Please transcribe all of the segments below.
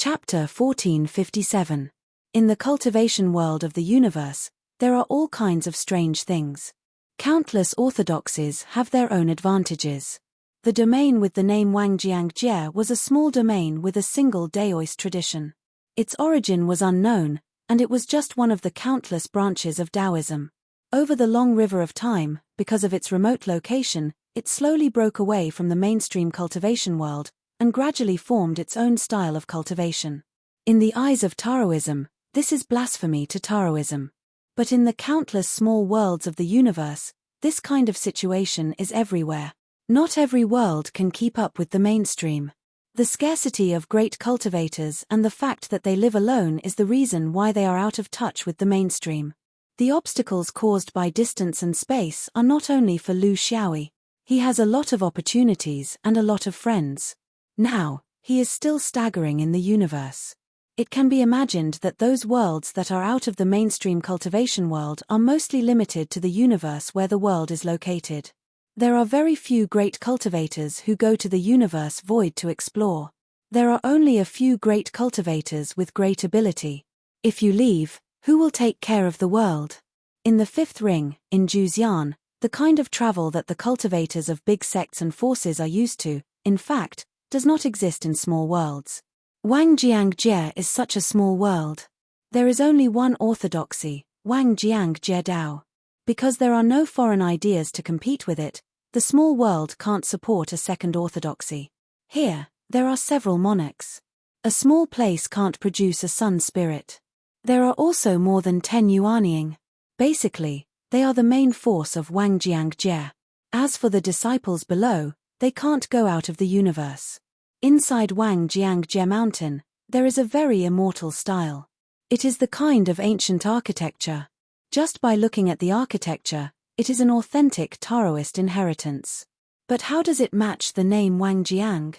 Chapter 1457. In the cultivation world of the universe, there are all kinds of strange things. Countless orthodoxies have their own advantages. The domain with the name Wangjiangjie was a small domain with a single Daoist tradition. Its origin was unknown, and it was just one of the countless branches of Taoism. Over the long river of time, because of its remote location, it slowly broke away from the mainstream cultivation world, and gradually formed its own style of cultivation. In the eyes of Taoism, this is blasphemy to Taoism. But in the countless small worlds of the universe, this kind of situation is everywhere. Not every world can keep up with the mainstream. The scarcity of great cultivators and the fact that they live alone is the reason why they are out of touch with the mainstream. The obstacles caused by distance and space are not only for Lu Xiaoyi. He has a lot of opportunities and a lot of friends. Now, he is still staggering in the universe. It can be imagined that those worlds that are out of the mainstream cultivation world are mostly limited to the universe where the world is located. There are very few great cultivators who go to the universe void to explore. There are only a few great cultivators with great ability. If you leave, who will take care of the world? In the fifth ring, in Juzian, the kind of travel that the cultivators of big sects and forces are used to, in fact, does not exist in small worlds. Wangjiangjie is such a small world. There is only one orthodoxy, Wangjiangjie Dao. Because there are no foreign ideas to compete with it, the small world can't support a second orthodoxy. Here, there are several monarchs. A small place can't produce a sun spirit. There are also more than 10 Yuanying. Basically, they are the main force of Wangjiangjie. As for the disciples below, they can't go out of the universe. Inside Wangjiangjie Mountain, there is a very immortal style. It is the kind of ancient architecture. Just by looking at the architecture, it is an authentic Taoist inheritance. But how does it match the name Wangjiang?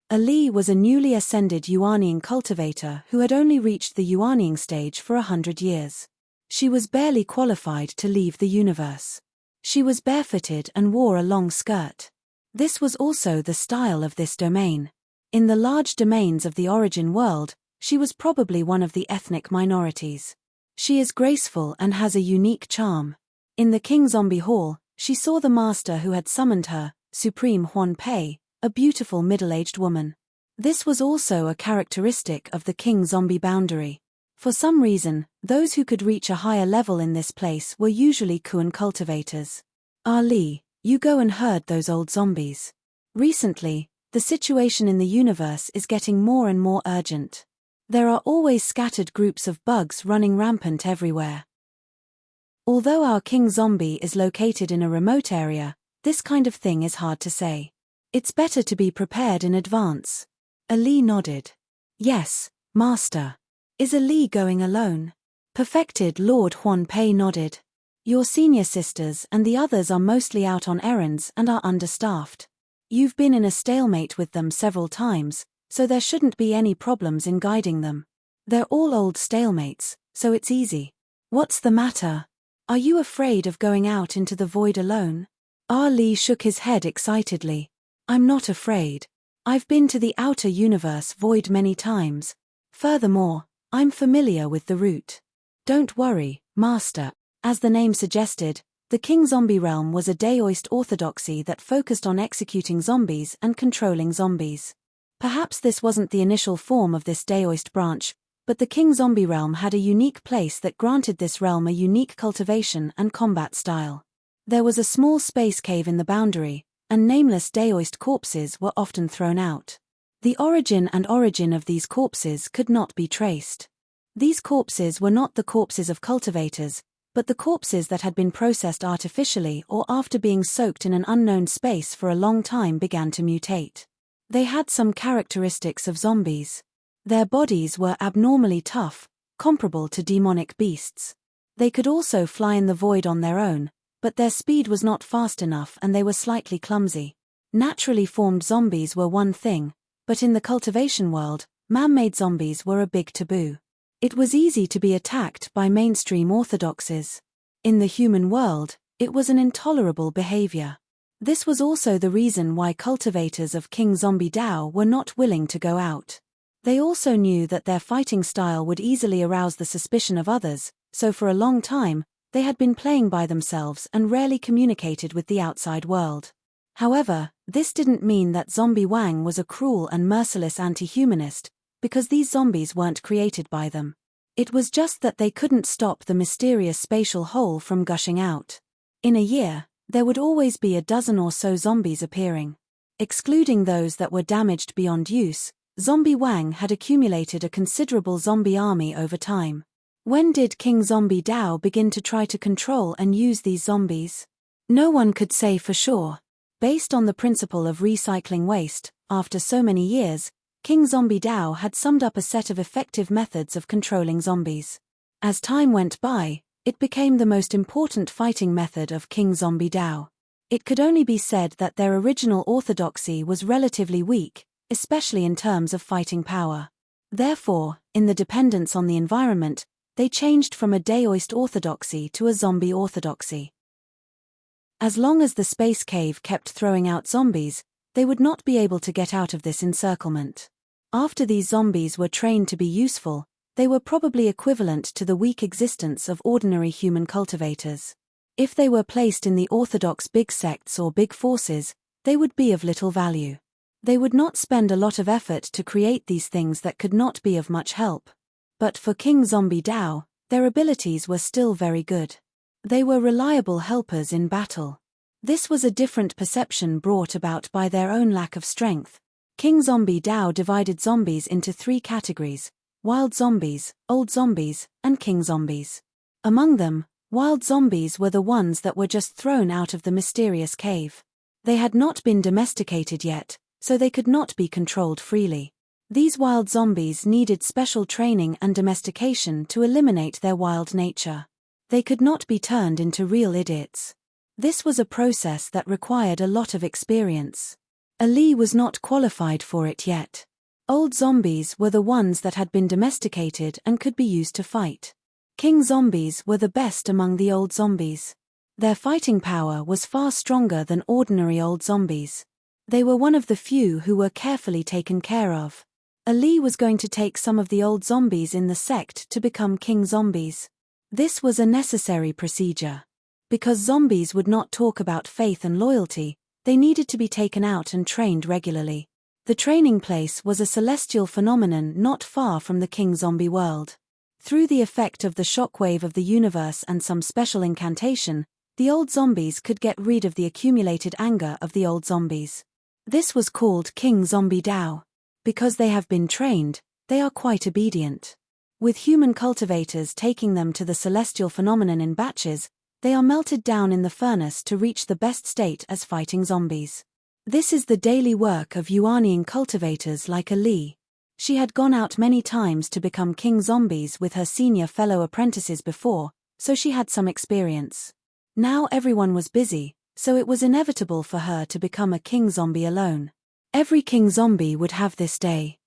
Ali was a newly ascended Yuanying cultivator who had only reached the Yuanying stage for 100 years. She was barely qualified to leave the universe. She was barefooted and wore a long skirt. This was also the style of this domain. In the large domains of the origin world, she was probably one of the ethnic minorities. She is graceful and has a unique charm. In the King Zombie Hall, she saw the master who had summoned her, Supreme Huan Pei, a beautiful middle-aged woman. This was also a characteristic of the King Zombie boundary. For some reason, those who could reach a higher level in this place were usually Kuan cultivators. Ali, you go and herd those old zombies. Recently, the situation in the universe is getting more and more urgent. There are always scattered groups of bugs running rampant everywhere. Although our King Zombie is located in a remote area, this kind of thing is hard to say. It's better to be prepared in advance. Ali nodded. Yes, Master. Is Ali going alone? Perfected Lord Huan Pei nodded. Your senior sisters and the others are mostly out on errands and are understaffed. You've been in a stalemate with them several times, so there shouldn't be any problems in guiding them. They're all old stalemates, so it's easy. What's the matter? Are you afraid of going out into the void alone? Ali shook his head excitedly. I'm not afraid. I've been to the outer universe void many times. Furthermore, I'm familiar with the route. Don't worry, Master. As the name suggested, the King Zombie realm was a Daoist orthodoxy that focused on executing zombies and controlling zombies. Perhaps this wasn't the initial form of this Daoist branch, but the King Zombie realm had a unique place that granted this realm a unique cultivation and combat style. There was a small space cave in the boundary, and nameless Daoist corpses were often thrown out. The origin of these corpses could not be traced. These corpses were not the corpses of cultivators, but the corpses that had been processed artificially or after being soaked in an unknown space for a long time began to mutate. They had some characteristics of zombies. Their bodies were abnormally tough, comparable to demonic beasts. They could also fly in the void on their own, but their speed was not fast enough and they were slightly clumsy. Naturally formed zombies were one thing, but in the cultivation world, man-made zombies were a big taboo. It was easy to be attacked by mainstream orthodoxies. In the human world, it was an intolerable behavior. This was also the reason why cultivators of King Zombie Dao were not willing to go out. They also knew that their fighting style would easily arouse the suspicion of others, so for a long time, they had been playing by themselves and rarely communicated with the outside world. However, this didn't mean that Zombie Wang was a cruel and merciless anti-humanist, because these zombies weren't created by them. It was just that they couldn't stop the mysterious spatial hole from gushing out. In a year, there would always be a dozen or so zombies appearing. Excluding those that were damaged beyond use, Zombie Wang had accumulated a considerable zombie army over time. When did King Zombie Dao begin to try to control and use these zombies? No one could say for sure. Based on the principle of recycling waste, after so many years, King Zombie Dao had summed up a set of effective methods of controlling zombies. As time went by, it became the most important fighting method of King Zombie Dao. It could only be said that their original orthodoxy was relatively weak, especially in terms of fighting power. Therefore, in the dependence on the environment, they changed from a Daoist orthodoxy to a zombie orthodoxy. As long as the space cave kept throwing out zombies, they would not be able to get out of this encirclement. After these zombies were trained to be useful, they were probably equivalent to the weak existence of ordinary human cultivators. If they were placed in the orthodox big sects or big forces, they would be of little value. They would not spend a lot of effort to create these things that could not be of much help. But for King Zombie Dao, their abilities were still very good. They were reliable helpers in battle. This was a different perception brought about by their own lack of strength. King Zombie Dao divided zombies into 3 categories: wild zombies, old zombies, and king zombies. Among them, wild zombies were the ones that were just thrown out of the mysterious cave. They had not been domesticated yet, so they could not be controlled freely. These wild zombies needed special training and domestication to eliminate their wild nature. They could not be turned into real idiots. This was a process that required a lot of experience. Ali was not qualified for it yet. Old zombies were the ones that had been domesticated and could be used to fight. King zombies were the best among the old zombies. Their fighting power was far stronger than ordinary old zombies. They were one of the few who were carefully taken care of. Ali was going to take some of the old zombies in the sect to become king zombies. This was a necessary procedure. Because zombies would not talk about faith and loyalty, they needed to be taken out and trained regularly. The training place was a celestial phenomenon not far from the king zombie world. Through the effect of the shockwave of the universe and some special incantation, the old zombies could get rid of the accumulated anger of the old zombies. This was called King Zombie Dao. Because they have been trained, they are quite obedient. With human cultivators taking them to the celestial phenomenon in batches, they are melted down in the furnace to reach the best state as fighting zombies. This is the daily work of Yuanian cultivators like Ali. She had gone out many times to become king zombies with her senior fellow apprentices before, so she had some experience. Now everyone was busy, so it was inevitable for her to become a king zombie alone. Every king zombie would have this day.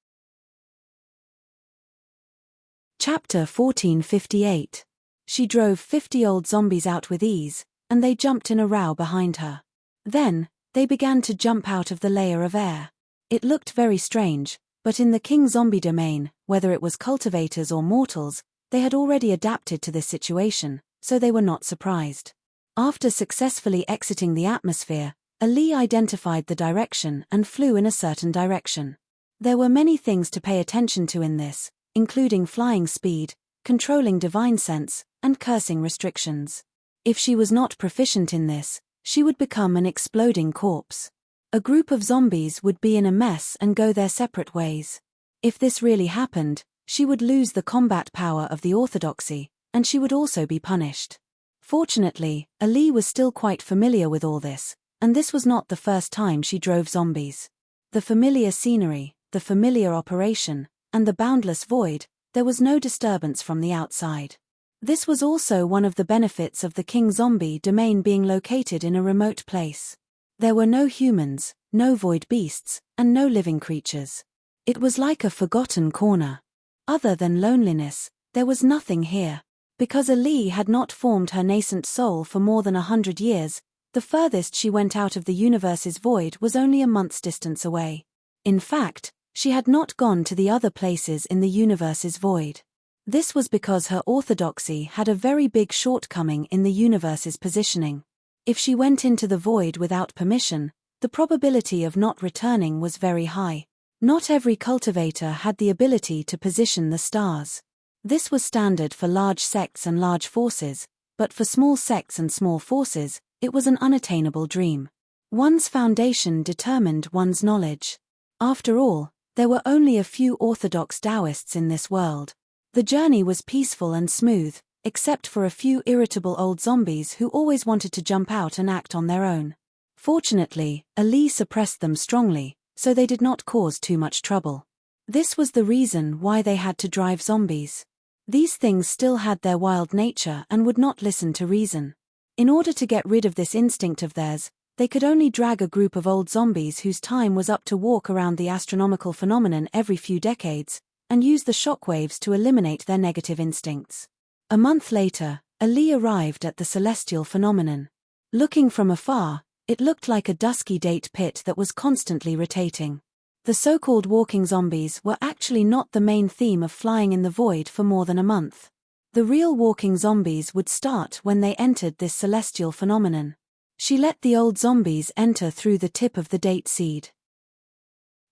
Chapter 1458. She drove 50 old zombies out with ease, and they jumped in a row behind her. Then, they began to jump out of the layer of air. It looked very strange, but in the king zombie domain, whether it was cultivators or mortals, they had already adapted to this situation, so they were not surprised. After successfully exiting the atmosphere, Ali identified the direction and flew in a certain direction. There were many things to pay attention to in this, including flying speed, controlling divine sense, and cursing restrictions. If she was not proficient in this, she would become an exploding corpse. A group of zombies would be in a mess and go their separate ways. If this really happened, she would lose the combat power of the orthodoxy, and she would also be punished. Fortunately, Ali was still quite familiar with all this, and this was not the first time she drove zombies. The familiar scenery, the familiar operation, and the boundless void, there was no disturbance from the outside. This was also one of the benefits of the king zombie domain being located in a remote place. There were no humans, no void beasts, and no living creatures. It was like a forgotten corner. Other than loneliness, there was nothing here. Because Ali had not formed her nascent soul for more than 100 years, the furthest she went out of the universe's void was only a month's distance away. In fact, She had not gone to the other places in the universe's void. This was because her orthodoxy had a very big shortcoming in the universe's positioning. If she went into the void without permission, the probability of not returning was very high. Not every cultivator had the ability to position the stars. This was standard for large sects and large forces, but for small sects and small forces, it was an unattainable dream. One's foundation determined one's knowledge. After all, there were only a few orthodox Taoists in this world. The journey was peaceful and smooth, except for a few irritable old zombies who always wanted to jump out and act on their own. Fortunately, Ali suppressed them strongly, so they did not cause too much trouble. This was the reason why they had to drive zombies. These things still had their wild nature and would not listen to reason. In order to get rid of this instinct of theirs, they could only drag a group of old zombies whose time was up to walk around the astronomical phenomenon every few decades, and use the shockwaves to eliminate their negative instincts. A month later, Ali arrived at the celestial phenomenon. Looking from afar, it looked like a dusky date pit that was constantly rotating. The so-called walking zombies were actually not the main theme of flying in the void for more than a month. The real walking zombies would start when they entered this celestial phenomenon. She let the old zombies enter through the tip of the date seed.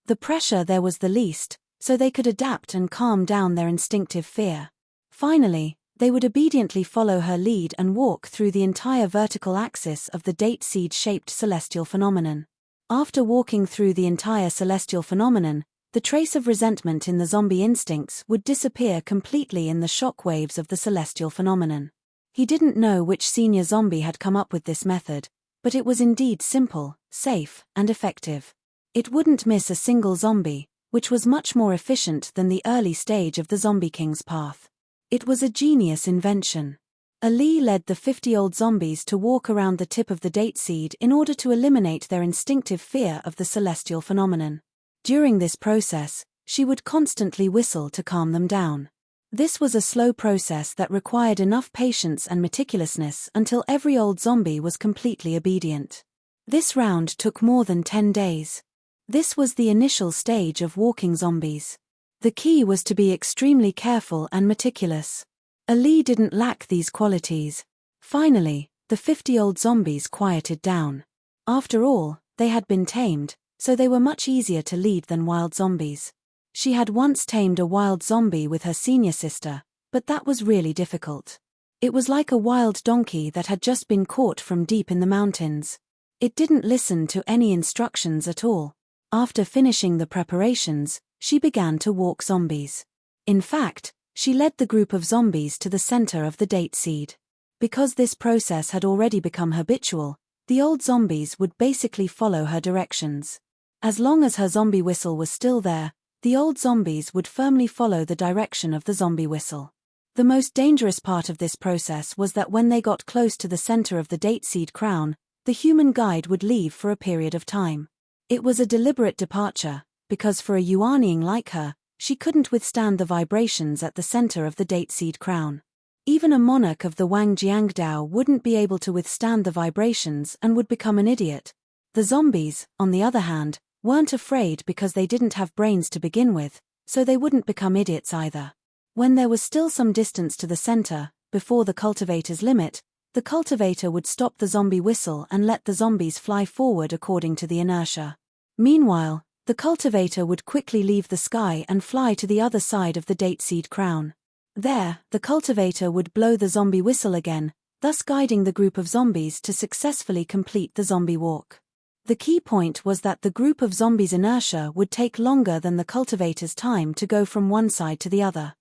The pressure there was the least, so they could adapt and calm down their instinctive fear. Finally, they would obediently follow her lead and walk through the entire vertical axis of the date seed-shaped celestial phenomenon. After walking through the entire celestial phenomenon, the trace of resentment in the zombie instincts would disappear completely in the shock waves of the celestial phenomenon. He didn't know which senior zombie had come up with this method, but it was indeed simple, safe, and effective. It wouldn't miss a single zombie, which was much more efficient than the early stage of the Zombie King's path. It was a genius invention. Ali led the 50 old zombies to walk around the tip of the date seed in order to eliminate their instinctive fear of the celestial phenomenon. During this process, she would constantly whistle to calm them down. This was a slow process that required enough patience and meticulousness until every old zombie was completely obedient. This round took more than 10 days. This was the initial stage of walking zombies. The key was to be extremely careful and meticulous. Ali didn't lack these qualities. Finally, the 50 old zombies quieted down. After all, they had been tamed, so they were much easier to lead than wild zombies. She had once tamed a wild zombie with her senior sister, but that was really difficult. It was like a wild donkey that had just been caught from deep in the mountains. It didn't listen to any instructions at all. After finishing the preparations, she began to walk zombies. In fact, she led the group of zombies to the center of the date seed. Because this process had already become habitual, the old zombies would basically follow her directions. As long as her zombie whistle was still there, the old zombies would firmly follow the direction of the zombie whistle. The most dangerous part of this process was that when they got close to the center of the date seed crown, the human guide would leave for a period of time. It was a deliberate departure, because for a Yuaniing like her, she couldn't withstand the vibrations at the center of the date seed crown. Even a monarch of the Wang Jiangdao wouldn't be able to withstand the vibrations and would become an idiot. The zombies, on the other hand, weren't afraid because they didn't have brains to begin with, so they wouldn't become idiots either. When there was still some distance to the center, before the cultivator's limit, the cultivator would stop the zombie whistle and let the zombies fly forward according to the inertia. Meanwhile, the cultivator would quickly leave the sky and fly to the other side of the date seed crown. There, the cultivator would blow the zombie whistle again, thus guiding the group of zombies to successfully complete the zombie walk. The key point was that the group of zombies' inertia would take longer than the cultivator's time to go from one side to the other.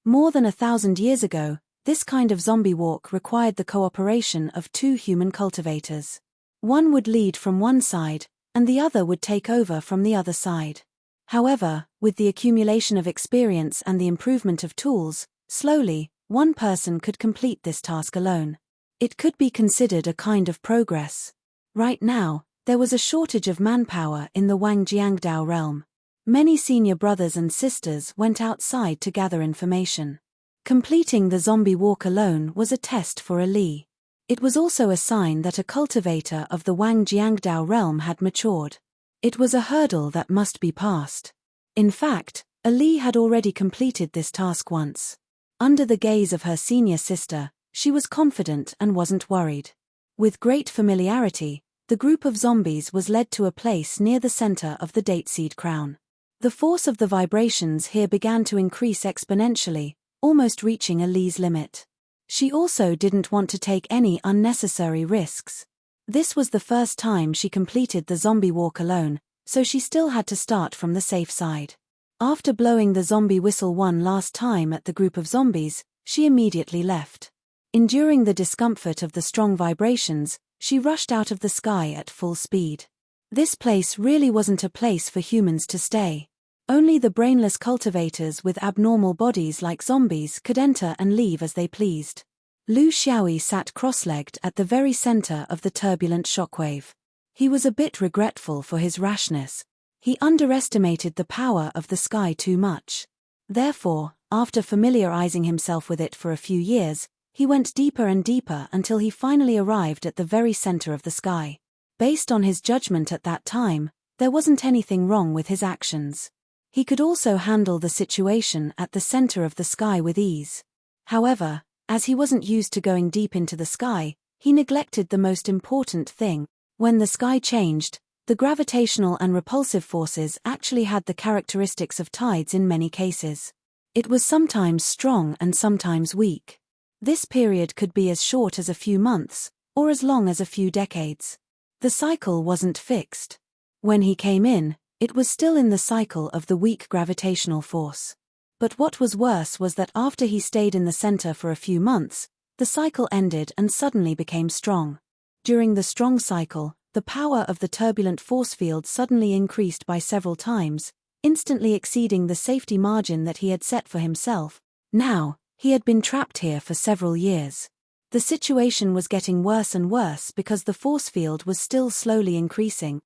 More than 1,000 years ago, this kind of zombie walk required the cooperation of 2 human cultivators. One would lead from one side, and the other would take over from the other side. However, with the accumulation of experience and the improvement of tools, slowly, one person could complete this task alone. It could be considered a kind of progress. Right now, there was a shortage of manpower in the Wang Jiangdao realm. Many senior brothers and sisters went outside to gather information. Completing the zombie walk alone was a test for Ali. It was also a sign that a cultivator of the Wang Jiangdao realm had matured. It was a hurdle that must be passed. In fact, Ali had already completed this task once. Under the gaze of her senior sister, she was confident and wasn't worried. With great familiarity, the group of zombies was led to a place near the center of the dateseed crown. The force of the vibrations here began to increase exponentially, almost reaching Ali's limit. She also didn't want to take any unnecessary risks. This was the first time she completed the zombie walk alone, so she still had to start from the safe side. After blowing the zombie whistle one last time at the group of zombies, she immediately left. Enduring the discomfort of the strong vibrations, she rushed out of the sky at full speed. This place really wasn't a place for humans to stay. Only the brainless cultivators with abnormal bodies like zombies could enter and leave as they pleased. Lu Xiaoyi sat cross-legged at the very center of the turbulent shockwave. He was a bit regretful for his rashness. He underestimated the power of the sky too much. Therefore, after familiarizing himself with it for a few years, he went deeper and deeper until he finally arrived at the very center of the sky. Based on his judgment at that time, there wasn't anything wrong with his actions. He could also handle the situation at the center of the sky with ease. However, as he wasn't used to going deep into the sky, he neglected the most important thing. When the sky changed, the gravitational and repulsive forces actually had the characteristics of tides in many cases. It was sometimes strong and sometimes weak. This period could be as short as a few months, or as long as a few decades. The cycle wasn't fixed. When he came in, it was still in the cycle of the weak gravitational force. But what was worse was that after he stayed in the center for a few months, the cycle ended and suddenly became strong. During the strong cycle, the power of the turbulent force field suddenly increased by several times, instantly exceeding the safety margin that he had set for himself. Now, he had been trapped here for several years. The situation was getting worse and worse because the force field was still slowly increasing.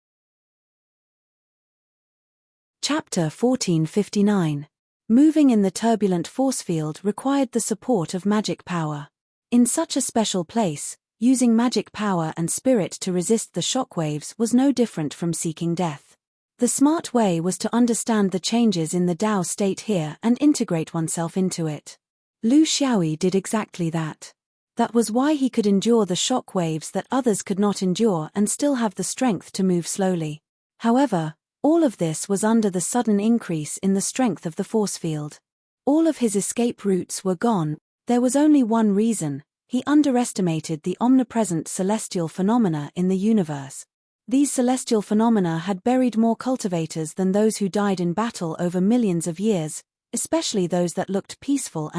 Chapter 1459. Moving in the turbulent force field required the support of magic power. In such a special place, using magic power and spirit to resist the shockwaves was no different from seeking death. The smart way was to understand the changes in the Tao state here and integrate oneself into it. Lu Xiaoyi did exactly that. That was why he could endure the shock waves that others could not endure and still have the strength to move slowly. However, all of this was under the sudden increase in the strength of the force field. All of his escape routes were gone. There was only one reason: he underestimated the omnipresent celestial phenomena in the universe. These celestial phenomena had buried more cultivators than those who died in battle over millions of years, especially those that looked peaceful.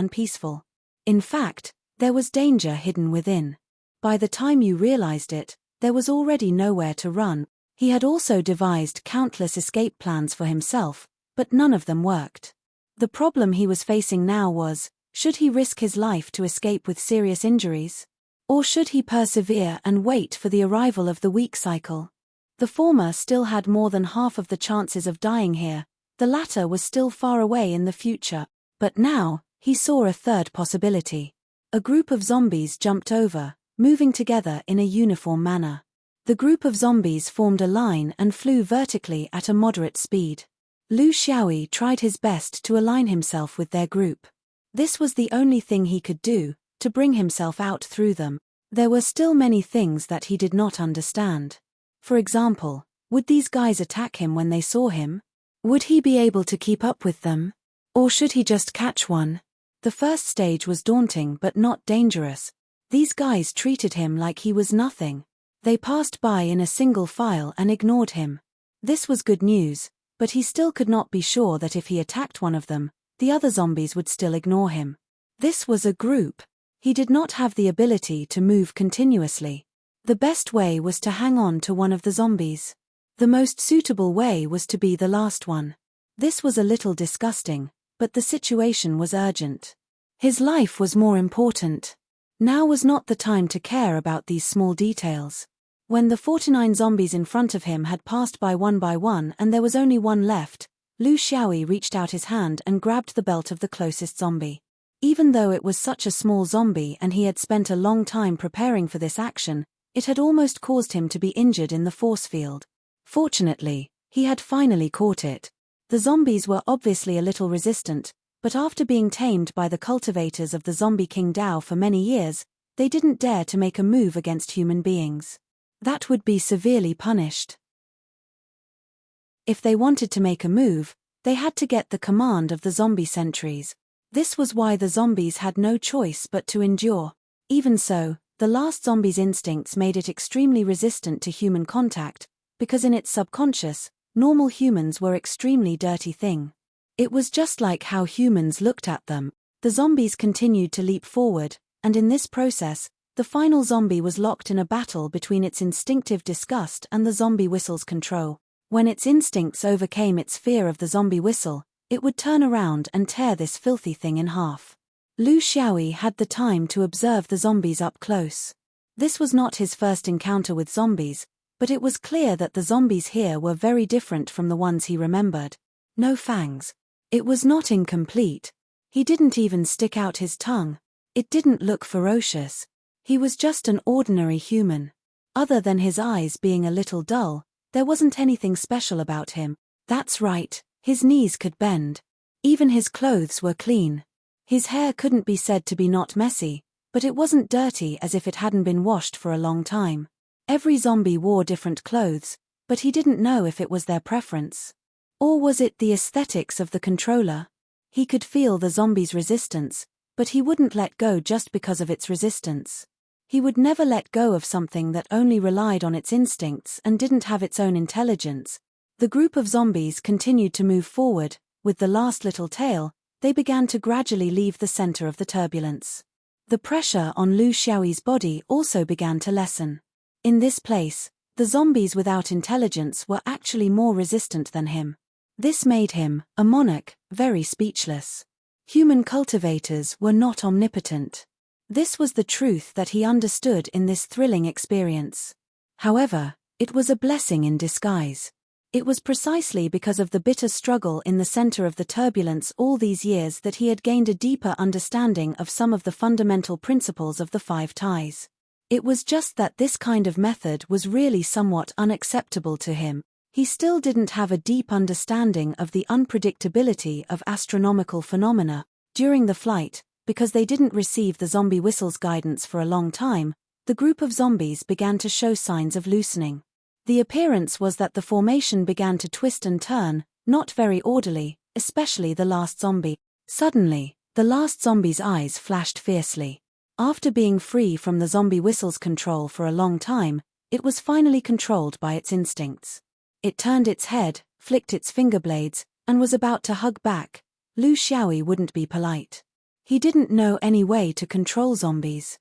In fact, there was danger hidden within. By the time you realized it, there was already nowhere to run. He had also devised countless escape plans for himself, but none of them worked. The problem he was facing now was, should he risk his life to escape with serious injuries? Or should he persevere and wait for the arrival of the weak cycle? The former still had more than half of the chances of dying here, the latter was still far away in the future, but now, he saw a third possibility. A group of zombies jumped over, moving together in a uniform manner. The group of zombies formed a line and flew vertically at a moderate speed. Lu Xiaoyi tried his best to align himself with their group. This was the only thing he could do, to bring himself out through them. There were still many things that he did not understand. For example, would these guys attack him when they saw him? Would he be able to keep up with them? Or should he just catch one? The first stage was daunting but not dangerous. These guys treated him like he was nothing. They passed by in a single file and ignored him. This was good news, but he still could not be sure that if he attacked one of them, the other zombies would still ignore him. This was a group. He did not have the ability to move continuously. The best way was to hang on to one of the zombies. The most suitable way was to be the last one. This was a little disgusting, but the situation was urgent. His life was more important. Now was not the time to care about these small details. When the 49 zombies in front of him had passed by one and there was only one left, Lu Xiaoyi reached out his hand and grabbed the belt of the closest zombie. Even though it was such a small zombie and he had spent a long time preparing for this action, it had almost caused him to be injured in the force field. Fortunately, He had finally caught it. The zombies were obviously a little resistant, but after being tamed by the cultivators of the Zombie King Dao for many years, they didn't dare to make a move against human beings. That would be severely punished. If they wanted to make a move, they had to get the command of the zombie sentries. This was why the zombies had no choice but to endure. Even so, the last zombie's instincts made it extremely resistant to human contact, because in its subconscious, normal humans were extremely dirty thing. It was just like how humans looked at them. The zombies continued to leap forward, and in this process, the final zombie was locked in a battle between its instinctive disgust and the zombie whistle's control. When its instincts overcame its fear of the zombie whistle, it would turn around and tear this filthy thing in half. Lu Xiaoyi had the time to observe the zombies up close. This was not his first encounter with zombies, but it was clear that the zombies here were very different from the ones he remembered. No fangs. It was not incomplete. He didn't even stick out his tongue. It didn't look ferocious. He was just an ordinary human. Other than his eyes being a little dull, there wasn't anything special about him. That's right, his knees could bend. Even his clothes were clean. His hair couldn't be said to be not messy, but it wasn't dirty as if it hadn't been washed for a long time. Every zombie wore different clothes, but he didn't know if it was their preference. Or was it the aesthetics of the controller? He could feel the zombie's resistance, but he wouldn't let go just because of its resistance. He would never let go of something that only relied on its instincts and didn't have its own intelligence. The group of zombies continued to move forward. With the last little tail, they began to gradually leave the center of the turbulence. The pressure on Lu Xiaoyi's body also began to lessen. In this place, the zombies without intelligence were actually more resistant than him. This made him, a monarch, very speechless. Human cultivators were not omnipotent. This was the truth that he understood in this thrilling experience. However, it was a blessing in disguise. It was precisely because of the bitter struggle in the center of the turbulence all these years that he had gained a deeper understanding of some of the fundamental principles of the five ties. It was just that this kind of method was really somewhat unacceptable to him. He still didn't have a deep understanding of the unpredictability of astronomical phenomena. During the flight, because they didn't receive the zombie whistle's guidance for a long time, the group of zombies began to show signs of loosening. The appearance was that the formation began to twist and turn, not very orderly, especially the last zombie. Suddenly, the last zombie's eyes flashed fiercely. After being free from the zombie whistle's control for a long time, it was finally controlled by its instincts. It turned its head, flicked its finger blades, and was about to hug back. Lu Xiaoyi wouldn't be polite. He didn't know any way to control zombies.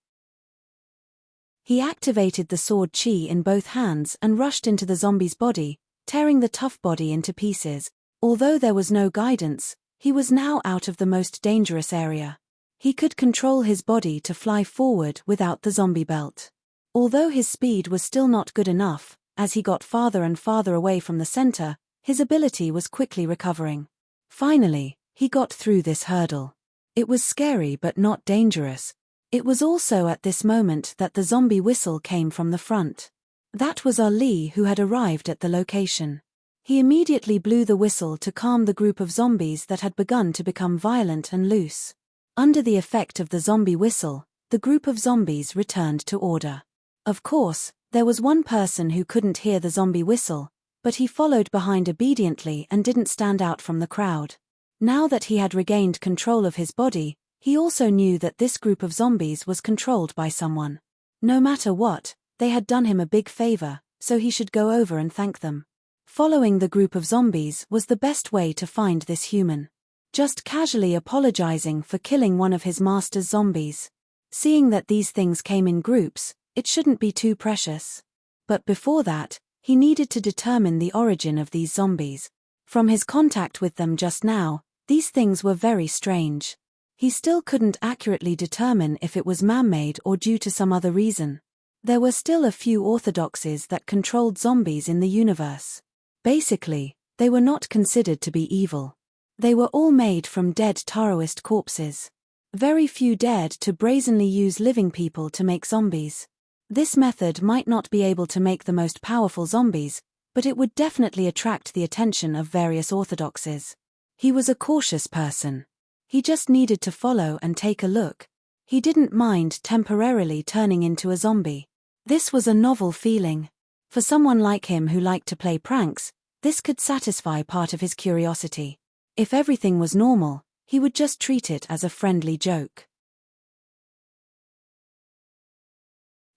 He activated the sword qi in both hands and rushed into the zombie's body, tearing the tough body into pieces. Although there was no guidance, he was now out of the most dangerous area. He could control his body to fly forward without the zombie belt. Although his speed was still not good enough, as he got farther and farther away from the center, his ability was quickly recovering. Finally, he got through this hurdle. It was scary but not dangerous. It was also at this moment that the zombie whistle came from the front. That was Ali, who had arrived at the location. He immediately blew the whistle to calm the group of zombies that had begun to become violent and loose. Under the effect of the zombie whistle, the group of zombies returned to order. Of course, there was one person who couldn't hear the zombie whistle, but he followed behind obediently and didn't stand out from the crowd. Now that he had regained control of his body, he also knew that this group of zombies was controlled by someone. No matter what, they had done him a big favor, so he should go over and thank them. Following the group of zombies was the best way to find this human. Just casually apologizing for killing one of his master's zombies. Seeing that these things came in groups, it shouldn't be too precious. But before that, he needed to determine the origin of these zombies. From his contact with them just now, these things were very strange. He still couldn't accurately determine if it was man-made or due to some other reason. There were still a few orthodoxies that controlled zombies in the universe. Basically, they were not considered to be evil. They were all made from dead Taoist corpses. Very few dared to brazenly use living people to make zombies. This method might not be able to make the most powerful zombies, but it would definitely attract the attention of various orthodoxies. He was a cautious person. He just needed to follow and take a look. He didn't mind temporarily turning into a zombie. This was a novel feeling. For someone like him who liked to play pranks, this could satisfy part of his curiosity. If everything was normal, he would just treat it as a friendly joke.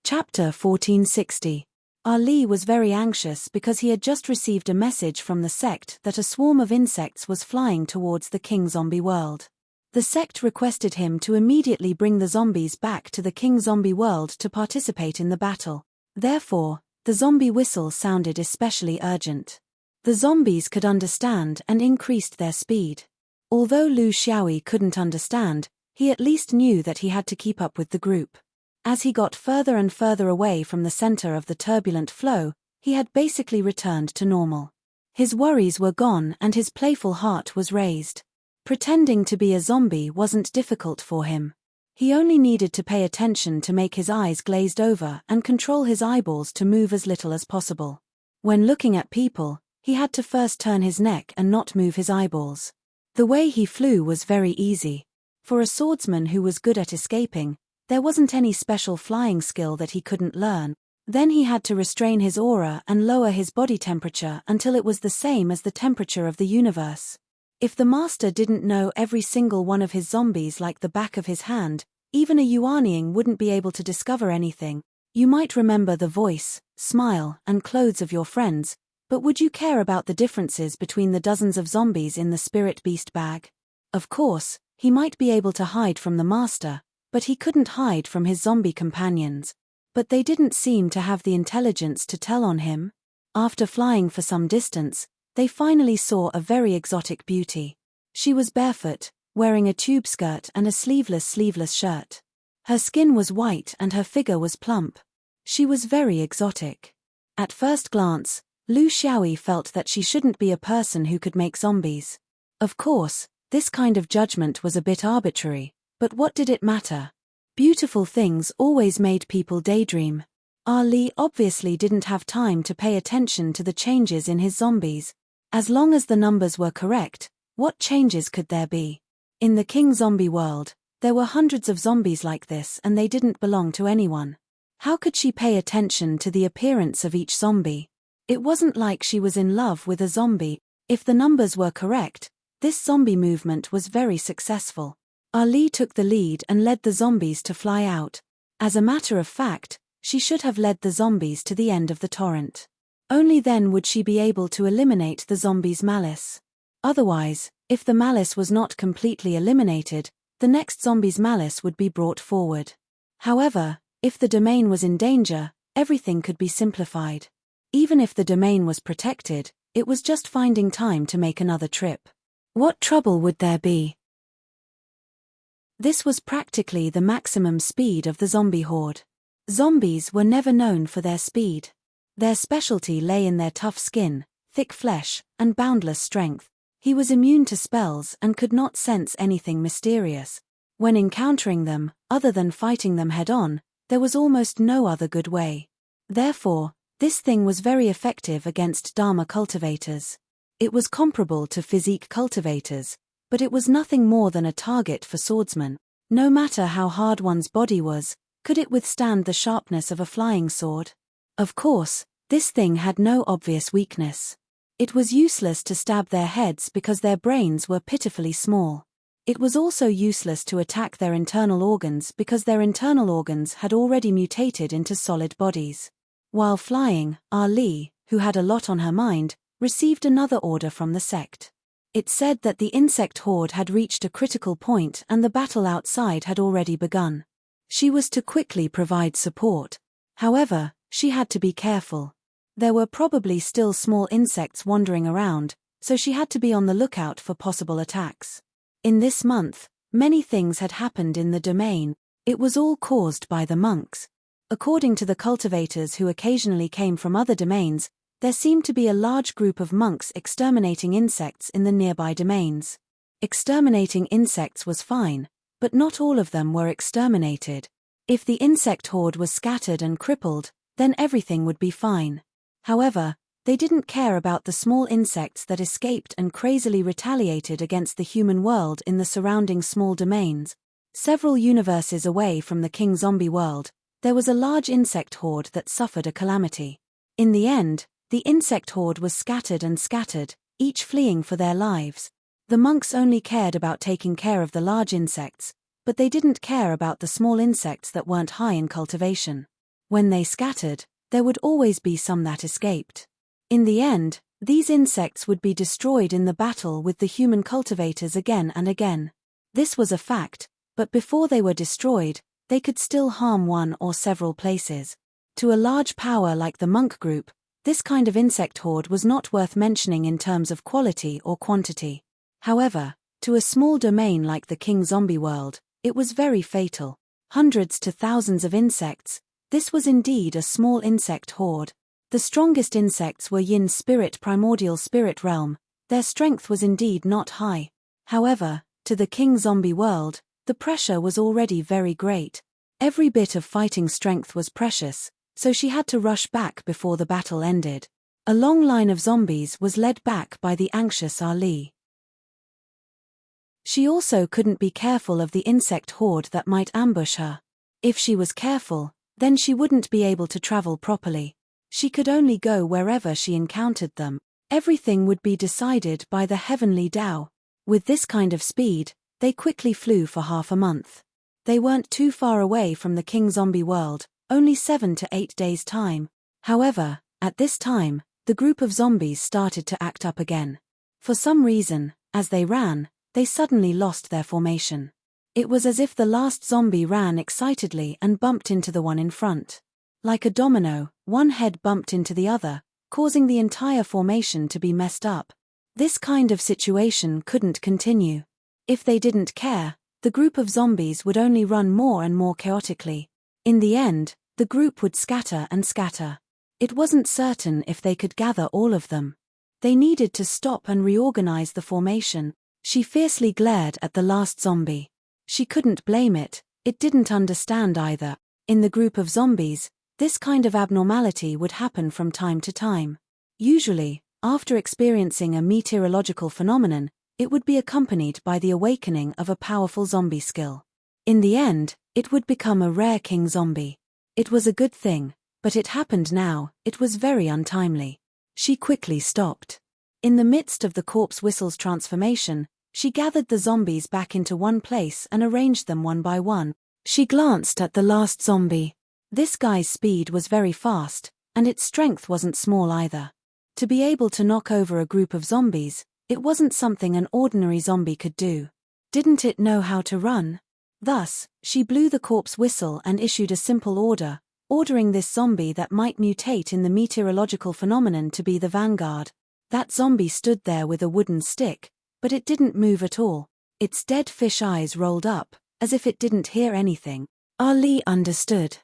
Chapter 1460. Ali was very anxious because he had just received a message from the sect that a swarm of insects was flying towards the King Zombie world. The sect requested him to immediately bring the zombies back to the King Zombie world to participate in the battle. Therefore, the zombie whistle sounded especially urgent. The zombies could understand and increased their speed. Although Lu Xiaoyi couldn't understand, he at least knew that he had to keep up with the group. As he got further and further away from the center of the turbulent flow, he had basically returned to normal. His worries were gone and his playful heart was raised. Pretending to be a zombie wasn't difficult for him. He only needed to pay attention to make his eyes glazed over and control his eyeballs to move as little as possible. When looking at people, he had to first turn his neck and not move his eyeballs. The way he flew was very easy. For a swordsman who was good at escaping, there wasn't any special flying skill that he couldn't learn. Then he had to restrain his aura and lower his body temperature until it was the same as the temperature of the universe. If the master didn't know every single one of his zombies like the back of his hand, even a Yuaniing wouldn't be able to discover anything. You might remember the voice, smile, and clothes of your friends, but would you care about the differences between the dozens of zombies in the spirit beast bag? Of course, he might be able to hide from the master, but he couldn't hide from his zombie companions. But they didn't seem to have the intelligence to tell on him. After flying for some distance, they finally saw a very exotic beauty. She was barefoot, wearing a tube skirt and a sleeveless shirt. Her skin was white and her figure was plump. She was very exotic. At first glance, Lu Xiaoyi felt that she shouldn't be a person who could make zombies. Of course, this kind of judgment was a bit arbitrary, but what did it matter? Beautiful things always made people daydream. Ali obviously didn't have time to pay attention to the changes in his zombies. As long as the numbers were correct, what changes could there be? In the King Zombie world, there were hundreds of zombies like this and they didn't belong to anyone. How could she pay attention to the appearance of each zombie? It wasn't like she was in love with a zombie. If the numbers were correct, this zombie movement was very successful. Ali took the lead and led the zombies to fly out. As a matter of fact, she should have led the zombies to the end of the torrent. Only then would she be able to eliminate the zombies' malice. Otherwise, if the malice was not completely eliminated, the next zombie's malice would be brought forward. However, if the domain was in danger, everything could be simplified. Even if the domain was protected, it was just finding time to make another trip. What trouble would there be? This was practically the maximum speed of the zombie horde. Zombies were never known for their speed. Their specialty lay in their tough skin, thick flesh, and boundless strength. He was immune to spells and could not sense anything mysterious. When encountering them, other than fighting them head-on, there was almost no other good way. Therefore, this thing was very effective against Dharma cultivators. It was comparable to physique cultivators, but it was nothing more than a target for swordsmen. No matter how hard one's body was, could it withstand the sharpness of a flying sword? Of course, this thing had no obvious weakness. It was useless to stab their heads because their brains were pitifully small. It was also useless to attack their internal organs because their internal organs had already mutated into solid bodies. While flying, Ali, who had a lot on her mind, received another order from the sect. It said that the insect horde had reached a critical point and the battle outside had already begun. She was to quickly provide support. However, she had to be careful. There were probably still small insects wandering around, so she had to be on the lookout for possible attacks. In this month, many things had happened in the domain. It was all caused by the monks. According to the cultivators who occasionally came from other domains, there seemed to be a large group of monks exterminating insects in the nearby domains. Exterminating insects was fine, but not all of them were exterminated. If the insect horde was scattered and crippled, then everything would be fine. However, They didn't care about the small insects that escaped and crazily retaliated against the human world in the surrounding small domains. Several universes away from the king zombie world, there was a large insect horde that suffered a calamity. In the end, the insect horde was scattered and scattered, each fleeing for their lives. The monks only cared about taking care of the large insects, but they didn't care about the small insects that weren't high in cultivation. When they scattered, there would always be some that escaped. In the end, these insects would be destroyed in the battle with the human cultivators again and again. This was a fact, but before they were destroyed, they could still harm one or several places. To a large power like the monk group, this kind of insect horde was not worth mentioning in terms of quality or quantity. However, to a small domain like the king zombie world, it was very fatal. Hundreds to thousands of insects, this was indeed a small insect horde. The strongest insects were Yin's spirit primordial spirit realm, their strength was indeed not high. However, to the king zombie world, the pressure was already very great. Every bit of fighting strength was precious, so she had to rush back before the battle ended. A long line of zombies was led back by the anxious Ali. She also couldn't be careful of the insect horde that might ambush her. If she was careful, then she wouldn't be able to travel properly. She could only go wherever she encountered them. Everything would be decided by the heavenly Tao. With this kind of speed, they quickly flew for half a month. They weren't too far away from the king zombie world, only 7 to 8 days' time. However, at this time, the group of zombies started to act up again. For some reason, as they ran, they suddenly lost their formation. It was as if the last zombie ran excitedly and bumped into the one in front. Like a domino, one head bumped into the other, causing the entire formation to be messed up. This kind of situation couldn't continue. If they didn't care, the group of zombies would only run more and more chaotically. In the end, the group would scatter and scatter. It wasn't certain if they could gather all of them. They needed to stop and reorganize the formation. She fiercely glared at the last zombie. She couldn't blame it, it didn't understand either. In the group of zombies, this kind of abnormality would happen from time to time. Usually, after experiencing a meteorological phenomenon, it would be accompanied by the awakening of a powerful zombie skill. In the end, it would become a rare king zombie. It was a good thing, but it happened now, it was very untimely. She quickly stopped. In the midst of the corpse whistle's transformation, she gathered the zombies back into one place and arranged them one by one. She glanced at the last zombie. This guy's speed was very fast, and its strength wasn't small either. To be able to knock over a group of zombies, it wasn't something an ordinary zombie could do. Didn't it know how to run? Thus, she blew the corpse whistle and issued a simple order, ordering this zombie that might mutate in the meteorological phenomenon to be the vanguard. That zombie stood there with a wooden stick, but it didn't move at all. Its dead fish eyes rolled up, as if it didn't hear anything. Ali understood.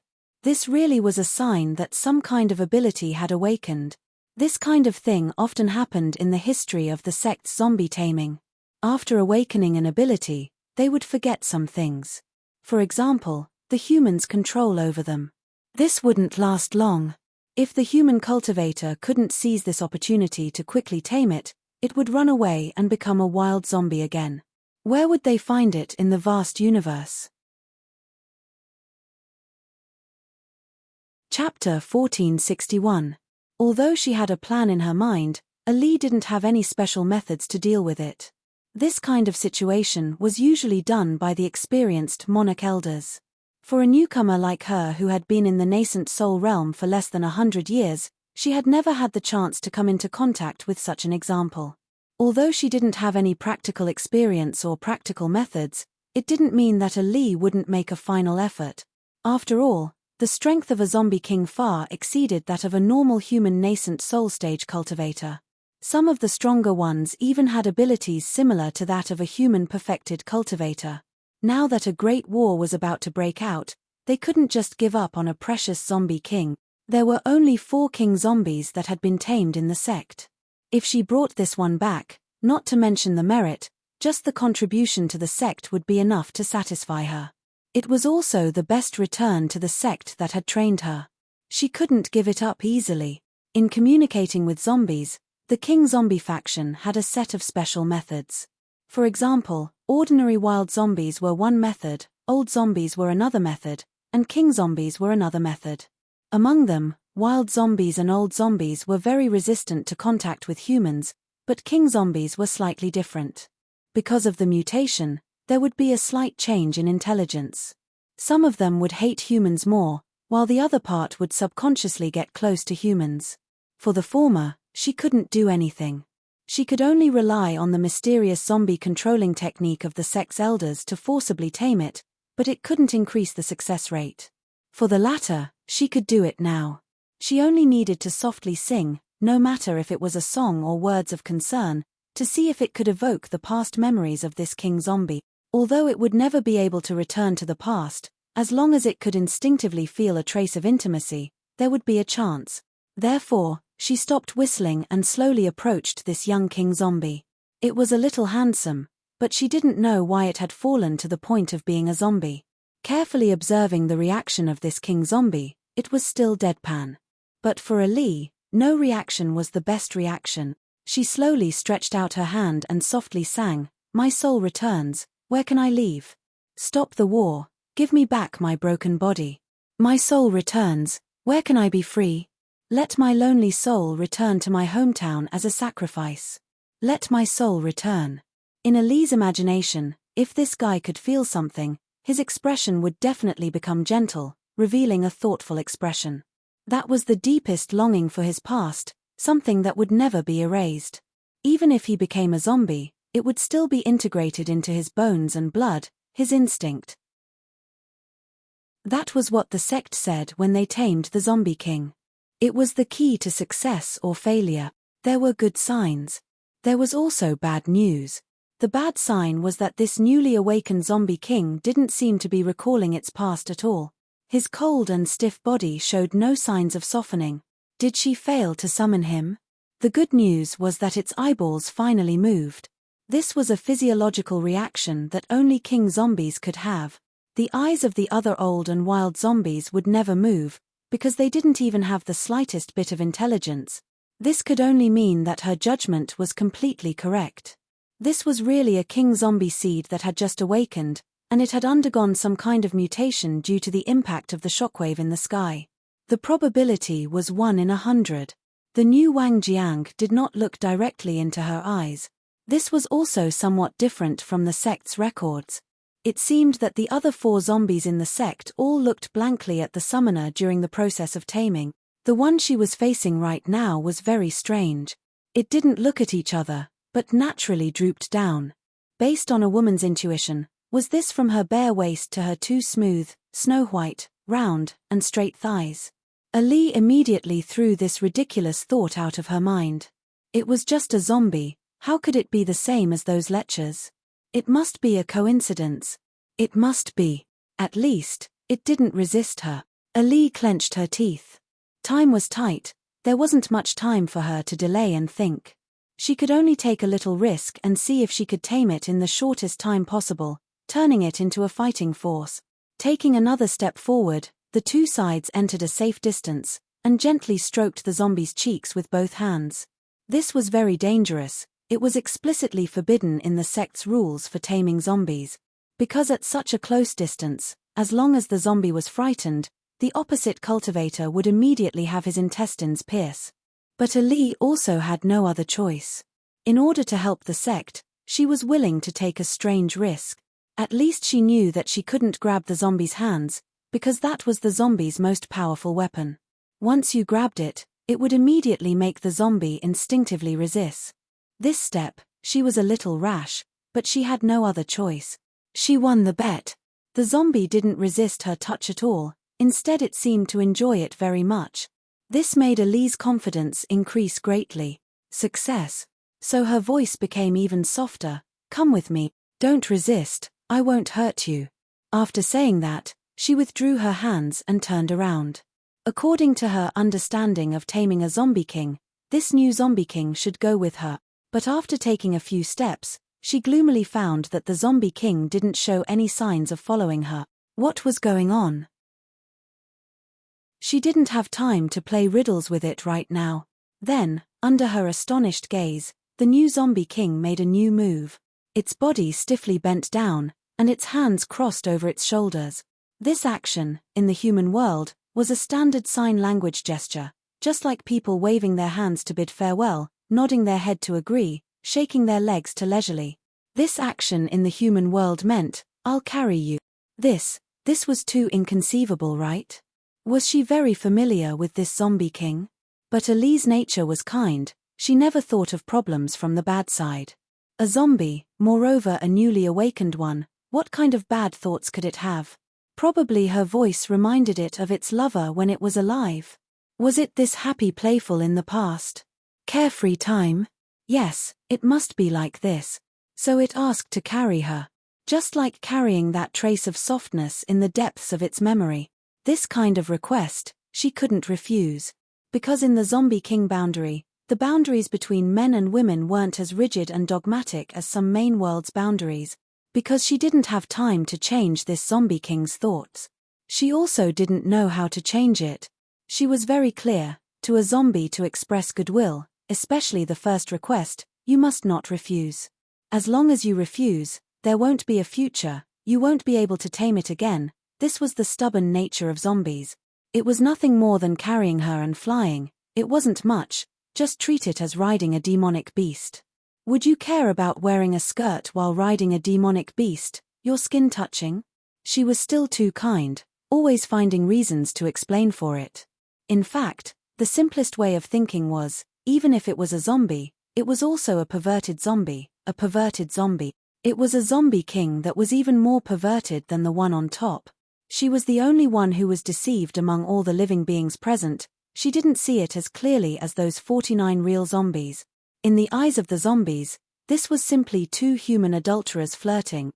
This really was a sign that some kind of ability had awakened. This kind of thing often happened in the history of the sect's zombie taming. After awakening an ability, they would forget some things. For example, the human's control over them. This wouldn't last long. If the human cultivator couldn't seize this opportunity to quickly tame it, it would run away and become a wild zombie again. Where would they find it in the vast universe? Chapter 1461. Although she had a plan in her mind, Ali didn't have any special methods to deal with it. This kind of situation was usually done by the experienced monarch elders. For a newcomer like her who had been in the nascent soul realm for less than 100 years, she had never had the chance to come into contact with such an example. Although she didn't have any practical experience or practical methods, it didn't mean that Ali wouldn't make a final effort. After all, the strength of a zombie king far exceeded that of a normal human nascent soul stage cultivator. Some of the stronger ones even had abilities similar to that of a human perfected cultivator. Now that a great war was about to break out, they couldn't just give up on a precious zombie king. There were only 4 king zombies that had been tamed in the sect. If she brought this one back, not to mention the merit, just the contribution to the sect would be enough to satisfy her. It was also the best return to the sect that had trained her. She couldn't give it up easily. In communicating with zombies, the King Zombie faction had a set of special methods. For example, ordinary wild zombies were one method, old zombies were another method, and king zombies were another method. Among them, wild zombies and old zombies were very resistant to contact with humans, but king zombies were slightly different. Because of the mutation, there would be a slight change in intelligence. Some of them would hate humans more, while the other part would subconsciously get close to humans. For the former, she couldn't do anything. She could only rely on the mysterious zombie controlling technique of the sect's elders to forcibly tame it, but it couldn't increase the success rate. For the latter, she could do it now. She only needed to softly sing, no matter if it was a song or words of concern, to see if it could evoke the past memories of this king zombie. Although it would never be able to return to the past, as long as it could instinctively feel a trace of intimacy, there would be a chance. Therefore, she stopped whistling and slowly approached this young king zombie. It was a little handsome, but she didn't know why it had fallen to the point of being a zombie. Carefully observing the reaction of this king zombie, it was still deadpan. But for Ali, no reaction was the best reaction. She slowly stretched out her hand and softly sang, "My soul returns, where can I leave? Stop the war, give me back my broken body. My soul returns, where can I be free? Let my lonely soul return to my hometown as a sacrifice. Let my soul return." In Ali's imagination, if this guy could feel something, his expression would definitely become gentle, revealing a thoughtful expression. That was the deepest longing for his past, something that would never be erased. Even if he became a zombie, it would still be integrated into his bones and blood, his instinct. That was what the sect said when they tamed the Zombie King. It was the key to success or failure. There were good signs. There was also bad news. The bad sign was that this newly awakened Zombie King didn't seem to be recalling its past at all. His cold and stiff body showed no signs of softening. Did she fail to summon him? The good news was that its eyeballs finally moved. This was a physiological reaction that only king zombies could have. The eyes of the other old and wild zombies would never move, because they didn't even have the slightest bit of intelligence. This could only mean that her judgment was completely correct. This was really a king zombie seed that had just awakened, and it had undergone some kind of mutation due to the impact of the shockwave in the sky. The probability was 1 in 100. The new Wang Jiang did not look directly into her eyes. This was also somewhat different from the sect's records. It seemed that the other 4 zombies in the sect all looked blankly at the summoner during the process of taming. The one she was facing right now was very strange. It didn't look at each other, but naturally drooped down. Based on a woman's intuition, was this from her bare waist to her 2 smooth, snow-white, round, and straight thighs? Ali immediately threw this ridiculous thought out of her mind. It was just a zombie, how could it be the same as those lechers? It must be a coincidence. It must be. At least, it didn't resist her. Ali clenched her teeth. Time was tight, there wasn't much time for her to delay and think. She could only take a little risk and see if she could tame it in the shortest time possible, turning it into a fighting force. Taking another step forward, the 2 sides entered a safe distance, and gently stroked the zombie's cheeks with both hands. This was very dangerous. It was explicitly forbidden in the sect's rules for taming zombies. Because at such a close distance, as long as the zombie was frightened, the opposite cultivator would immediately have his intestines pierce. But Ali also had no other choice. In order to help the sect, she was willing to take a strange risk. At least she knew that she couldn't grab the zombie's hands, because that was the zombie's most powerful weapon. Once you grabbed it, it would immediately make the zombie instinctively resist. This step, she was a little rash, but she had no other choice. She won the bet. The zombie didn't resist her touch at all, instead it seemed to enjoy it very much. This made Ali's confidence increase greatly. Success. So her voice became even softer. "Come with me, don't resist, I won't hurt you." After saying that, she withdrew her hands and turned around. According to her understanding of taming a zombie king, this new zombie king should go with her. But after taking a few steps, she gloomily found that the zombie king didn't show any signs of following her. What was going on? She didn't have time to play riddles with it right now. Then, under her astonished gaze, the new zombie king made a new move. Its body stiffly bent down, and its hands crossed over its shoulders. This action, in the human world, was a standard sign language gesture, just like people waving their hands to bid farewell, nodding their head to agree, shaking their legs to leisurely. This action in the human world meant, "I'll carry you." This was too inconceivable, right? Was she very familiar with this zombie king? But Ali's nature was kind. She never thought of problems from the bad side. A zombie, moreover a newly awakened one, what kind of bad thoughts could it have? Probably her voice reminded it of its lover when it was alive. Was it this happy playful in the past? Carefree time? Yes, it must be like this. So it asked to carry her. Just like carrying that trace of softness in the depths of its memory. This kind of request, she couldn't refuse. Because in the zombie king boundary, the boundaries between men and women weren't as rigid and dogmatic as some main world's boundaries. Because she didn't have time to change this zombie king's thoughts. She also didn't know how to change it. She was very clear, to a zombie to express goodwill, especially the first request, you must not refuse. As long as you refuse, there won't be a future, you won't be able to tame it again. This was the stubborn nature of zombies. It was nothing more than carrying her and flying. It wasn't much, just treat it as riding a demonic beast. Would you care about wearing a skirt while riding a demonic beast, your skin touching? She was still too kind, always finding reasons to explain for it. In fact, the simplest way of thinking was, even if it was a zombie, it was also a perverted zombie, a perverted zombie. It was a zombie king that was even more perverted than the one on top. She was the only one who was deceived among all the living beings present. She didn't see it as clearly as those 49 real zombies. In the eyes of the zombies, this was simply two human adulterers flirting.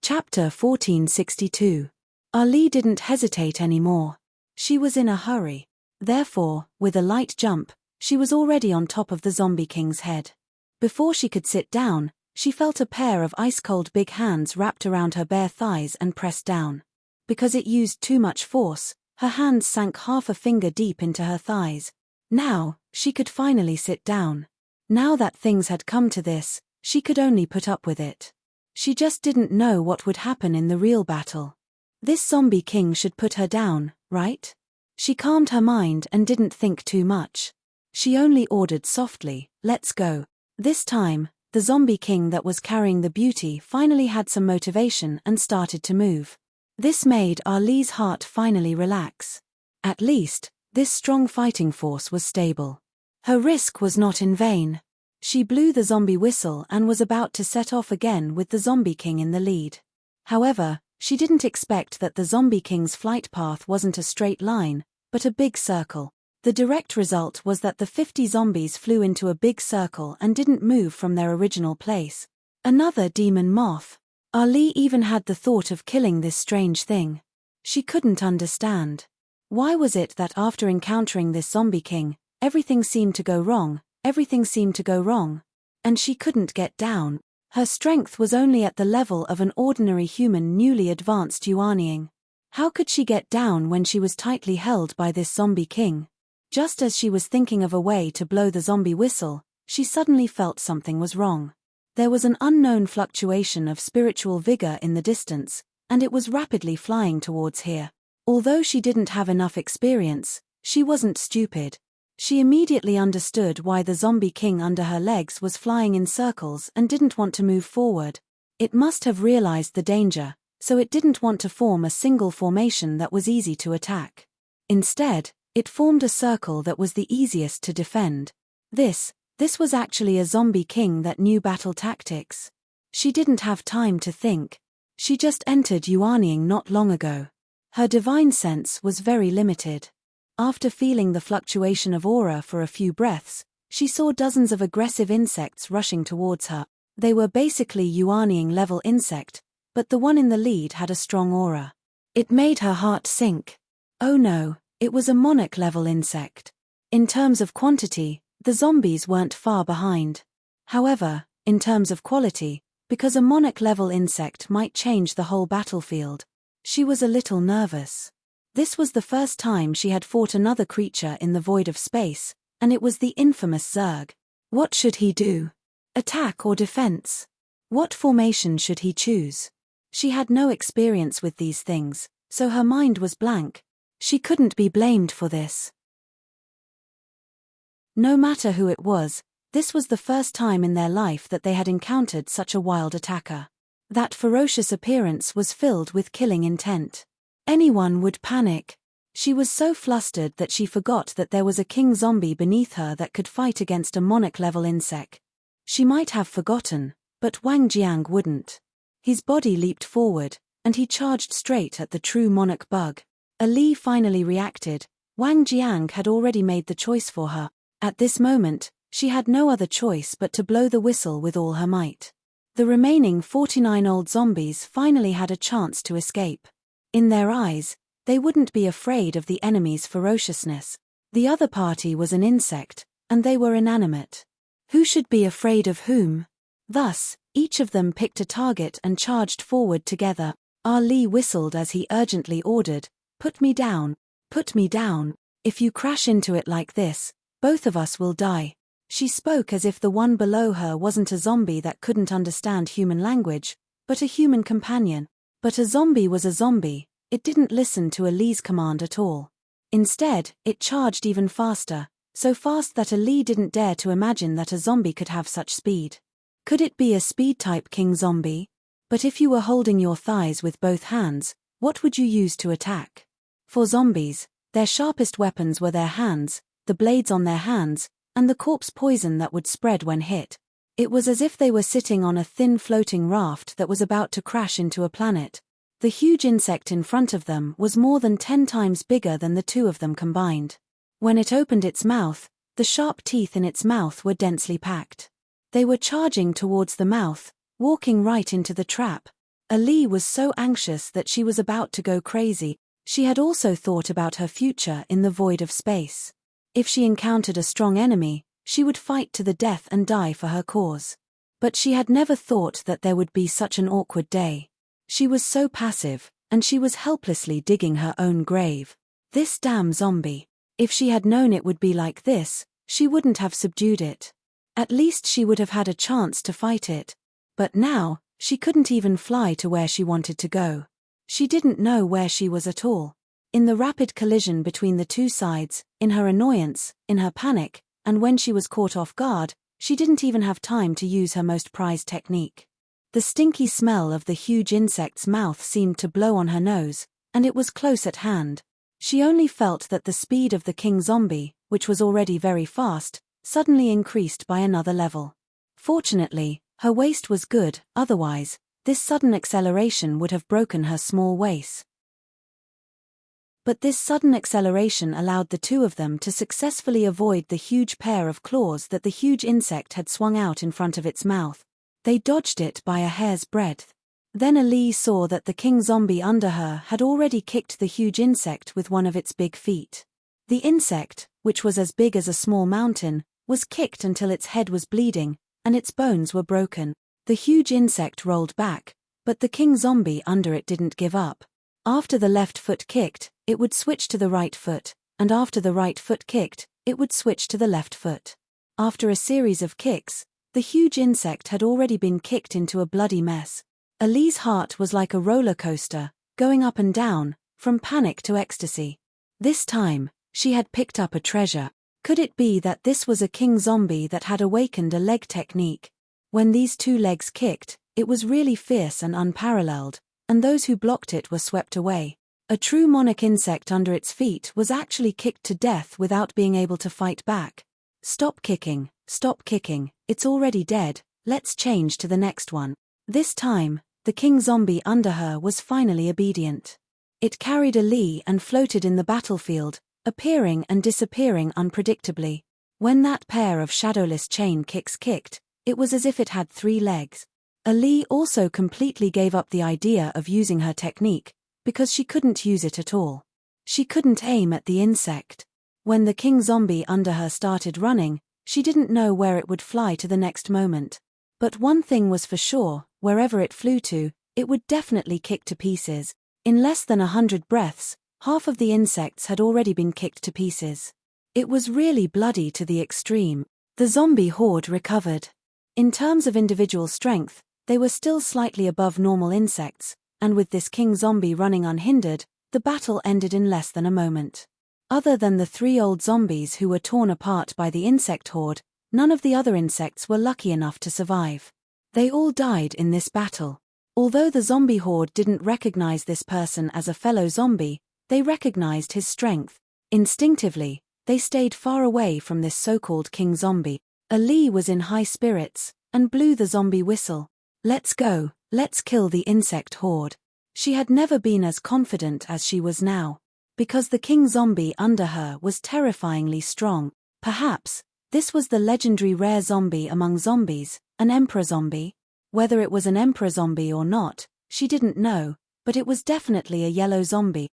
Chapter 1462. Ali didn't hesitate anymore. She was in a hurry. Therefore, with a light jump, she was already on top of the zombie king's head. Before she could sit down, she felt a pair of ice-cold big hands wrapped around her bare thighs and pressed down. Because it used too much force, her hands sank half a finger deep into her thighs. Now, she could finally sit down. Now that things had come to this, she could only put up with it. She just didn't know what would happen in the real battle. This zombie king should put her down, right? She calmed her mind and didn't think too much. She only ordered softly, "Let's go." This time, the zombie king that was carrying the beauty finally had some motivation and started to move. This made Ali's heart finally relax. At least, this strong fighting force was stable. Her risk was not in vain. She blew the zombie whistle and was about to set off again with the zombie king in the lead. However, she didn't expect that the zombie king's flight path wasn't a straight line, but a big circle. The direct result was that the 50 zombies flew into a big circle and didn't move from their original place. Another demon moth. Ali even had the thought of killing this strange thing. She couldn't understand. Why was it that after encountering this zombie king, everything seemed to go wrong, and she couldn't get down? Her strength was only at the level of an ordinary human newly advanced Yuaniing. How could she get down when she was tightly held by this zombie king? Just as she was thinking of a way to blow the zombie whistle, she suddenly felt something was wrong. There was an unknown fluctuation of spiritual vigor in the distance, and it was rapidly flying towards here. Although she didn't have enough experience, she wasn't stupid. She immediately understood why the zombie king under her legs was flying in circles and didn't want to move forward. It must have realized the danger, so it didn't want to form a single formation that was easy to attack. Instead, it formed a circle that was the easiest to defend. This was actually a zombie king that knew battle tactics. She didn't have time to think. She just entered Yuaniing not long ago. Her divine sense was very limited. After feeling the fluctuation of aura for a few breaths, she saw dozens of aggressive insects rushing towards her. They were basically Yuaniing-level insect, but the one in the lead had a strong aura. It made her heart sink. Oh no, it was a monarch-level insect. In terms of quantity, the zombies weren't far behind. However, in terms of quality, because a monarch-level insect might change the whole battlefield. She was a little nervous. This was the first time she had fought another creature in the void of space, and it was the infamous Zerg. What should he do? Attack or defense? What formation should he choose? She had no experience with these things, so her mind was blank. She couldn't be blamed for this. No matter who it was, this was the first time in their life that they had encountered such a wild attacker. That ferocious appearance was filled with killing intent. Anyone would panic. She was so flustered that she forgot that there was a king zombie beneath her that could fight against a monarch-level insect. She might have forgotten, but Wang Jiang wouldn't. His body leaped forward, and he charged straight at the true monarch bug. Ali finally reacted. Wang Jiang had already made the choice for her. At this moment, she had no other choice but to blow the whistle with all her might. The remaining 49 old zombies finally had a chance to escape. In their eyes, they wouldn't be afraid of the enemy's ferociousness. The other party was an insect, and they were inanimate. Who should be afraid of whom? Thus, each of them picked a target and charged forward together. Ali whistled as he urgently ordered, "Put me down, put me down. If you crash into it like this, both of us will die." She spoke as if the one below her wasn't a zombie that couldn't understand human language, but a human companion. But a zombie was a zombie. It didn't listen to Ali's command at all. Instead, it charged even faster, so fast that Ali didn't dare to imagine that a zombie could have such speed. Could it be a speed-type king zombie? But if you were holding your thighs with both hands, what would you use to attack? For zombies, their sharpest weapons were their hands, the blades on their hands, and the corpse poison that would spread when hit. It was as if they were sitting on a thin floating raft that was about to crash into a planet. The huge insect in front of them was more than 10 times bigger than the two of them combined. When it opened its mouth, the sharp teeth in its mouth were densely packed. They were charging towards the mouth, walking right into the trap. Ali was so anxious that she was about to go crazy. She had also thought about her future in the void of space. If she encountered a strong enemy, she would fight to the death and die for her cause. But she had never thought that there would be such an awkward day. She was so passive, and she was helplessly digging her own grave. This damn zombie. If she had known it would be like this, she wouldn't have subdued it. At least she would have had a chance to fight it. But now, she couldn't even fly to where she wanted to go. She didn't know where she was at all. In the rapid collision between the two sides, in her annoyance, in her panic, and when she was caught off guard, she didn't even have time to use her most prized technique. The stinky smell of the huge insect's mouth seemed to blow on her nose, and it was close at hand. She only felt that the speed of the king zombie, which was already very fast, suddenly increased by another level. Fortunately, her waist was good, otherwise, this sudden acceleration would have broken her small waist. But this sudden acceleration allowed the two of them to successfully avoid the huge pair of claws that the huge insect had swung out in front of its mouth. They dodged it by a hair's breadth. Then Ali saw that the king zombie under her had already kicked the huge insect with one of its big feet. The insect, which was as big as a small mountain, was kicked until its head was bleeding, and its bones were broken. The huge insect rolled back, but the king zombie under it didn't give up. After the left foot kicked, it would switch to the right foot, and after the right foot kicked, it would switch to the left foot. After a series of kicks, the huge insect had already been kicked into a bloody mess. Ali's heart was like a roller coaster, going up and down, from panic to ecstasy. This time, she had picked up a treasure. Could it be that this was a king zombie that had awakened a leg technique? When these two legs kicked, it was really fierce and unparalleled, and those who blocked it were swept away. A true monarch insect under its feet was actually kicked to death without being able to fight back. Stop kicking, it's already dead, let's change to the next one. This time, the king zombie under her was finally obedient. It carried Ali and floated in the battlefield, appearing and disappearing unpredictably. When that pair of shadowless chain kicks kicked, it was as if it had 3 legs. Ali also completely gave up the idea of using her technique, because she couldn't use it at all. She couldn't aim at the insect. When the king zombie under her started running, she didn't know where it would fly to the next moment. But one thing was for sure, wherever it flew to, it would definitely kick to pieces. In less than 100 breaths, half of the insects had already been kicked to pieces. It was really bloody to the extreme. The zombie horde recovered. In terms of individual strength, they were still slightly above normal insects, and with this king zombie running unhindered, the battle ended in less than a moment. Other than the 3 old zombies who were torn apart by the insect horde, none of the other insects were lucky enough to survive. They all died in this battle. Although the zombie horde didn't recognize this person as a fellow zombie, they recognized his strength. Instinctively, they stayed far away from this so-called king zombie. Ali was in high spirits, and blew the zombie whistle. Let's go, let's kill the insect horde. She had never been as confident as she was now. Because the king zombie under her was terrifyingly strong. Perhaps, this was the legendary rare zombie among zombies, an emperor zombie. Whether it was an emperor zombie or not, she didn't know, but it was definitely a yellow zombie.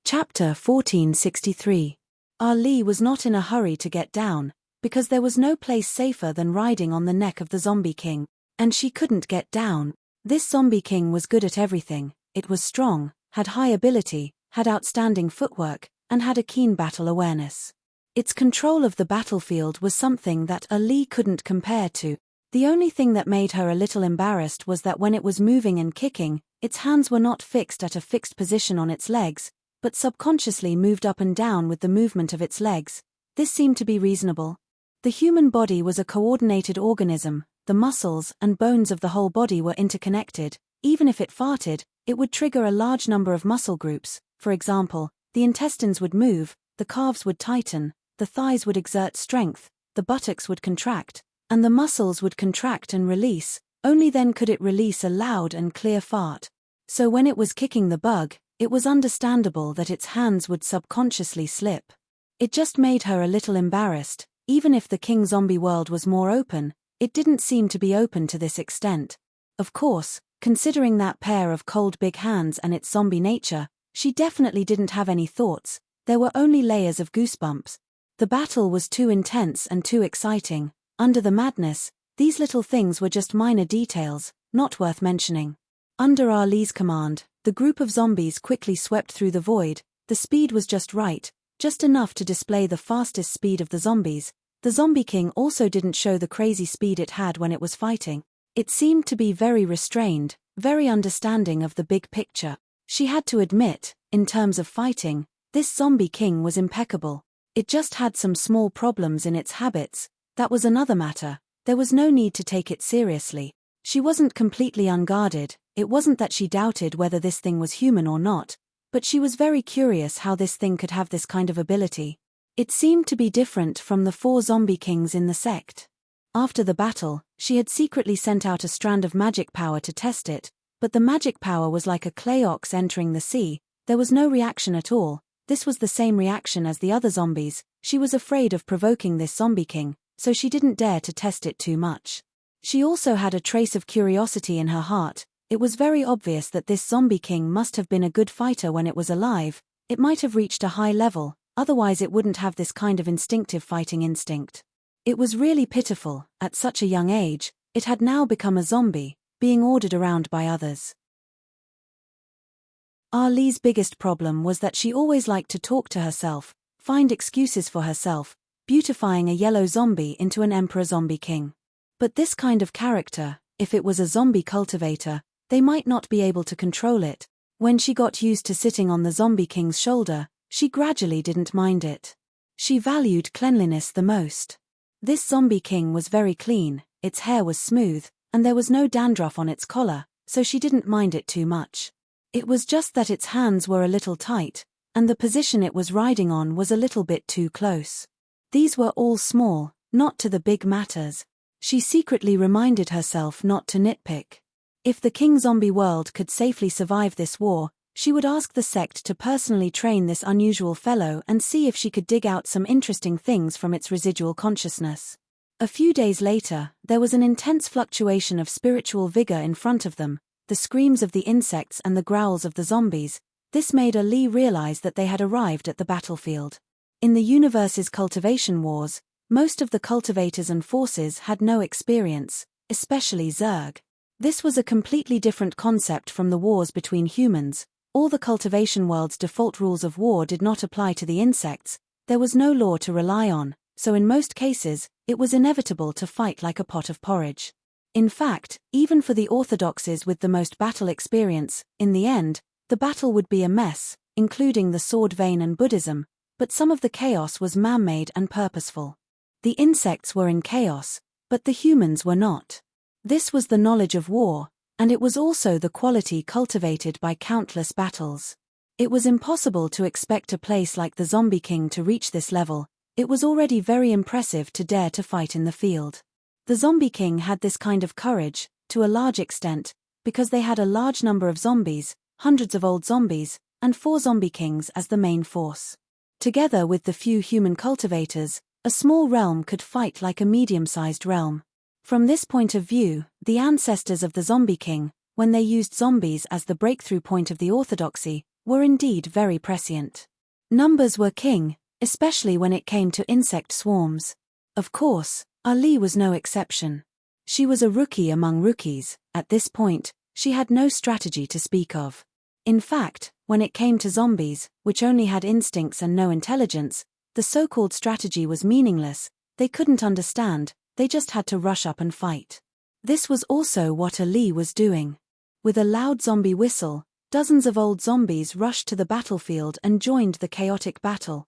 Chapter 1463. Ali was not in a hurry to get down, because there was no place safer than riding on the neck of the zombie king, and she couldn't get down. This zombie king was good at everything. It was strong, had high ability, had outstanding footwork, and had a keen battle awareness. Its control of the battlefield was something that Ali couldn't compare to. The only thing that made her a little embarrassed was that when it was moving and kicking, its hands were not fixed at a fixed position on its legs, but subconsciously moved up and down with the movement of its legs. This seemed to be reasonable. The human body was a coordinated organism. The muscles and bones of the whole body were interconnected. Even if it farted, it would trigger a large number of muscle groups. For example, the intestines would move, the calves would tighten, the thighs would exert strength, the buttocks would contract, and the muscles would contract and release. Only then could it release a loud and clear fart. So when it was kicking the bug, it was understandable that its hands would subconsciously slip. It just made her a little embarrassed. Even if the king zombie world was more open, it didn't seem to be open to this extent. Of course, considering that pair of cold big hands and its zombie nature, she definitely didn't have any thoughts. There were only layers of goosebumps. The battle was too intense and too exciting. Under the madness, these little things were just minor details, not worth mentioning. Under Ali's command, the group of zombies quickly swept through the void. The speed was just right, just enough to display the fastest speed of the zombies. The zombie king also didn't show the crazy speed it had when it was fighting. It seemed to be very restrained, very understanding of the big picture. She had to admit, in terms of fighting, this zombie king was impeccable. It just had some small problems in its habits. That was another matter. There was no need to take it seriously. She wasn't completely unguarded. It wasn't that she doubted whether this thing was human or not, but she was very curious how this thing could have this kind of ability. It seemed to be different from the 4 zombie kings in the sect. After the battle, she had secretly sent out a strand of magic power to test it, but the magic power was like a clay ox entering the sea. There was no reaction at all. This was the same reaction as the other zombies. She was afraid of provoking this zombie king, so she didn't dare to test it too much. She also had a trace of curiosity in her heart. It was very obvious that this zombie king must have been a good fighter when it was alive. It might have reached a high level, otherwise it wouldn't have this kind of instinctive fighting instinct. It was really pitiful. At such a young age, it had now become a zombie, being ordered around by others. Ali's biggest problem was that she always liked to talk to herself, find excuses for herself, beautifying a yellow zombie into an emperor zombie king. But this kind of character, if it was a zombie cultivator, they might not be able to control it. When she got used to sitting on the zombie king's shoulder, she gradually didn't mind it. She valued cleanliness the most. This zombie king was very clean, its hair was smooth, and there was no dandruff on its collar, so she didn't mind it too much. It was just that its hands were a little tight, and the position it was riding on was a little bit too close. These were all small, not to the big matters. She secretly reminded herself not to nitpick. If the king zombie world could safely survive this war, she would ask the sect to personally train this unusual fellow and see if she could dig out some interesting things from its residual consciousness. A few days later, there was an intense fluctuation of spiritual vigor in front of them, the screams of the insects and the growls of the zombies. This made Ali realize that they had arrived at the battlefield. In the universe's cultivation wars, most of the cultivators and forces had no experience, especially Zerg. This was a completely different concept from the wars between humans. All the cultivation world's default rules of war did not apply to the insects. There was no law to rely on, so in most cases, it was inevitable to fight like a pot of porridge. In fact, even for the orthodoxies with the most battle experience, in the end, the battle would be a mess, including the sword vein and Buddhism, but some of the chaos was man-made and purposeful. The insects were in chaos, but the humans were not. This was the knowledge of war, and it was also the quality cultivated by countless battles. It was impossible to expect a place like the Zombie King to reach this level. It was already very impressive to dare to fight in the field. The Zombie King had this kind of courage, to a large extent, because they had a large number of zombies, hundreds of old zombies, and 4 Zombie Kings as the main force. Together with the few human cultivators, a small realm could fight like a medium-sized realm. From this point of view, the ancestors of the Zombie King, when they used zombies as the breakthrough point of the orthodoxy, were indeed very prescient. Numbers were king, especially when it came to insect swarms. Of course, Ali was no exception. She was a rookie among rookies. At this point, she had no strategy to speak of. In fact, when it came to zombies, which only had instincts and no intelligence, the so-called strategy was meaningless. They couldn't understand, they just had to rush up and fight. This was also what Ali was doing. With a loud zombie whistle, dozens of old zombies rushed to the battlefield and joined the chaotic battle.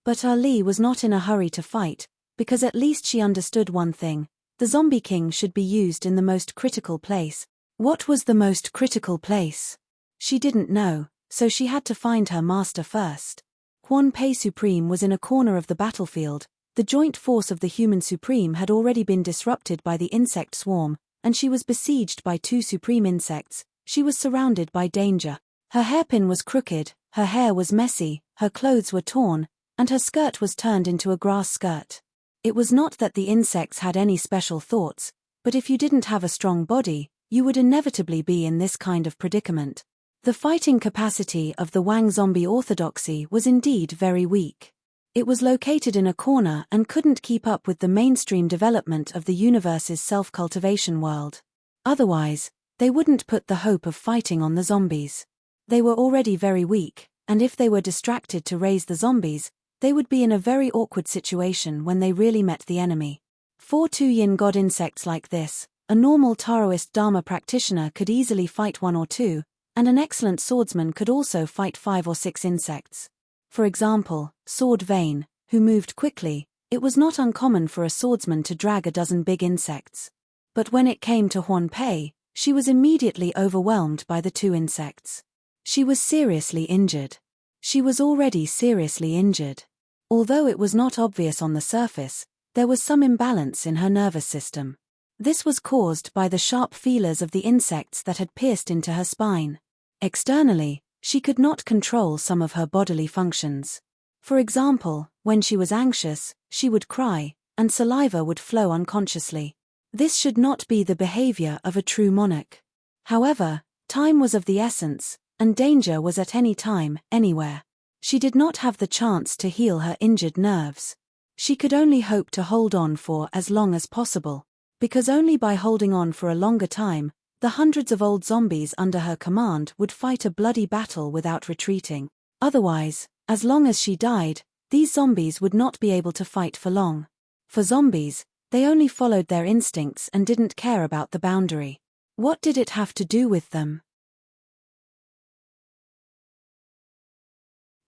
But Ali was not in a hurry to fight, because at least she understood one thing: the Zombie King should be used in the most critical place. What was the most critical place? She didn't know, so she had to find her master first. Huan Pei Supreme was in a corner of the battlefield. The joint force of the human Supreme had already been disrupted by the insect swarm, and she was besieged by 2 supreme insects. She was surrounded by danger. Her hairpin was crooked, her hair was messy, her clothes were torn, and her skirt was turned into a grass skirt. It was not that the insects had any special thoughts, but if you didn't have a strong body, you would inevitably be in this kind of predicament. The fighting capacity of the Wang zombie orthodoxy was indeed very weak. It was located in a corner and couldn't keep up with the mainstream development of the universe's self-cultivation world. Otherwise, they wouldn't put the hope of fighting on the zombies. They were already very weak, and if they were distracted to raise the zombies, they would be in a very awkward situation when they really met the enemy. 4 two-yin god insects like this, a normal Taoist Dharma practitioner could easily fight 1 or 2, and an excellent swordsman could also fight 5 or 6 insects. For example, Sword Vein, who moved quickly, it was not uncommon for a swordsman to drag a dozen big insects. But when it came to Huan Pei, she was immediately overwhelmed by the 2 insects. She was seriously injured. She was already seriously injured. Although it was not obvious on the surface, there was some imbalance in her nervous system. This was caused by the sharp feelers of the insects that had pierced into her spine. Externally, she could not control some of her bodily functions. For example, when she was anxious, she would cry, and saliva would flow unconsciously. This should not be the behavior of a true monarch. However, time was of the essence, and danger was at any time, anywhere. She did not have the chance to heal her injured nerves. She could only hope to hold on for as long as possible, because only by holding on for a longer time, the hundreds of old zombies under her command would fight a bloody battle without retreating. Otherwise, as long as she died, these zombies would not be able to fight for long. For zombies, they only followed their instincts and didn't care about the boundary. What did it have to do with them?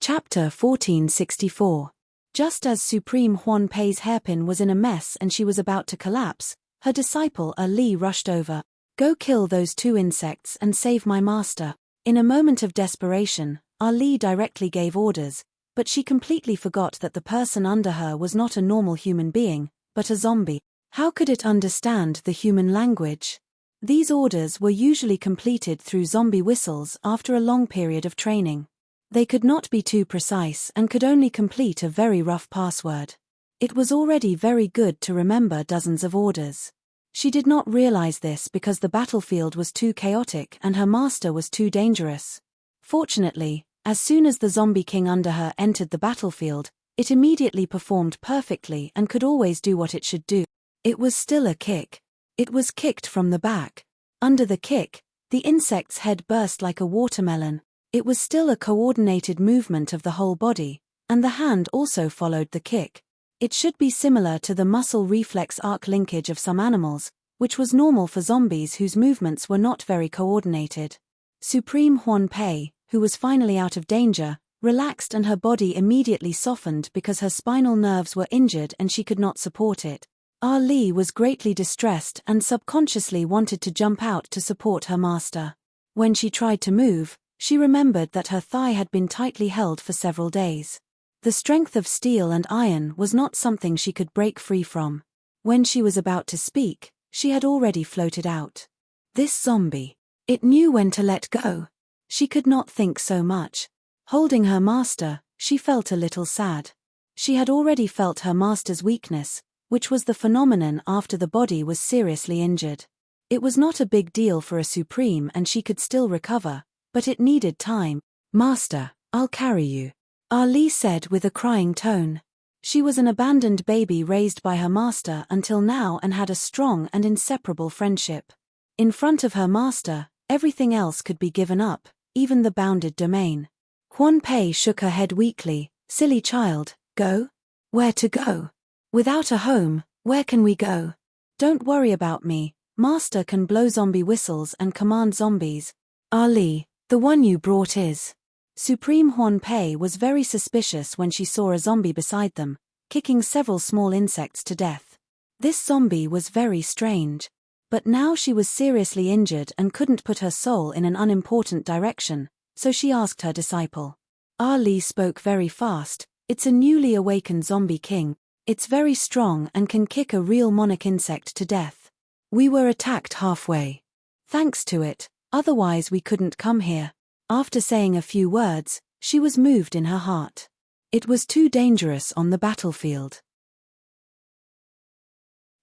Chapter 1464. Just as Supreme Huan Pei's hairpin was in a mess and she was about to collapse, her disciple Ali rushed over. "Go kill those 2 insects and save my master." In a moment of desperation, Ali directly gave orders, but she completely forgot that the person under her was not a normal human being, but a zombie. How could it understand the human language? These orders were usually completed through zombie whistles after a long period of training. They could not be too precise and could only complete a very rough password. It was already very good to remember dozens of orders. She did not realize this because the battlefield was too chaotic and her master was too dangerous. Fortunately, as soon as the Zombie King under her entered the battlefield, it immediately performed perfectly and could always do what it should do. It was still a kick. It was kicked from the back. Under the kick, the insect's head burst like a watermelon. It was still a coordinated movement of the whole body, and the hand also followed the kick. It should be similar to the muscle reflex arc linkage of some animals, which was normal for zombies whose movements were not very coordinated. Supreme Huan Pei, who was finally out of danger, relaxed and her body immediately softened because her spinal nerves were injured and she could not support it. Ali was greatly distressed and subconsciously wanted to jump out to support her master. When she tried to move, she remembered that her thigh had been tightly held for several days. The strength of steel and iron was not something she could break free from. When she was about to speak, she had already floated out. This zombie. It knew when to let go. She could not think so much. Holding her master, she felt a little sad. She had already felt her master's weakness, which was the phenomenon after the body was seriously injured. It was not a big deal for a supreme and she could still recover, but it needed time. "Master, I'll carry you," Ali said with a crying tone. She was an abandoned baby raised by her master until now and had a strong and inseparable friendship. In front of her master, everything else could be given up, even the bounded domain. Huan Pei shook her head weakly. "Silly child, go? Where to go? Without a home, where can we go? Don't worry about me, master can blow zombie whistles and command zombies. Ali, the one you brought is..." Supreme Huan Pei was very suspicious when she saw a zombie beside them, kicking several small insects to death. This zombie was very strange. But now she was seriously injured and couldn't put her soul in an unimportant direction, so she asked her disciple. Ali spoke very fast. "It's a newly awakened zombie king. It's very strong and can kick a real monarch insect to death. We were attacked halfway. Thanks to it, otherwise we couldn't come here." After saying a few words, she was moved in her heart. It was too dangerous on the battlefield.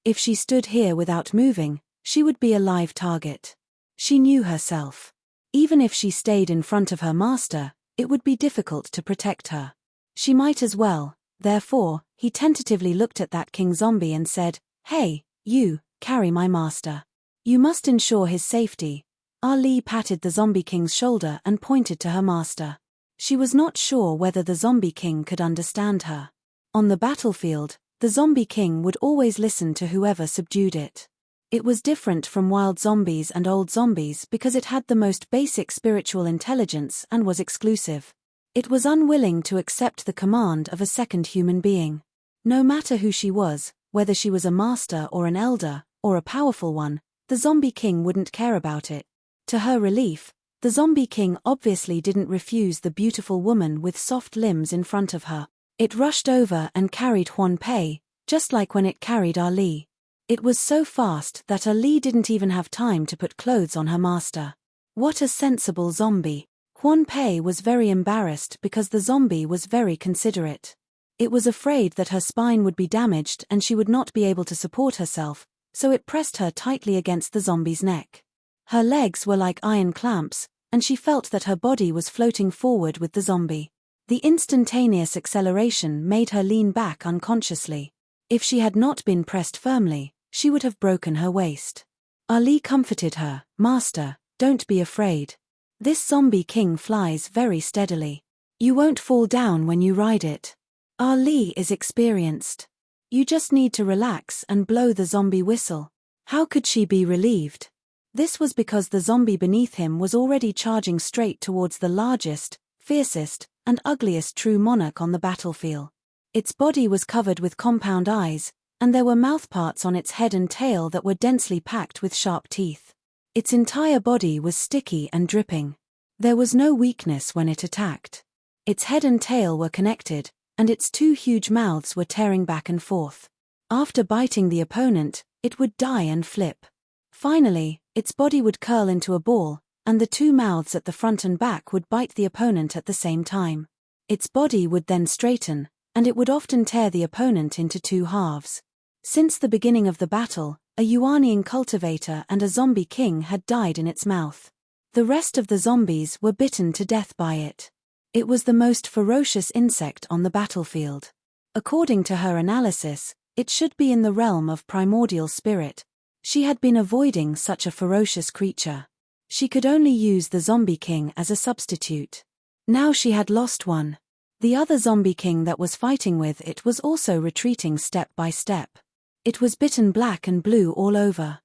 If she stood here without moving, she would be a live target. She knew herself. Even if she stayed in front of her master, it would be difficult to protect her. She might as well. Therefore, he tentatively looked at that king zombie and said, "Hey, you, carry my master. You must ensure his safety." Ali patted the zombie king's shoulder and pointed to her master. She was not sure whether the zombie king could understand her. On the battlefield, the zombie king would always listen to whoever subdued it. It was different from wild zombies and old zombies because it had the most basic spiritual intelligence and was exclusive. It was unwilling to accept the command of a second human being. No matter who she was, whether she was a master or an elder, or a powerful one, the zombie king wouldn't care about it. To her relief, the zombie king obviously didn't refuse the beautiful woman with soft limbs in front of her. It rushed over and carried Huan Pei, just like when it carried Ali. It was so fast that Ali didn't even have time to put clothes on her master. What a sensible zombie. Huan Pei was very embarrassed because the zombie was very considerate. It was afraid that her spine would be damaged and she would not be able to support herself, so it pressed her tightly against the zombie's neck. Her legs were like iron clamps, and she felt that her body was floating forward with the zombie. The instantaneous acceleration made her lean back unconsciously. If she had not been pressed firmly, she would have broken her waist. Ali comforted her. "Master, don't be afraid. This zombie king flies very steadily. You won't fall down when you ride it. Ali is experienced. You just need to relax and blow the zombie whistle." How could she be relieved? This was because the zombie beneath him was already charging straight towards the largest, fiercest, and ugliest true monarch on the battlefield. Its body was covered with compound eyes, and there were mouthparts on its head and tail that were densely packed with sharp teeth. Its entire body was sticky and dripping. There was no weakness when it attacked. Its head and tail were connected, and its two huge mouths were tearing back and forth. After biting the opponent, it would die and flip. Finally, its body would curl into a ball, and the two mouths at the front and back would bite the opponent at the same time. Its body would then straighten, and it would often tear the opponent into two halves. Since the beginning of the battle, a Yuanian cultivator and a zombie king had died in its mouth. The rest of the zombies were bitten to death by it. It was the most ferocious insect on the battlefield. According to her analysis, it should be in the realm of primordial spirit. She had been avoiding such a ferocious creature. She could only use the zombie king as a substitute. Now she had lost one. The other zombie king that was fighting with it was also retreating step by step. It was bitten black and blue all over.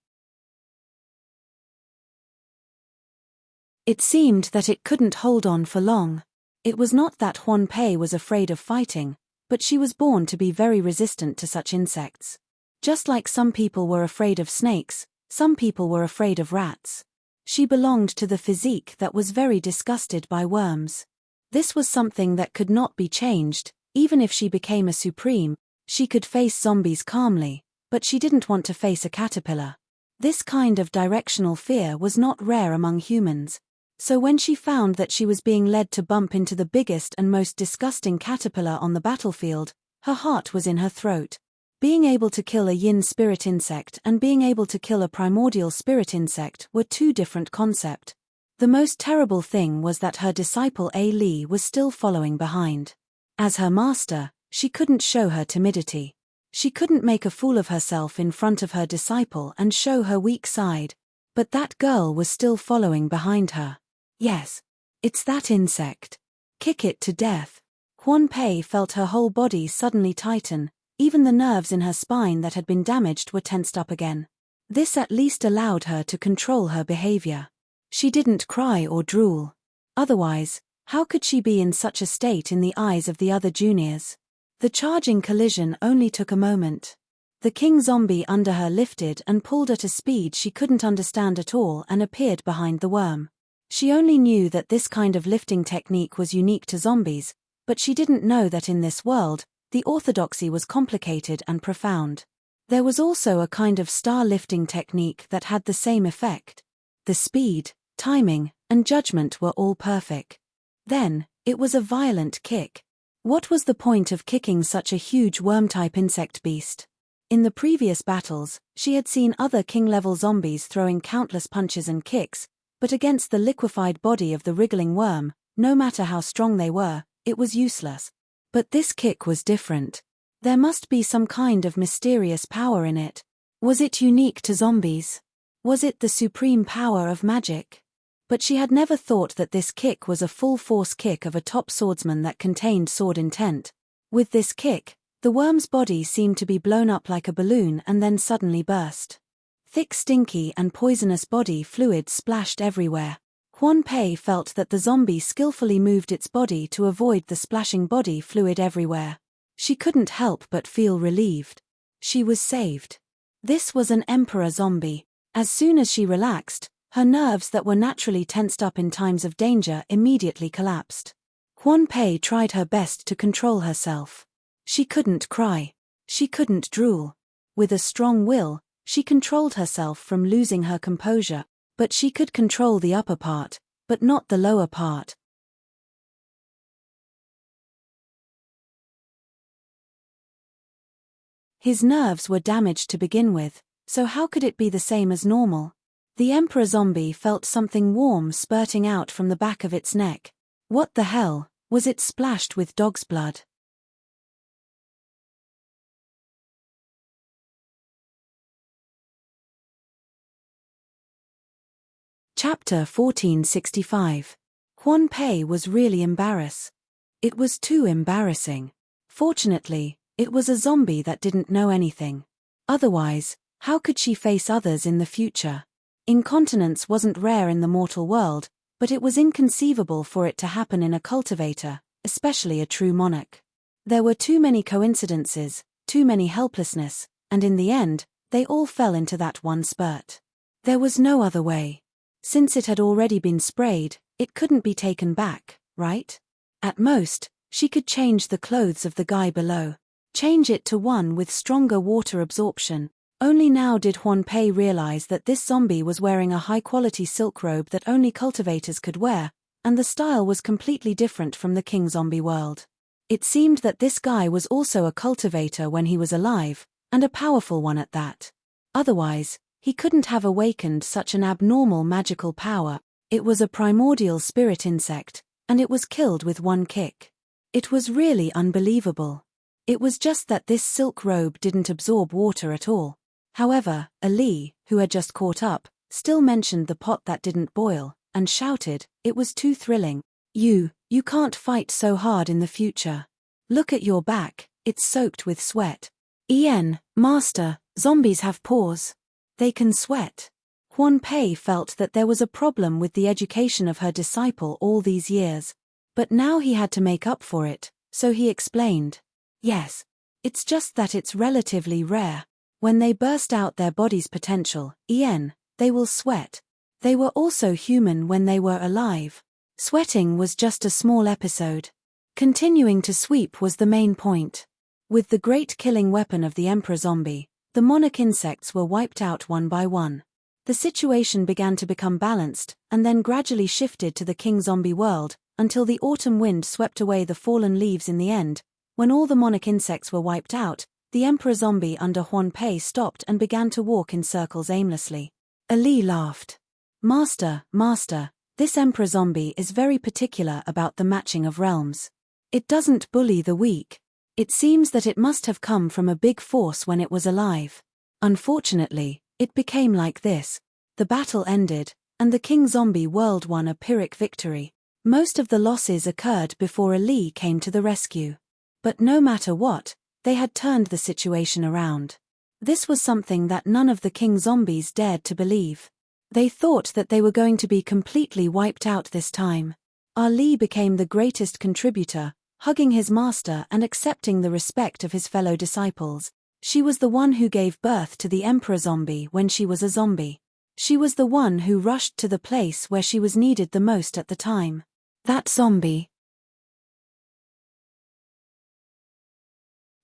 It seemed that it couldn't hold on for long. It was not that Huan Pei was afraid of fighting, but she was born to be very resistant to such insects. Just like some people were afraid of snakes, some people were afraid of rats. She belonged to the physique that was very disgusted by worms. This was something that could not be changed. Even if she became a supreme, she could face zombies calmly, but she didn't want to face a caterpillar. This kind of directional fear was not rare among humans. So when she found that she was being led to bump into the biggest and most disgusting caterpillar on the battlefield, her heart was in her throat. Being able to kill a yin spirit insect and being able to kill a primordial spirit insect were two different concepts. The most terrible thing was that her disciple A Li was still following behind. As her master, she couldn't show her timidity. She couldn't make a fool of herself in front of her disciple and show her weak side. But that girl was still following behind her. Yes, it's that insect. Kick it to death. Huan Pei felt her whole body suddenly tighten. Even the nerves in her spine that had been damaged were tensed up again. This at least allowed her to control her behavior. She didn't cry or drool. Otherwise, how could she be in such a state in the eyes of the other juniors? The charging collision only took a moment. The king zombie under her lifted and pulled at a speed she couldn't understand at all and appeared behind the worm. She only knew that this kind of lifting technique was unique to zombies, but she didn't know that in this world, the orthodoxy was complicated and profound. There was also a kind of star lifting technique that had the same effect. The speed, timing, and judgment were all perfect. Then, it was a violent kick. What was the point of kicking such a huge worm-type insect beast? In the previous battles, she had seen other king-level zombies throwing countless punches and kicks, but against the liquefied body of the wriggling worm, no matter how strong they were, it was useless. But this kick was different. There must be some kind of mysterious power in it. Was it unique to zombies? Was it the supreme power of magic? But she had never thought that this kick was a full-force kick of a top swordsman that contained sword intent. With this kick, the worm's body seemed to be blown up like a balloon and then suddenly burst. Thick, stinky and poisonous body fluid splashed everywhere. Huan Pei felt that the zombie skillfully moved its body to avoid the splashing body fluid everywhere. She couldn't help but feel relieved. She was saved. This was an emperor zombie. As soon as she relaxed, her nerves that were naturally tensed up in times of danger immediately collapsed. Huan Pei tried her best to control herself. She couldn't cry. She couldn't drool. With a strong will, she controlled herself from losing her composure, but she could control the upper part, but not the lower part. His nerves were damaged to begin with, so how could it be the same as normal? The emperor zombie felt something warm spurting out from the back of its neck. What the hell, was it splashed with dog's blood? Chapter 1465. Huan Pei was really embarrassed. It was too embarrassing. Fortunately, it was a zombie that didn't know anything. Otherwise, how could she face others in the future? Incontinence wasn't rare in the mortal world, but it was inconceivable for it to happen in a cultivator, especially a true monarch. There were too many coincidences, too many helplessness, and in the end, they all fell into that one spurt. There was no other way. Since it had already been sprayed, it couldn't be taken back, right? At most, she could change the clothes of the guy below. Change it to one with stronger water absorption. Only now did Huan Pei realize that this zombie was wearing a high-quality silk robe that only cultivators could wear, and the style was completely different from the king zombie world. It seemed that this guy was also a cultivator when he was alive, and a powerful one at that. Otherwise, he couldn't have awakened such an abnormal magical power. It was a primordial spirit insect, and it was killed with one kick. It was really unbelievable. It was just that this silk robe didn't absorb water at all. However, Ali, who had just caught up, still mentioned the pot that didn't boil, and shouted, "It was too thrilling. You can't fight so hard in the future. Look at your back, it's soaked with sweat." Master, zombies have pores. They can sweat. Huan Pei felt that there was a problem with the education of her disciple all these years. But now he had to make up for it, so he explained. Yes. It's just that it's relatively rare. When they burst out their body's potential, they will sweat. They were also human when they were alive. Sweating was just a small episode. Continuing to sweep was the main point. With the great killing weapon of the Emperor Zombie, the monarch insects were wiped out one by one. The situation began to become balanced, and then gradually shifted to the King Zombie world, until the autumn wind swept away the fallen leaves in the end. When all the monarch insects were wiped out, the Emperor Zombie under Huan Pei stopped and began to walk in circles aimlessly. Ali laughed. Master, this Emperor Zombie is very particular about the matching of realms. It doesn't bully the weak. It seems that it must have come from a big force when it was alive. Unfortunately, it became like this. The battle ended, and the King Zombie world won a Pyrrhic victory. Most of the losses occurred before Ali came to the rescue. But no matter what, they had turned the situation around. This was something that none of the King Zombies dared to believe. They thought that they were going to be completely wiped out this time. Ali became the greatest contributor, hugging his master and accepting the respect of his fellow disciples. She was the one who gave birth to the Emperor Zombie when she was a zombie. She was the one who rushed to the place where she was needed the most at the time. That zombie.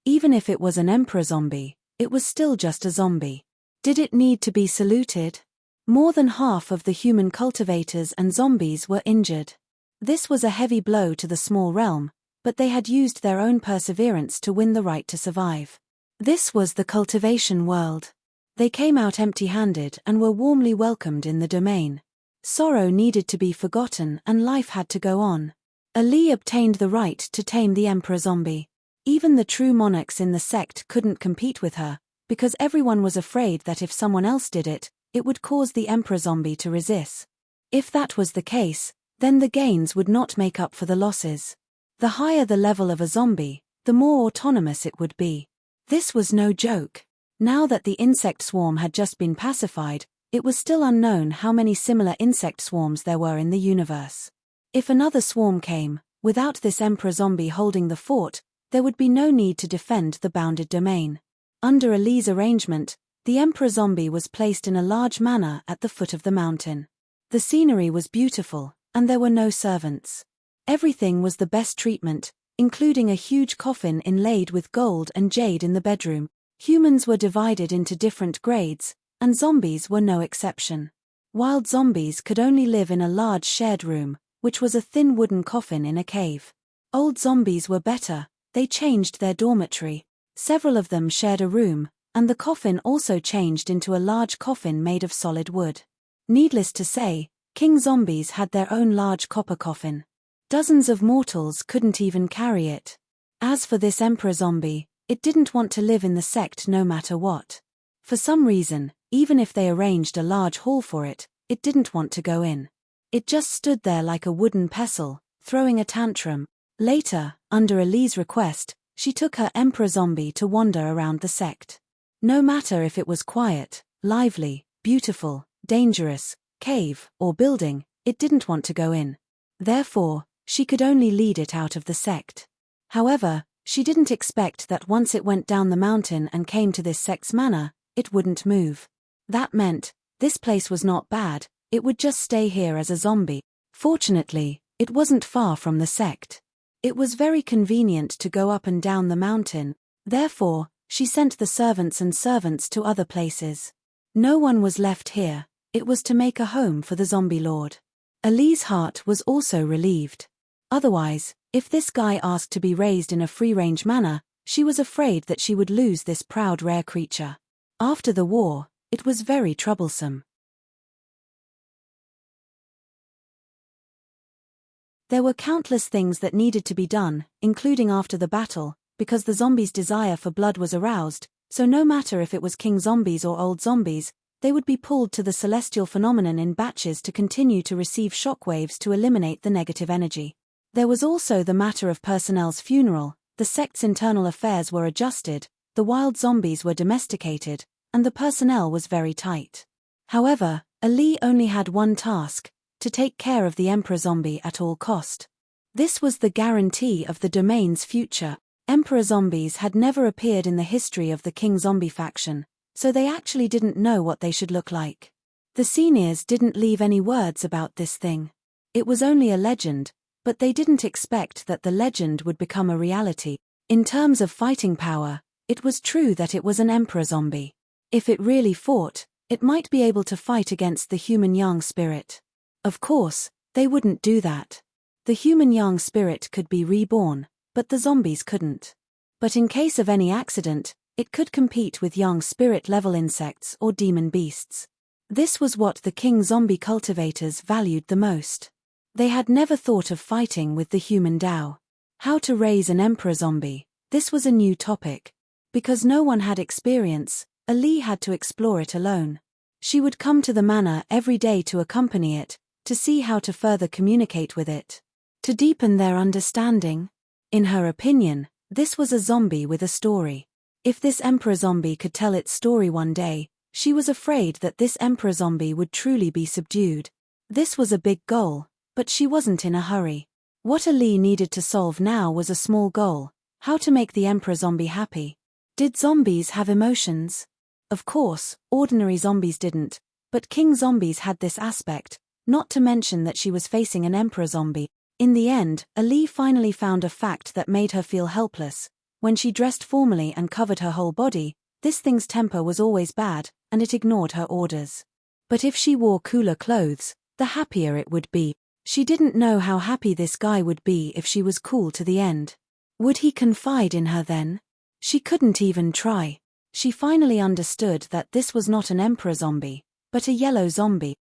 Even if it was an Emperor Zombie, it was still just a zombie. Did it need to be saluted? More than half of the human cultivators and zombies were injured. This was a heavy blow to the small realm, but they had used their own perseverance to win the right to survive. This was the cultivation world. They came out empty-handed and were warmly welcomed in the domain. Sorrow needed to be forgotten and life had to go on. Ali obtained the right to tame the Emperor Zombie. Even the true monarchs in the sect couldn't compete with her, because everyone was afraid that if someone else did it, it would cause the Emperor Zombie to resist. If that was the case, then the gains would not make up for the losses. The higher the level of a zombie, the more autonomous it would be. This was no joke. Now that the insect swarm had just been pacified, it was still unknown how many similar insect swarms there were in the universe. If another swarm came, without this Emperor Zombie holding the fort, there would be no need to defend the bounded domain. Under Ali's arrangement, the Emperor Zombie was placed in a large manor at the foot of the mountain. The scenery was beautiful, and there were no servants. Everything was the best treatment, including a huge coffin inlaid with gold and jade in the bedroom. Humans were divided into different grades, and zombies were no exception. Wild zombies could only live in a large shared room, which was a thin wooden coffin in a cave. Old zombies were better, they changed their dormitory. Several of them shared a room, and the coffin also changed into a large coffin made of solid wood. Needless to say, King Zombies had their own large copper coffin. Dozens of mortals couldn't even carry it. As for this Emperor Zombie, it didn't want to live in the sect no matter what. For some reason, even if they arranged a large hall for it, it didn't want to go in. It just stood there like a wooden pestle, throwing a tantrum. Later, under Ali's request, she took her Emperor Zombie to wander around the sect. No matter if it was quiet, lively, beautiful, dangerous, cave, or building, it didn't want to go in. Therefore, she could only lead it out of the sect. However, she didn't expect that once it went down the mountain and came to this sect's manor, it wouldn't move. That meant, this place was not bad, it would just stay here as a zombie. Fortunately, it wasn't far from the sect. It was very convenient to go up and down the mountain, therefore, she sent the servants to other places. No one was left here, it was to make a home for the zombie lord. Ali's heart was also relieved. Otherwise, if this guy asked to be raised in a free-range manner, she was afraid that she would lose this proud rare creature. After the war, it was very troublesome. There were countless things that needed to be done, including after the battle, because the zombies' desire for blood was aroused, so no matter if it was king zombies or old zombies, they would be pulled to the celestial phenomenon in batches to continue to receive shockwaves to eliminate the negative energy. There was also the matter of personnel's funeral. The sect's internal affairs were adjusted, the wild zombies were domesticated, and the personnel was very tight. However, Ali only had one task: to take care of the Emperor Zombie at all cost. This was the guarantee of the domain's future. Emperor zombies had never appeared in the history of the King Zombie faction, so they actually didn't know what they should look like. The seniors didn't leave any words about this thing. It was only a legend, but they didn't expect that the legend would become a reality. In terms of fighting power, it was true that it was an Emperor Zombie. If it really fought, it might be able to fight against the human yang spirit. Of course, they wouldn't do that. The human yang spirit could be reborn, but the zombies couldn't. But in case of any accident, it could compete with yang spirit level insects or demon beasts. This was what the king zombie cultivators valued the most. They had never thought of fighting with the human Tao. How to raise an emperor zombie, this was a new topic. Because no one had experience, Ali had to explore it alone. She would come to the manor every day to accompany it, to see how to further communicate with it, to deepen their understanding. In her opinion, this was a zombie with a story. If this emperor zombie could tell its story one day, she was afraid that this emperor zombie would truly be subdued. This was a big goal, but she wasn't in a hurry. What Ali needed to solve now was a small goal: how to make the emperor zombie happy. Did zombies have emotions? Of course, ordinary zombies didn't, but king zombies had this aspect, not to mention that she was facing an emperor zombie. In the end, Ali finally found a fact that made her feel helpless. When she dressed formally and covered her whole body, this thing's temper was always bad, and it ignored her orders. But if she wore cooler clothes, the happier it would be. She didn't know how happy this guy would be if she was cool to the end. Would he confide in her then? She couldn't even try. She finally understood that this was not an emperor zombie, but a yellow zombie.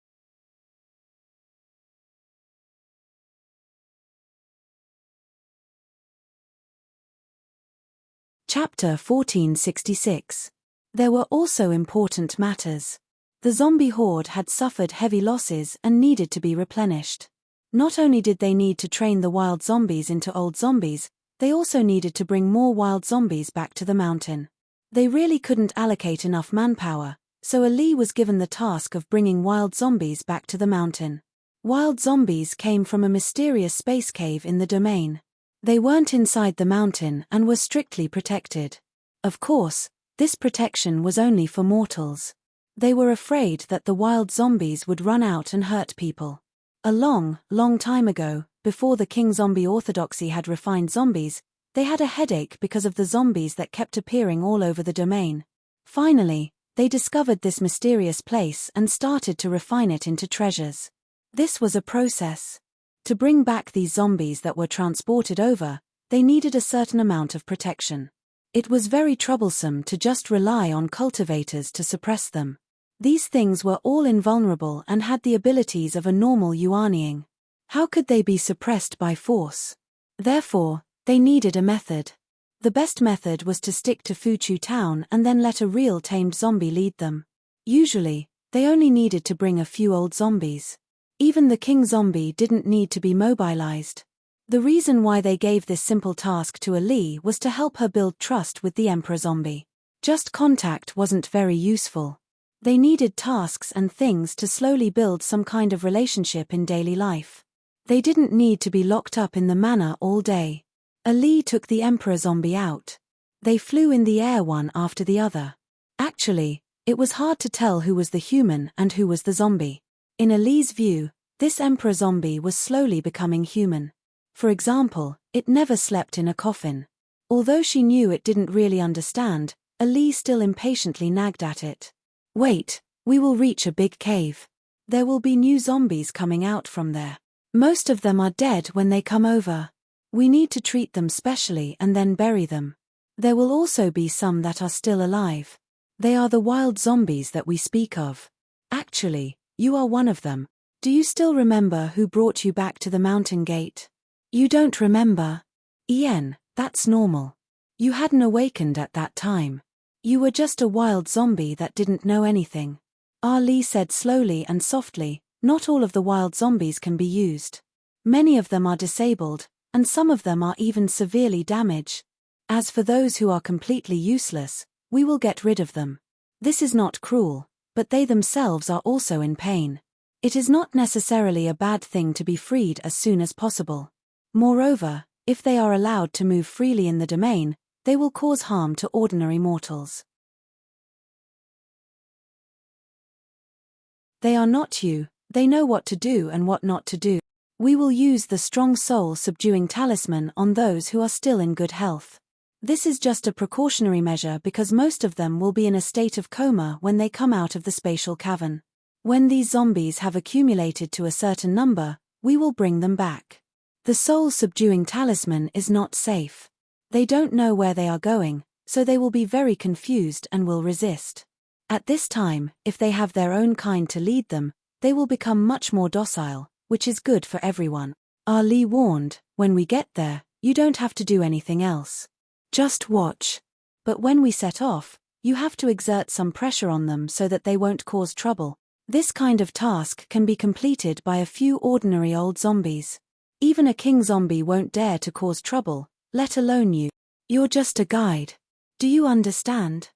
Chapter 1466. There were also important matters. The zombie horde had suffered heavy losses and needed to be replenished. Not only did they need to train the wild zombies into old zombies, they also needed to bring more wild zombies back to the mountain. They really couldn't allocate enough manpower, so Ali was given the task of bringing wild zombies back to the mountain. Wild zombies came from a mysterious space cave in the domain. They weren't inside the mountain and were strictly protected. Of course, this protection was only for mortals. They were afraid that the wild zombies would run out and hurt people. A long, long time ago, before the King Zombie orthodoxy had refined zombies, they had a headache because of the zombies that kept appearing all over the domain. Finally, they discovered this mysterious place and started to refine it into treasures. This was a process. To bring back these zombies that were transported over, they needed a certain amount of protection. It was very troublesome to just rely on cultivators to suppress them. These things were all invulnerable and had the abilities of a normal Yuaniing. How could they be suppressed by force? Therefore, they needed a method. The best method was to stick to Fuchu town and then let a real tamed zombie lead them. Usually, they only needed to bring a few old zombies. Even the king zombie didn't need to be mobilized. The reason why they gave this simple task to Ali was to help her build trust with the emperor zombie. Just contact wasn't very useful. They needed tasks and things to slowly build some kind of relationship in daily life. They didn't need to be locked up in the manor all day. Ali took the emperor zombie out. They flew in the air one after the other. Actually, it was hard to tell who was the human and who was the zombie. In Ali's view, this emperor zombie was slowly becoming human. For example, it never slept in a coffin. Although she knew it didn't really understand, Ali still impatiently nagged at it. Wait, we will reach a big cave. There will be new zombies coming out from there. Most of them are dead when they come over. We need to treat them specially and then bury them. There will also be some that are still alive. They are the wild zombies that we speak of. Actually, you are one of them. Do you still remember who brought you back to the mountain gate? You don't remember? Ian, that's normal. You hadn't awakened at that time. You were just a wild zombie that didn't know anything. Ali said slowly and softly, not all of the wild zombies can be used. Many of them are disabled, and some of them are even severely damaged. As for those who are completely useless, we will get rid of them. This is not cruel, but they themselves are also in pain. It is not necessarily a bad thing to be freed as soon as possible. Moreover, if they are allowed to move freely in the domain, they will cause harm to ordinary mortals. They are not you, they know what to do and what not to do. We will use the strong soul-subduing talisman on those who are still in good health. This is just a precautionary measure because most of them will be in a state of coma when they come out of the spatial cavern. When these zombies have accumulated to a certain number, we will bring them back. The soul-subduing talisman is not safe. They don't know where they are going, so they will be very confused and will resist. At this time, if they have their own kind to lead them, they will become much more docile, which is good for everyone. Ali warned, when we get there, you don't have to do anything else. Just watch. But when we set off, you have to exert some pressure on them so that they won't cause trouble. This kind of task can be completed by a few ordinary old zombies. Even a king zombie won't dare to cause trouble, let alone you. You're just a guide. Do you understand?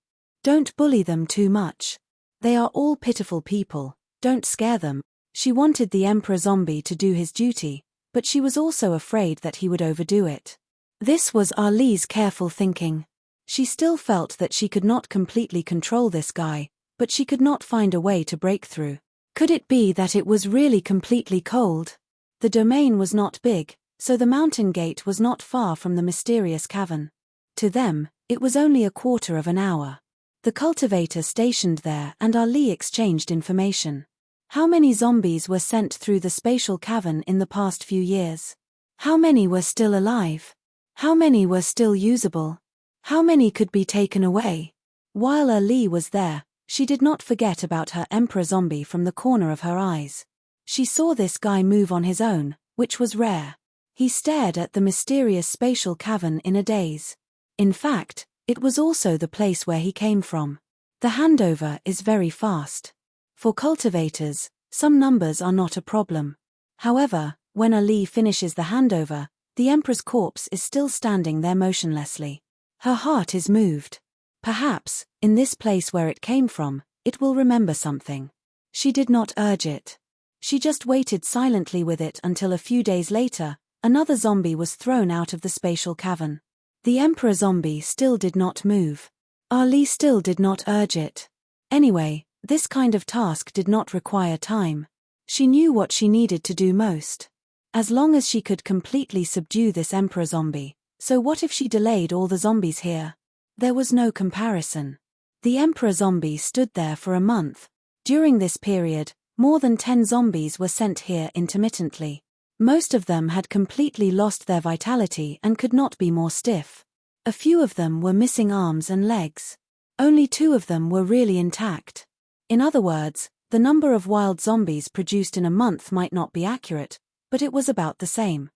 Don't bully them too much. They are all pitiful people, don't scare them. She wanted the Emperor Zombie to do his duty, but she was also afraid that he would overdo it. This was Ali's careful thinking. She still felt that she could not completely control this guy, but she could not find a way to break through. Could it be that it was really completely cold? The domain was not big, so the mountain gate was not far from the mysterious cavern. To them, it was only a quarter of an hour. The cultivator stationed there and Ali exchanged information. How many zombies were sent through the spatial cavern in the past few years? How many were still alive? How many were still usable? How many could be taken away? While Ali was there, she did not forget about her Emperor Zombie from the corner of her eyes. She saw this guy move on his own, which was rare. He stared at the mysterious spatial cavern in a daze. In fact, it was also the place where he came from. The handover is very fast. For cultivators, some numbers are not a problem. However, when Ali finishes the handover, the Emperor's corpse is still standing there motionlessly. Her heart is moved. Perhaps, in this place where it came from, it will remember something. She did not urge it. She just waited silently with it until a few days later, another zombie was thrown out of the spatial cavern. The Emperor Zombie still did not move. Ali still did not urge it. Anyway, this kind of task did not require time. She knew what she needed to do most. As long as she could completely subdue this Emperor Zombie, so what if she delayed all the zombies here? There was no comparison. The Emperor Zombie stood there for a month. During this period, more than 10 zombies were sent here intermittently. Most of them had completely lost their vitality and could not be more stiff. A few of them were missing arms and legs. Only 2 of them were really intact. In other words, the number of wild zombies produced in a month might not be accurate, but it was about the same.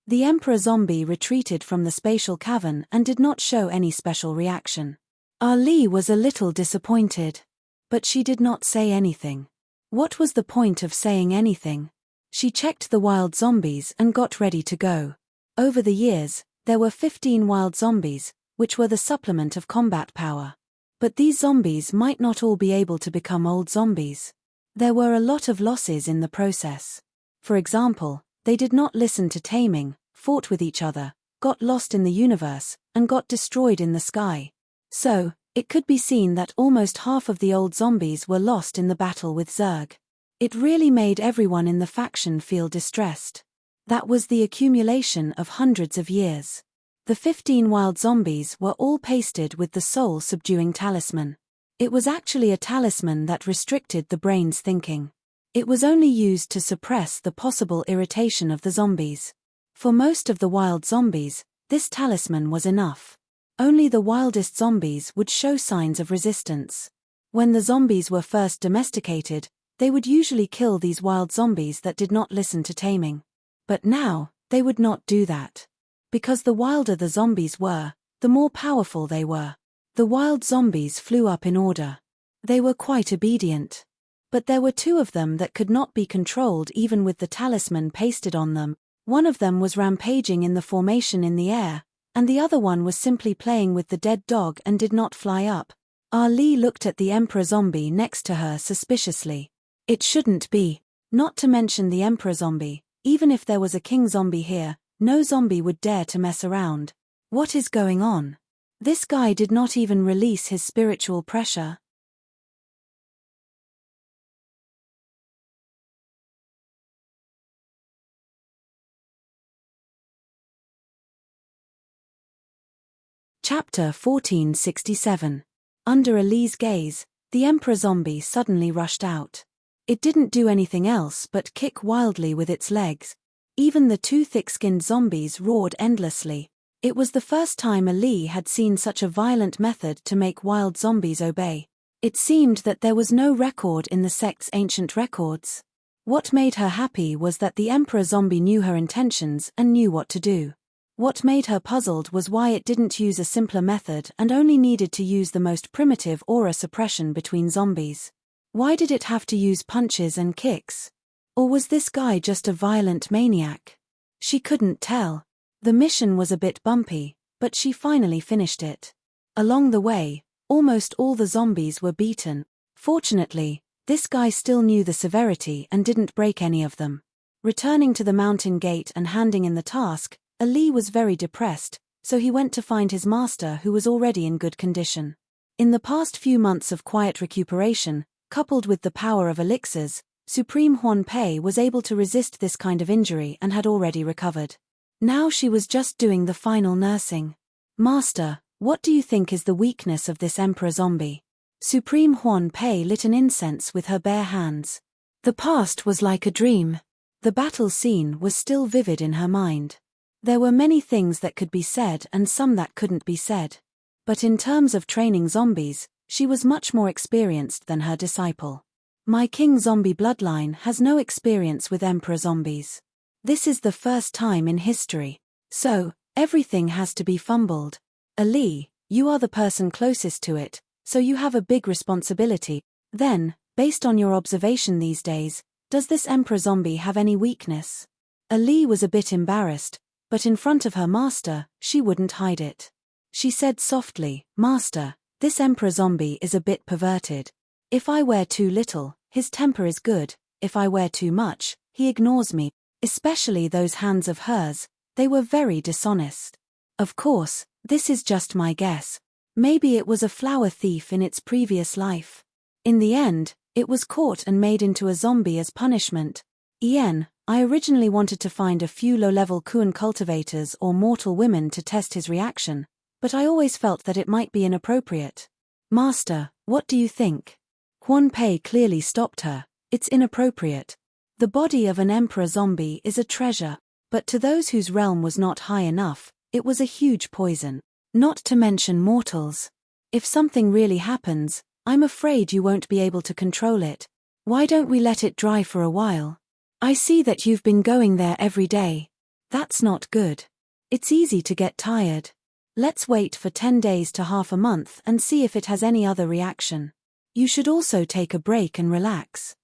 The Emperor Zombie retreated from the spatial cavern and did not show any special reaction. Ali was a little disappointed. But she did not say anything. What was the point of saying anything? She checked the wild zombies and got ready to go. Over the years, there were 15 wild zombies, which were the supplement of combat power. But these zombies might not all be able to become old zombies. There were a lot of losses in the process. For example, they did not listen to taming, fought with each other, got lost in the universe, and got destroyed in the sky. So, it could be seen that almost half of the old zombies were lost in the battle with Zerg. It really made everyone in the faction feel distressed. That was the accumulation of hundreds of years. The 15 wild zombies were all pasted with the soul-subduing talisman. It was actually a talisman that restricted the brain's thinking. It was only used to suppress the possible irritation of the zombies. For most of the wild zombies, this talisman was enough. Only the wildest zombies would show signs of resistance. When the zombies were first domesticated, they would usually kill these wild zombies that did not listen to taming. But now, they would not do that. Because the wilder the zombies were, the more powerful they were. The wild zombies flew up in order. They were quite obedient. But there were two of them that could not be controlled even with the talisman pasted on them. One of them was rampaging in the formation in the air, and the other one was simply playing with the dead dog and did not fly up. Ali looked at the Emperor zombie next to her suspiciously. It shouldn't be. Not to mention the Emperor zombie, even if there was a king zombie here, no zombie would dare to mess around. What is going on? This guy did not even release his spiritual pressure. Chapter 1467. Under Ali's gaze, the Emperor zombie suddenly rushed out. It didn't do anything else but kick wildly with its legs. Even the two thick-skinned zombies roared endlessly. It was the first time Ali had seen such a violent method to make wild zombies obey. It seemed that there was no record in the sect's ancient records. What made her happy was that the Emperor zombie knew her intentions and knew what to do. What made her puzzled was why it didn't use a simpler method and only needed to use the most primitive aura suppression between zombies. Why did it have to use punches and kicks? Or was this guy just a violent maniac? She couldn't tell. The mission was a bit bumpy, but she finally finished it. Along the way, almost all the zombies were beaten. Fortunately, this guy still knew the severity and didn't break any of them. Returning to the mountain gate and handing in the task, Ali was very depressed, so he went to find his master who was already in good condition. In the past few months of quiet recuperation, coupled with the power of elixirs, Supreme Huan Pei was able to resist this kind of injury and had already recovered. Now she was just doing the final nursing. Master, what do you think is the weakness of this Emperor zombie? Supreme Huan Pei lit an incense with her bare hands. The past was like a dream. The battle scene was still vivid in her mind. There were many things that could be said and some that couldn't be said. But in terms of training zombies, she was much more experienced than her disciple. My king zombie bloodline has no experience with emperor zombies. This is the first time in history. So, everything has to be fumbled. Ali, you are the person closest to it, so you have a big responsibility. Then, based on your observation these days, does this emperor zombie have any weakness? Ali was a bit embarrassed, but in front of her master, she wouldn't hide it. She said softly, Master, this emperor zombie is a bit perverted. If I wear too little, his temper is good. If I wear too much, he ignores me. Especially those hands of hers, they were very dishonest. Of course, this is just my guess. Maybe it was a flower thief in its previous life. In the end, it was caught and made into a zombie as punishment. I originally wanted to find a few low-level Kuan cultivators or mortal women to test his reaction, but I always felt that it might be inappropriate. Master, what do you think? Huan Pei clearly stopped her. It's inappropriate. The body of an emperor zombie is a treasure, but to those whose realm was not high enough, it was a huge poison. Not to mention mortals. If something really happens, I'm afraid you won't be able to control it. Why don't we let it dry for a while? I see that you've been going there every day. That's not good. It's easy to get tired. Let's wait for 10 days to half a month and see if it has any other reaction. You should also take a break and relax.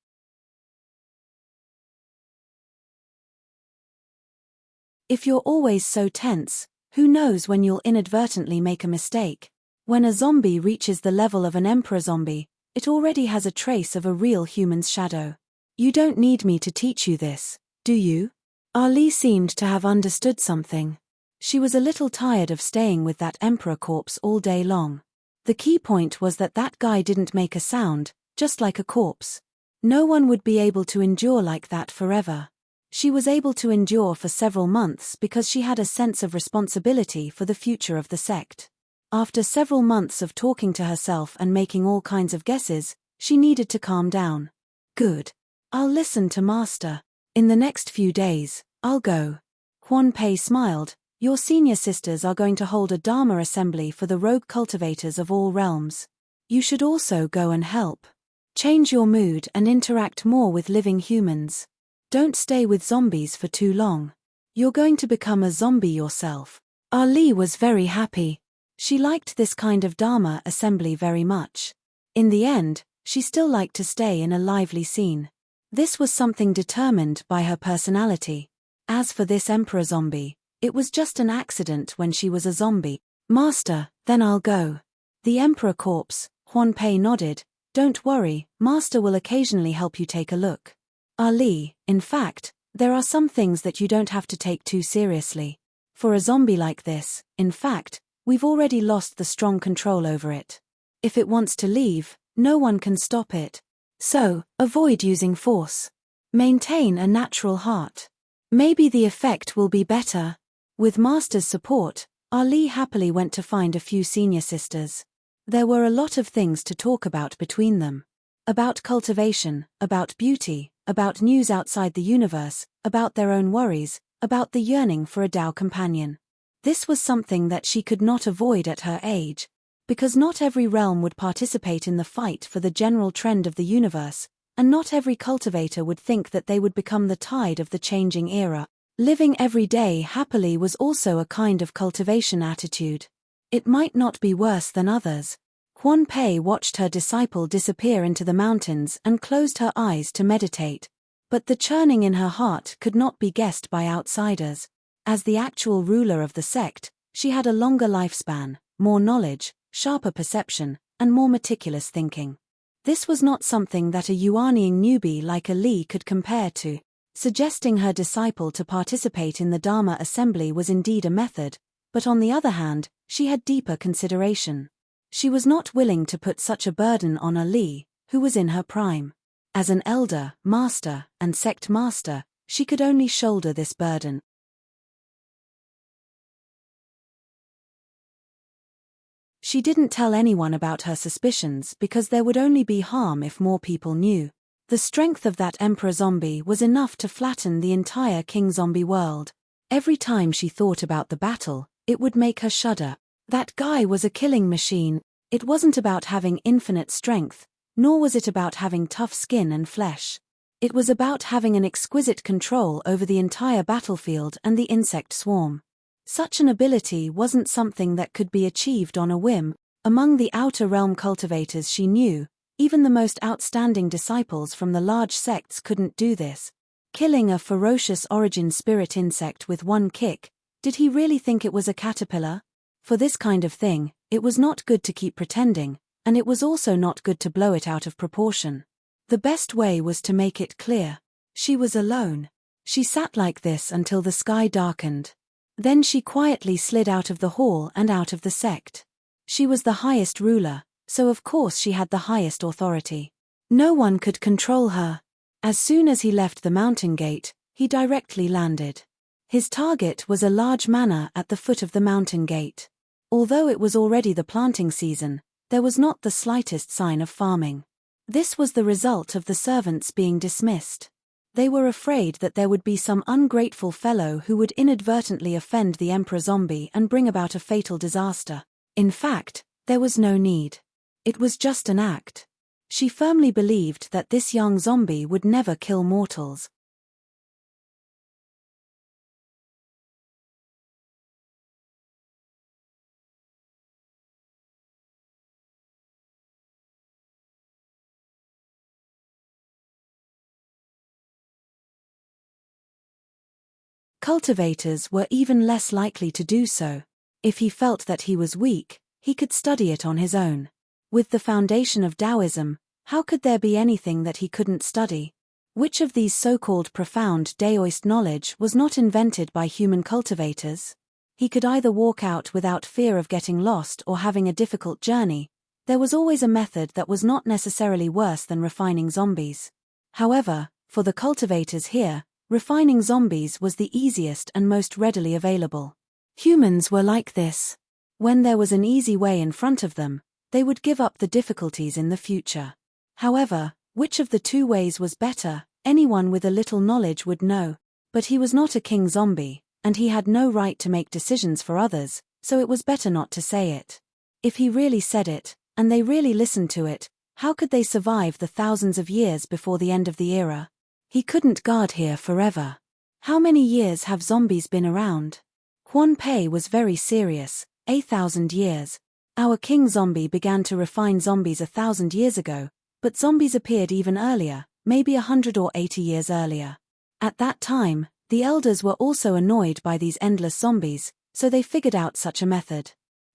If you're always so tense, who knows when you'll inadvertently make a mistake? When a zombie reaches the level of an emperor zombie, it already has a trace of a real human's shadow. You don't need me to teach you this, do you? Ali seemed to have understood something. She was a little tired of staying with that emperor corpse all day long. The key point was that that guy didn't make a sound, just like a corpse. No one would be able to endure like that forever. She was able to endure for several months because she had a sense of responsibility for the future of the sect. After several months of talking to herself and making all kinds of guesses, she needed to calm down. Good. I'll listen to Master. In the next few days, I'll go. Huan Pei smiled. Your senior sisters are going to hold a Dharma assembly for the rogue cultivators of all realms. You should also go and help. Change your mood and interact more with living humans. Don't stay with zombies for too long. You're going to become a zombie yourself. Ali was very happy. She liked this kind of Dharma assembly very much. In the end, she still liked to stay in a lively scene. This was something determined by her personality. As for this emperor zombie, it was just an accident when she was a zombie. Master, then I'll go. The emperor corpse, Huan Pei nodded. Don't worry, Master will occasionally help you take a look. Ali, in fact, there are some things that you don't have to take too seriously. For a zombie like this, in fact, we've already lost the strong control over it. If it wants to leave, no one can stop it. So, avoid using force. Maintain a natural heart. Maybe the effect will be better. With Master's support, Ali happily went to find a few senior sisters. There were a lot of things to talk about between them. About cultivation, about beauty, about news outside the universe, about their own worries, about the yearning for a Tao companion. This was something that she could not avoid at her age, because not every realm would participate in the fight for the general trend of the universe, and not every cultivator would think that they would become the tide of the changing era. Living every day happily was also a kind of cultivation attitude. It might not be worse than others. Huan Pei watched her disciple disappear into the mountains and closed her eyes to meditate. But the churning in her heart could not be guessed by outsiders. As the actual ruler of the sect, she had a longer lifespan, more knowledge, sharper perception, and more meticulous thinking. This was not something that a Yuaniing newbie like Ali could compare to. Suggesting her disciple to participate in the Dharma assembly was indeed a method, but on the other hand, she had deeper consideration. She was not willing to put such a burden on Ali, who was in her prime. As an elder, master, and sect master, she could only shoulder this burden. She didn't tell anyone about her suspicions because there would only be harm if more people knew. The strength of that emperor zombie was enough to flatten the entire king zombie world. Every time she thought about the battle, it would make her shudder. That guy was a killing machine. It wasn't about having infinite strength, nor was it about having tough skin and flesh. It was about having an exquisite control over the entire battlefield and the insect swarm. Such an ability wasn't something that could be achieved on a whim. Among the outer realm cultivators she knew, even the most outstanding disciples from the large sects couldn't do this. Killing a ferocious origin spirit insect with one kick, did he really think it was a caterpillar? For this kind of thing, it was not good to keep pretending, and it was also not good to blow it out of proportion. The best way was to make it clear. She was alone. She sat like this until the sky darkened. Then she quietly slid out of the hall and out of the sect. She was the highest ruler, so of course she had the highest authority. No one could control her. As soon as he left the mountain gate, he directly landed. His target was a large manor at the foot of the mountain gate. Although it was already the planting season, there was not the slightest sign of farming. This was the result of the servants being dismissed. They were afraid that there would be some ungrateful fellow who would inadvertently offend the emperor zombie and bring about a fatal disaster. In fact, there was no need. It was just an act. She firmly believed that this young zombie would never kill mortals. Cultivators were even less likely to do so. If he felt that he was weak, he could study it on his own. With the foundation of Taoism, how could there be anything that he couldn't study? Which of these so-called profound Daoist knowledge was not invented by human cultivators? He could either walk out without fear of getting lost or having a difficult journey. There was always a method that was not necessarily worse than refining zombies. However, for the cultivators here, refining zombies was the easiest and most readily available. Humans were like this. When there was an easy way in front of them, they would give up the difficulties in the future. However, which of the two ways was better, anyone with a little knowledge would know. But he was not a king zombie, and he had no right to make decisions for others, so it was better not to say it. If he really said it, and they really listened to it, how could they survive the thousands of years before the end of the era? He couldn't guard here forever. How many years have zombies been around? Quan Pei was very serious. 1,000 years. Our king zombie began to refine zombies 1,000 years ago, but zombies appeared even earlier, maybe 100 or 80 years earlier. At that time, the elders were also annoyed by these endless zombies, so they figured out such a method.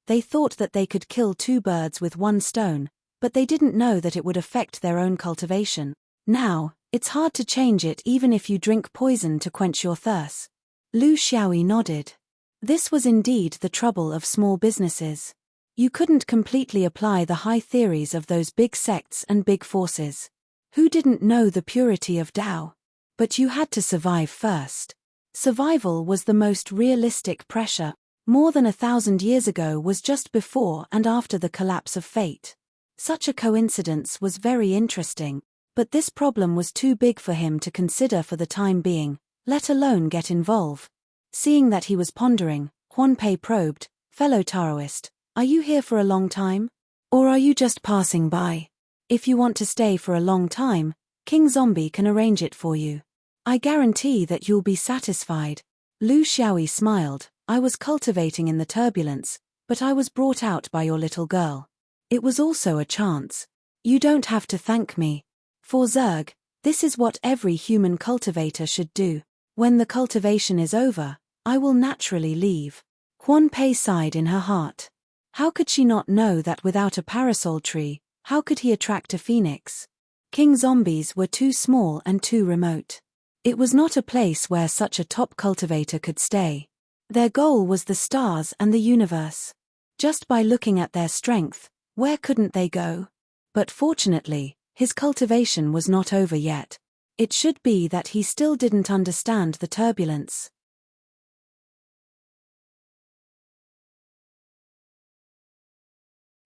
They thought that they could kill 2 birds with 1 stone, but they didn't know that it would affect their own cultivation. Now, it's hard to change it even if you drink poison to quench your thirst. Lu Xiaoyi nodded. This was indeed the trouble of small businesses. You couldn't completely apply the high theories of those big sects and big forces. Who didn't know the purity of Tao? But you had to survive first. Survival was the most realistic pressure. More than 1,000 years ago was just before and after the collapse of fate. Such a coincidence was very interesting, but this problem was too big for him to consider for the time being, let alone get involved. Seeing that he was pondering, Quan Pei probed, "Fellow Taoist, are you here for a long time? Or are you just passing by? If you want to stay for a long time, King Zombie can arrange it for you. I guarantee that you'll be satisfied." Lu Xiaoyi smiled. "I was cultivating in the turbulence, but I was brought out by your little girl. It was also a chance. You don't have to thank me. For Zerg, this is what every human cultivator should do. When the cultivation is over, I will naturally leave." Quan Pei sighed in her heart. How could she not know that without a parasol tree, how could he attract a phoenix? King zombies were too small and too remote. It was not a place where such a top cultivator could stay. Their goal was the stars and the universe. Just by looking at their strength, where couldn't they go? But fortunately, his cultivation was not over yet. It should be that he still didn't understand the turbulence.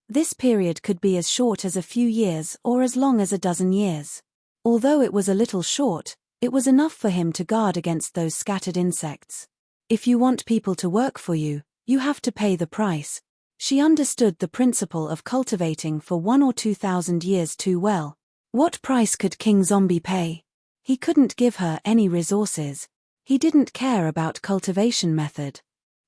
This period could be as short as a few years or as long as a dozen years. Although it was a little short, it was enough for him to guard against those scattered insects. If you want people to work for you, you have to pay the price. She understood the principle of cultivating for 1 or 2,000 years too well. What price could King Zombie pay? He couldn't give her any resources. He didn't care about cultivation method.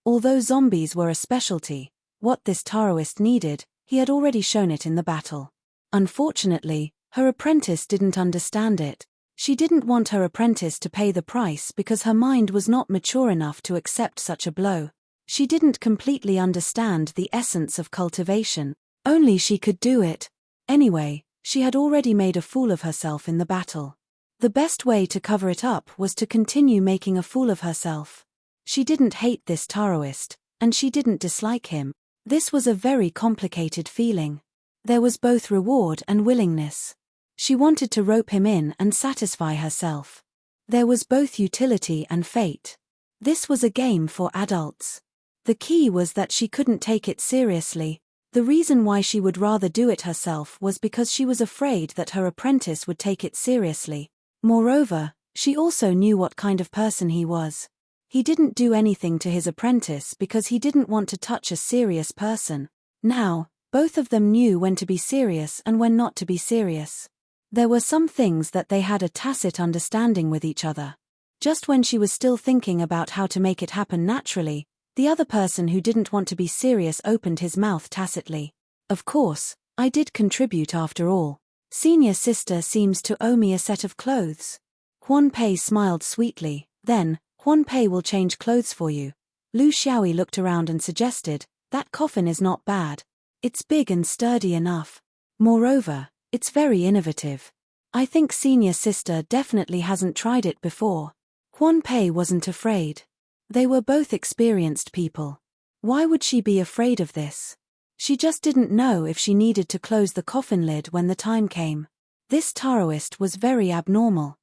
Although zombies were a specialty, what this Taoist needed, he had already shown it in the battle. Unfortunately, her apprentice didn't understand it. She didn't want her apprentice to pay the price because her mind was not mature enough to accept such a blow. She didn't completely understand the essence of cultivation. Only she could do it. Anyway, she had already made a fool of herself in the battle. The best way to cover it up was to continue making a fool of herself. She didn't hate this Taoist, and she didn't dislike him. This was a very complicated feeling. There was both reward and willingness. She wanted to rope him in and satisfy herself. There was both utility and fate. This was a game for adults. The key was that she couldn't take it seriously. The reason why she would rather do it herself was because she was afraid that her apprentice would take it seriously. Moreover, she also knew what kind of person he was. He didn't do anything to his apprentice because he didn't want to touch a serious person. Now, both of them knew when to be serious and when not to be serious. There were some things that they had a tacit understanding with each other. Just when she was still thinking about how to make it happen naturally, the other person who didn't want to be serious opened his mouth tacitly. "Of course, I did contribute after all. Senior sister seems to owe me a set of clothes." Quan Pei smiled sweetly. "Then, Quan Pei will change clothes for you." Lu Xiaoyi looked around and suggested, "That coffin is not bad. It's big and sturdy enough. Moreover, it's very innovative. I think senior sister definitely hasn't tried it before." Quan Pei wasn't afraid. They were both experienced people. Why would she be afraid of this? She just didn't know if she needed to close the coffin lid when the time came. This Taoist was very abnormal.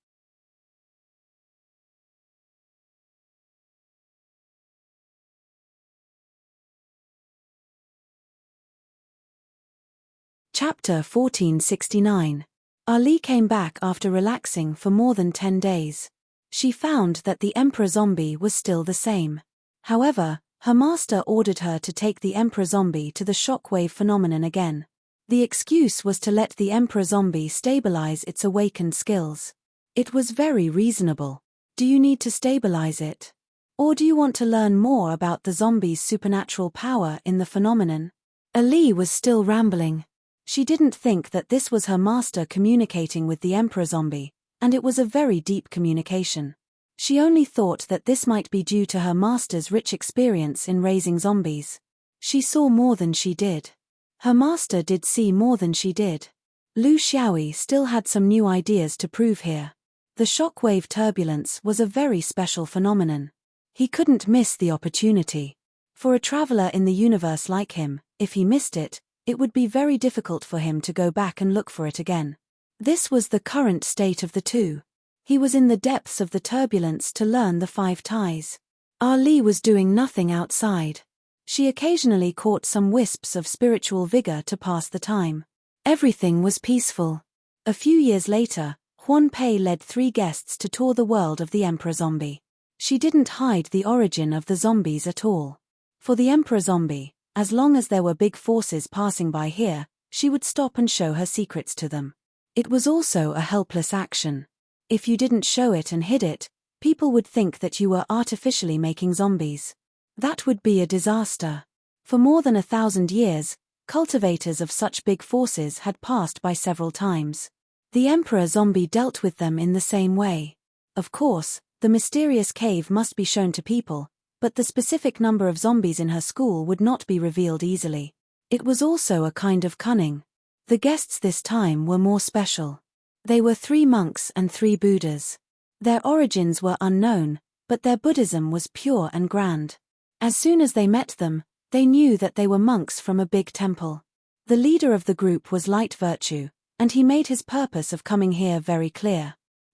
Chapter 1469. Ali came back after relaxing for more than 10 days. She found that the Emperor Zombie was still the same. However, her master ordered her to take the Emperor Zombie to the shockwave phenomenon again. The excuse was to let the Emperor Zombie stabilize its awakened skills. It was very reasonable. Do you need to stabilize it? Or do you want to learn more about the zombies' supernatural power in the phenomenon? Ali was still rambling. She didn't think that this was her master communicating with the Emperor Zombie, and it was a very deep communication. She only thought that this might be due to her master's rich experience in raising zombies. She saw more than she did. Her master did see more than she did. Lu Xiaoyi still had some new ideas to prove here. The shockwave turbulence was a very special phenomenon. He couldn't miss the opportunity. For a traveler in the universe like him, if he missed it, it would be very difficult for him to go back and look for it again. This was the current state of the two. He was in the depths of the turbulence to learn the 5 ties. Ali was doing nothing outside. She occasionally caught some wisps of spiritual vigor to pass the time. Everything was peaceful. A few years later, Huan Pei led 3 guests to tour the world of the Emperor Zombie. She didn't hide the origin of the zombies at all. For the Emperor Zombie, as long as there were big forces passing by here, she would stop and show her secrets to them. It was also a helpless action. If you didn't show it and hid it, people would think that you were artificially making zombies. That would be a disaster. For more than 1,000 years, cultivators of such big forces had passed by several times. The Emperor Zombie dealt with them in the same way. Of course, the mysterious cave must be shown to people, but the specific number of zombies in her school would not be revealed easily. It was also a kind of cunning. The guests this time were more special. They were 3 monks and 3 Buddhas. Their origins were unknown, but their Buddhism was pure and grand. As soon as they met them, they knew that they were monks from a big temple. The leader of the group was Light Virtue, and he made his purpose of coming here very clear.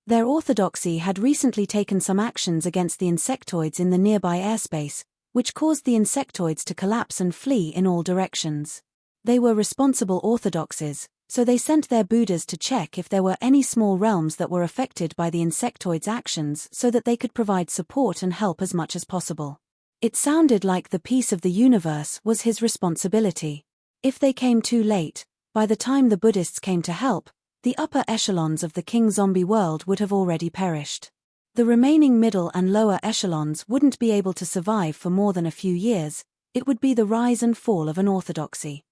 Their orthodoxy had recently taken some actions against the insectoids in the nearby airspace, which caused the insectoids to collapse and flee in all directions. They were responsible orthodoxes, so they sent their Buddhas to check if there were any small realms that were affected by the insectoids' actions so that they could provide support and help as much as possible. It sounded like the peace of the universe was his responsibility. If they came too late, by the time the Buddhists came to help, the upper echelons of the King Zombie world would have already perished. The remaining middle and lower echelons wouldn't be able to survive for more than a few years. It would be the rise and fall of an orthodoxy.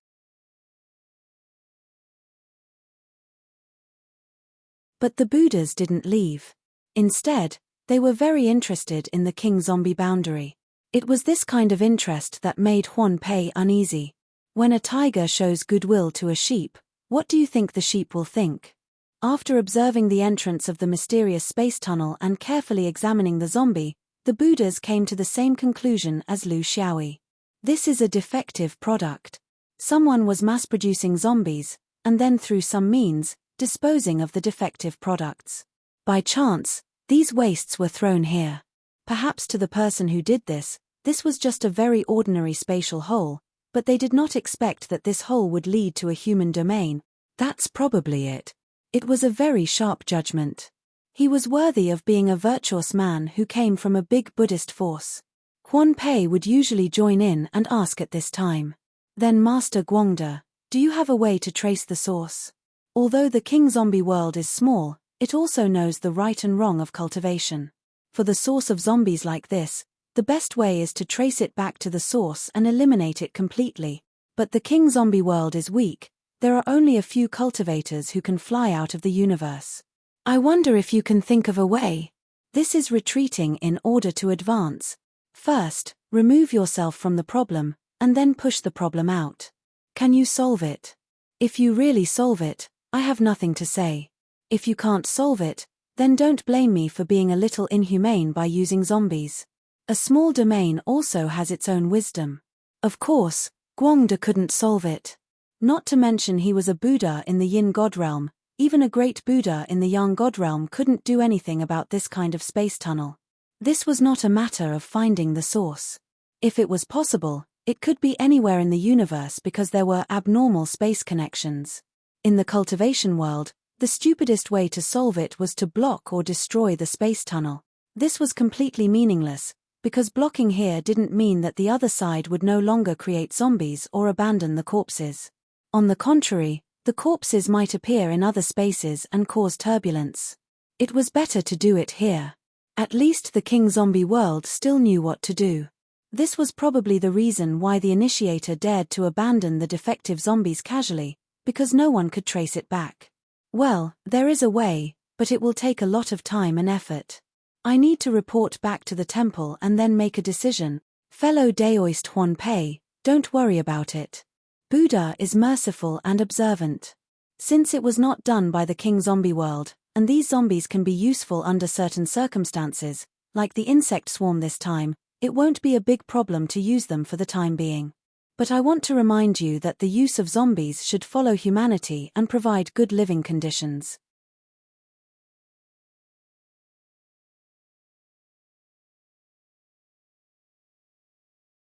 But the Buddhas didn't leave. Instead, they were very interested in the King Zombie boundary. It was this kind of interest that made Huan Pei uneasy. When a tiger shows goodwill to a sheep, what do you think the sheep will think? After observing the entrance of the mysterious space tunnel and carefully examining the zombie, the Buddhas came to the same conclusion as Lu Xiaoyi. This is a defective product. Someone was mass-producing zombies, and then through some means, disposing of the defective products. By chance, these wastes were thrown here. Perhaps to the person who did this was just a very ordinary spatial hole, but they did not expect that this hole would lead to a human domain. That's probably it. It was a very sharp judgment. He was worthy of being a virtuous man who came from a big Buddhist force. Huan Pei would usually join in and ask at this time. Then Master Guangde, do you have a way to trace the source? Although the King Zombie world is small, it also knows the right and wrong of cultivation. For the source of zombies like this, the best way is to trace it back to the source and eliminate it completely. But the King Zombie world is weak. There are only a few cultivators who can fly out of the universe. I wonder if you can think of a way. This is retreating in order to advance. First, remove yourself from the problem, and then push the problem out. Can you solve it? If you really solve it, I have nothing to say. If you can't solve it, then don't blame me for being a little inhumane by using zombies. A small domain also has its own wisdom. Of course, Guangde couldn't solve it. Not to mention he was a Buddha in the Yin God realm. Even a great Buddha in the Yang God realm couldn't do anything about this kind of space tunnel. This was not a matter of finding the source. If it was possible, it could be anywhere in the universe because there were abnormal space connections. In the cultivation world, the stupidest way to solve it was to block or destroy the space tunnel. This was completely meaningless, because blocking here didn't mean that the other side would no longer create zombies or abandon the corpses. On the contrary, the corpses might appear in other spaces and cause turbulence. It was better to do it here. At least the King Zombie world still knew what to do. This was probably the reason why the initiator dared to abandon the defective zombies casually, because no one could trace it back. Well, there is a way, but it will take a lot of time and effort. I need to report back to the temple and then make a decision. Fellow Daoist Huan Pei, don't worry about it. Buddha is merciful and observant. Since it was not done by the King Zombie world, and these zombies can be useful under certain circumstances, like the insect swarm this time, it won't be a big problem to use them for the time being. But I want to remind you that the use of zombies should follow humanity and provide good living conditions.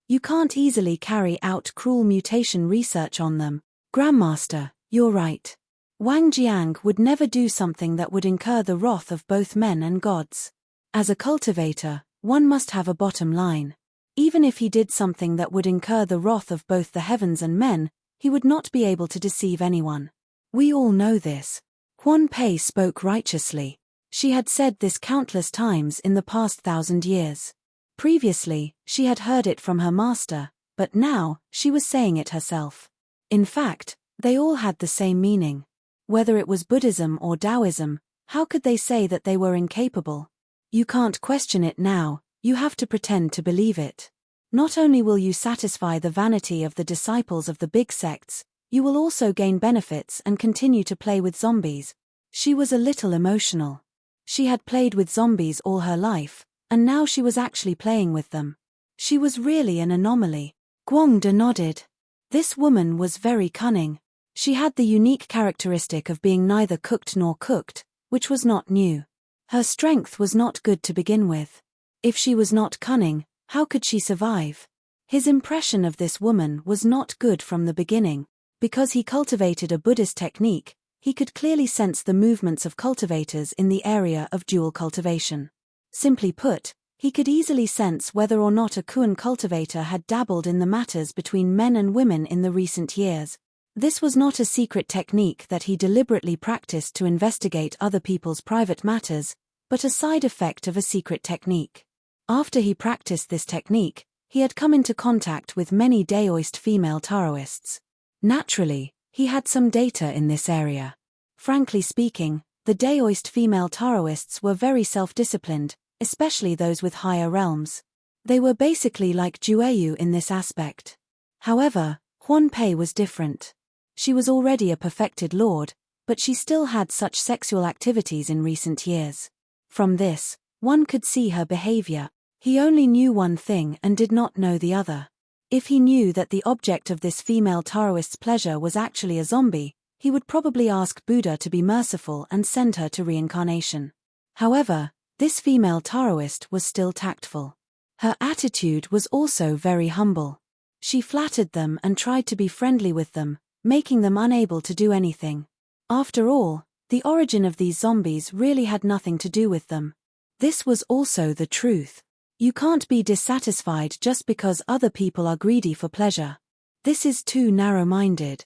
You can't easily carry out cruel mutation research on them. Grandmaster, you're right. Wang Jiang would never do something that would incur the wrath of both men and gods. As a cultivator, one must have a bottom line. Even if he did something that would incur the wrath of both the heavens and men, he would not be able to deceive anyone. We all know this. Huan Pei spoke righteously. She had said this countless times in the past 1,000 years. Previously, she had heard it from her master, but now, she was saying it herself. In fact, they all had the same meaning. Whether it was Buddhism or Taoism, how could they say that they were incapable? You can't question it now, you have to pretend to believe it. Not only will you satisfy the vanity of the disciples of the big sects, you will also gain benefits and continue to play with zombies. She was a little emotional. She had played with zombies all her life, and now she was actually playing with them. She was really an anomaly. Guangde nodded. This woman was very cunning. She had the unique characteristic of being neither cooked nor cooked, which was not new. Her strength was not good to begin with. If she was not cunning, how could she survive? His impression of this woman was not good from the beginning. Because he cultivated a Buddhist technique, he could clearly sense the movements of cultivators in the area of dual cultivation. Simply put, he could easily sense whether or not a Kuan cultivator had dabbled in the matters between men and women in the recent years. This was not a secret technique that he deliberately practiced to investigate other people's private matters, but a side effect of a secret technique. After he practiced this technique, he had come into contact with many Daoist female Taoists. Naturally, he had some data in this area. Frankly speaking, the Daoist female Taoists were very self-disciplined, especially those with higher realms. They were basically like Jueyu in this aspect. However, Huan Pei was different. She was already a perfected lord, but she still had such sexual activities in recent years. From this, one could see her behavior. He only knew one thing and did not know the other. If he knew that the object of this female Taoist's pleasure was actually a zombie, he would probably ask Buddha to be merciful and send her to reincarnation. However, this female Taoist was still tactful. Her attitude was also very humble. She flattered them and tried to be friendly with them, making them unable to do anything. After all, the origin of these zombies really had nothing to do with them. This was also the truth. You can't be dissatisfied just because other people are greedy for pleasure. This is too narrow-minded.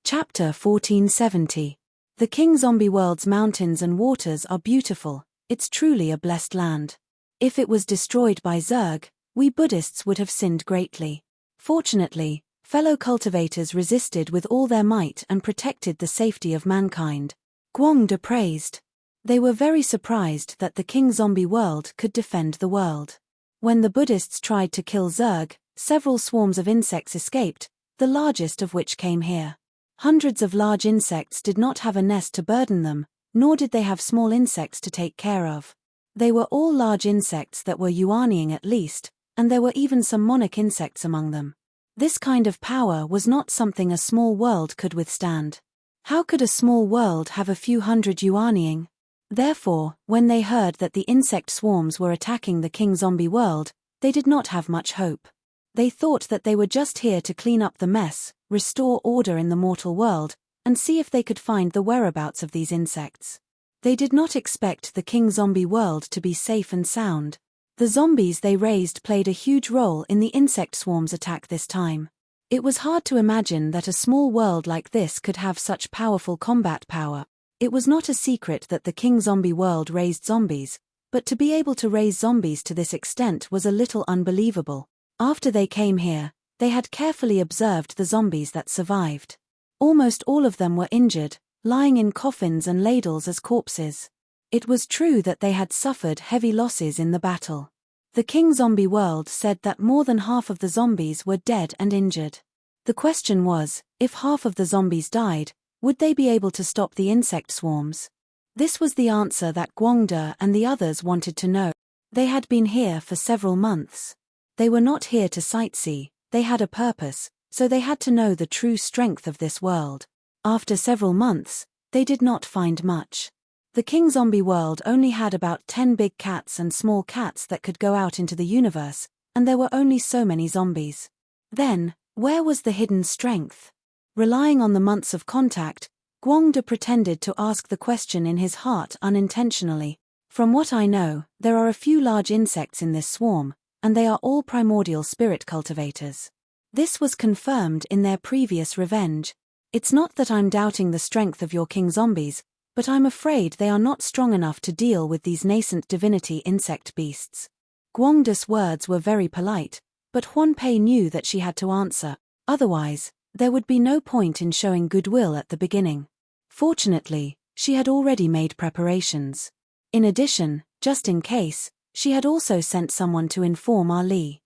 Chapter 1470. The King Zombie World's mountains and waters are beautiful, it's truly a blessed land. If it was destroyed by Zerg, we Buddhists would have sinned greatly. Fortunately, fellow cultivators resisted with all their might and protected the safety of mankind. Guangde praised. They were very surprised that the King Zombie world could defend the world. When the Buddhists tried to kill Zerg, several swarms of insects escaped, the largest of which came here. Hundreds of large insects did not have a nest to burden them, nor did they have small insects to take care of. They were all large insects that were yuanying at least, and there were even some monarch insects among them. This kind of power was not something a small world could withstand. How could a small world have a few hundred yuanying? Therefore, when they heard that the insect swarms were attacking the King Zombie world, they did not have much hope. They thought that they were just here to clean up the mess, restore order in the mortal world, and see if they could find the whereabouts of these insects. They did not expect the King Zombie world to be safe and sound. The zombies they raised played a huge role in the insect swarm's attack this time. It was hard to imagine that a small world like this could have such powerful combat power. It was not a secret that the King Zombie world raised zombies, but to be able to raise zombies to this extent was a little unbelievable. After they came here, they had carefully observed the zombies that survived. Almost all of them were injured, lying in coffins and ladles as corpses. It was true that they had suffered heavy losses in the battle. The King Zombie world said that more than half of the zombies were dead and injured. The question was, if half of the zombies died, would they be able to stop the insect swarms? This was the answer that Guangde and the others wanted to know. They had been here for several months. They were not here to sightsee, they had a purpose, so they had to know the true strength of this world. After several months, they did not find much. The King Zombie world only had about 10 big cats and small cats that could go out into the universe, and there were only so many zombies. Then, where was the hidden strength? Relying on the months of contact, Guangde pretended to ask the question in his heart unintentionally. From what I know, there are a few large insects in this swarm, and they are all primordial spirit cultivators. This was confirmed in their previous revenge. It's not that I'm doubting the strength of your King Zombies, but I'm afraid they are not strong enough to deal with these nascent divinity insect beasts. Guangde's words were very polite, but Huanpei knew that she had to answer, otherwise, there would be no point in showing goodwill at the beginning. Fortunately, she had already made preparations. In addition, just in case, she had also sent someone to inform Ali.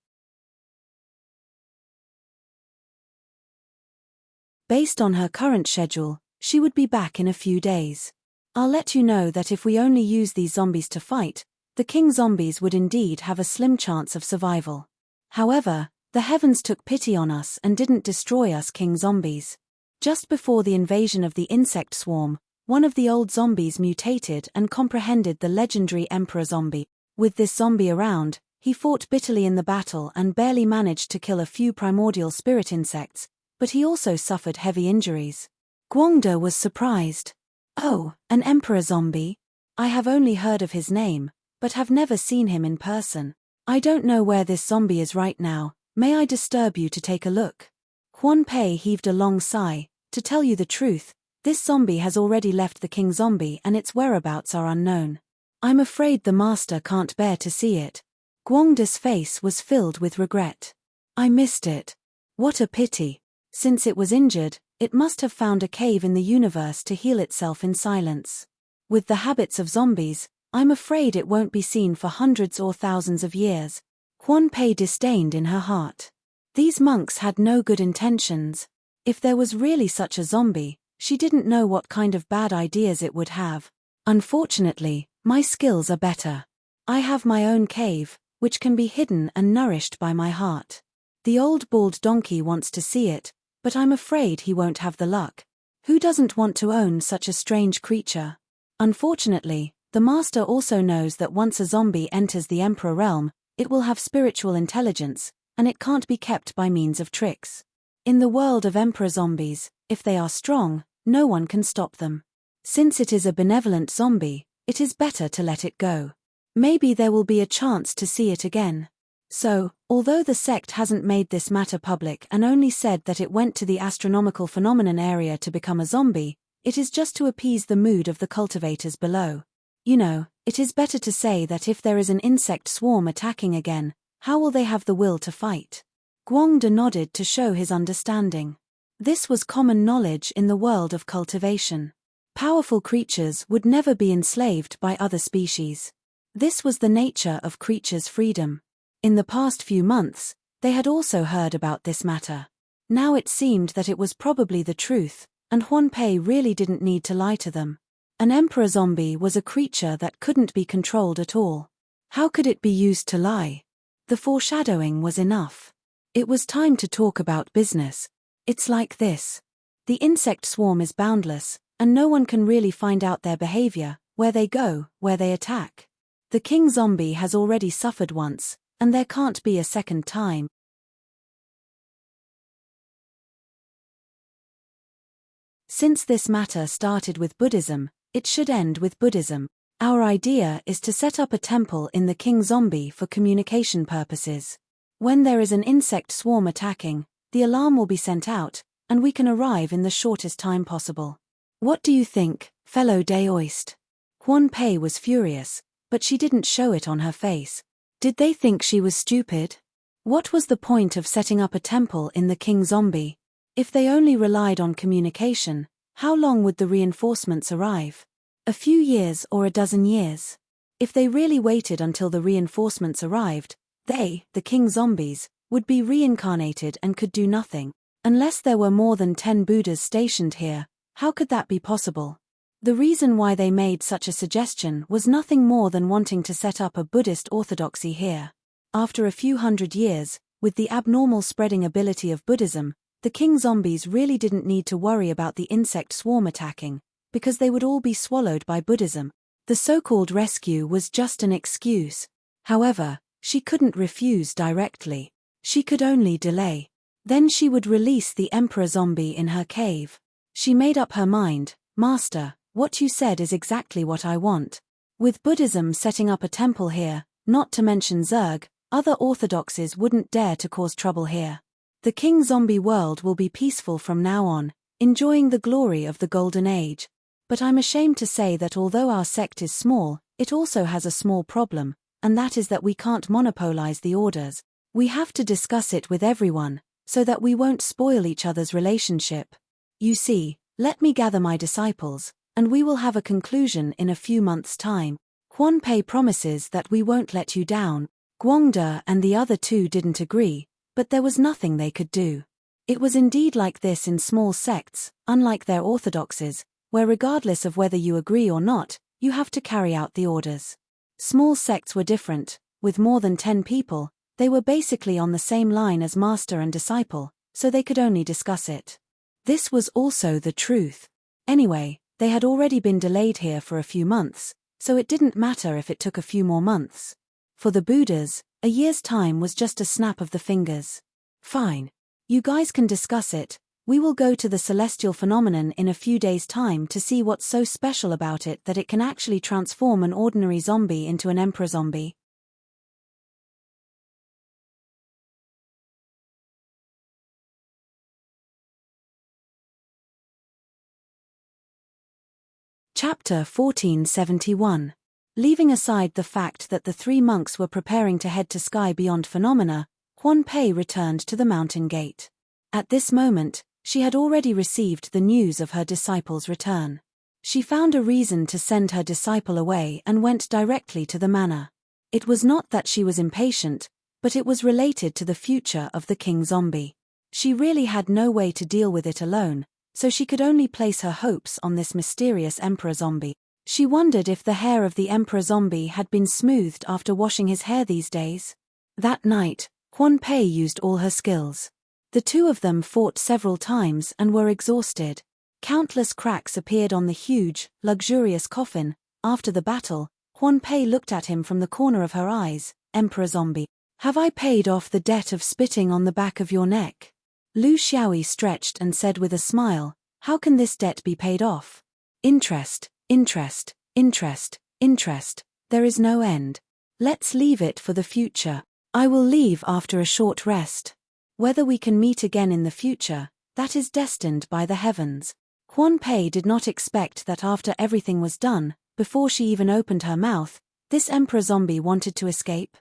Based on her current schedule, she would be back in a few days. I'll let you know that if we only use these zombies to fight, the King Zombies would indeed have a slim chance of survival. However, the heavens took pity on us and didn't destroy us King Zombies. Just before the invasion of the insect swarm, one of the old zombies mutated and comprehended the legendary Emperor Zombie. With this zombie around, he fought bitterly in the battle and barely managed to kill a few primordial spirit insects, but he also suffered heavy injuries. Guangde was surprised. Oh, an Emperor Zombie? I have only heard of his name, but have never seen him in person. I don't know where this zombie is right now, may I disturb you to take a look? Huanpei heaved a long sigh. To tell you the truth, this zombie has already left the King Zombie and its whereabouts are unknown. I'm afraid the master can't bear to see it. Guangde's face was filled with regret. I missed it. What a pity. Since it was injured, it must have found a cave in the universe to heal itself in silence. With the habits of zombies, I'm afraid it won't be seen for hundreds or thousands of years. Huanpei disdained in her heart. These monks had no good intentions. If there was really such a zombie, she didn't know what kind of bad ideas it would have. Unfortunately, my skills are better. I have my own cave, which can be hidden and nourished by my heart. The old bald donkey wants to see it, but I'm afraid he won't have the luck. Who doesn't want to own such a strange creature? Unfortunately, the master also knows that once a zombie enters the Emperor realm, it will have spiritual intelligence, and it can't be kept by means of tricks. In the world of Emperor zombies, if they are strong, no one can stop them. Since it is a benevolent zombie, it is better to let it go. Maybe there will be a chance to see it again. So, although the sect hasn't made this matter public and only said that it went to the astronomical phenomenon area to become a zombie, it is just to appease the mood of the cultivators below. You know, it is better to say that if there is an insect swarm attacking again, how will they have the will to fight? Guangde nodded to show his understanding. This was common knowledge in the world of cultivation. Powerful creatures would never be enslaved by other species. This was the nature of creatures' freedom. In the past few months, they had also heard about this matter. Now it seemed that it was probably the truth, and Huanpei really didn't need to lie to them. An Emperor Zombie was a creature that couldn't be controlled at all. How could it be used to lie? The foreshadowing was enough. It was time to talk about business. It's like this. The insect swarm is boundless, and no one can really find out their behavior, where they go, where they attack. The King Zombie has already suffered once, and there can't be a second time. Since this matter started with Buddhism, it should end with Buddhism. Our idea is to set up a temple in the king zombie for communication purposes. When there is an insect swarm attacking, the alarm will be sent out, and we can arrive in the shortest time possible. What do you think, fellow Daoist? Quan Pei was furious, but she didn't show it on her face. Did they think she was stupid? What was the point of setting up a temple in the king zombie? If they only relied on communication, how long would the reinforcements arrive? A few years or a dozen years? If they really waited until the reinforcements arrived, they, the king zombies, would be reincarnated and could do nothing. Unless there were more than 10 Buddhas stationed here, how could that be possible? The reason why they made such a suggestion was nothing more than wanting to set up a Buddhist orthodoxy here. After a few hundred years, with the abnormal spreading ability of Buddhism, the king zombies really didn't need to worry about the insect swarm attacking, because they would all be swallowed by Buddhism. The so-called rescue was just an excuse. However, she couldn't refuse directly. She could only delay. Then she would release the emperor zombie in her cave. She made up her mind, Master, what you said is exactly what I want. With Buddhism setting up a temple here, not to mention Zerg, other orthodoxies wouldn't dare to cause trouble here. The king zombie world will be peaceful from now on, enjoying the glory of the golden age. But I'm ashamed to say that although our sect is small, it also has a small problem, and that is that we can't monopolize the orders. We have to discuss it with everyone, so that we won't spoil each other's relationship. You see, let me gather my disciples, and we will have a conclusion in a few months' time. Quan Pei promises that we won't let you down. Guangde and the other two didn't agree, but there was nothing they could do. It was indeed like this in small sects, unlike their orthodoxies, where regardless of whether you agree or not, you have to carry out the orders. Small sects were different. With more than 10 people, they were basically on the same line as master and disciple, so they could only discuss it. This was also the truth. Anyway, they had already been delayed here for a few months, so it didn't matter if it took a few more months. For the Buddhas, a year's time was just a snap of the fingers. Fine. You guys can discuss it. We will go to the celestial phenomenon in a few days' time to see what's so special about it that it can actually transform an ordinary zombie into an emperor zombie. Chapter 1471. Leaving aside the fact that the 3 monks were preparing to head to Sky Beyond Phenomena, Quan Pei returned to the mountain gate. At this moment, she had already received the news of her disciple's return. She found a reason to send her disciple away and went directly to the manor. It was not that she was impatient, but it was related to the future of the king zombie. She really had no way to deal with it alone, so she could only place her hopes on this mysterious emperor zombie. She wondered if the hair of the emperor zombie had been smoothed after washing his hair these days. That night, Quan Pei used all her skills. The two of them fought several times and were exhausted. Countless cracks appeared on the huge, luxurious coffin. After the battle, Quan Pei looked at him from the corner of her eyes. Emperor zombie, have I paid off the debt of spitting on the back of your neck? Lu Xiaoyi stretched and said with a smile, how can this debt be paid off? Interest, interest, interest, interest. There is no end. Let's leave it for the future. I will leave after a short rest. Whether we can meet again in the future, that is destined by the heavens. Quan Pei did not expect that after everything was done, before she even opened her mouth, this emperor zombie wanted to escape.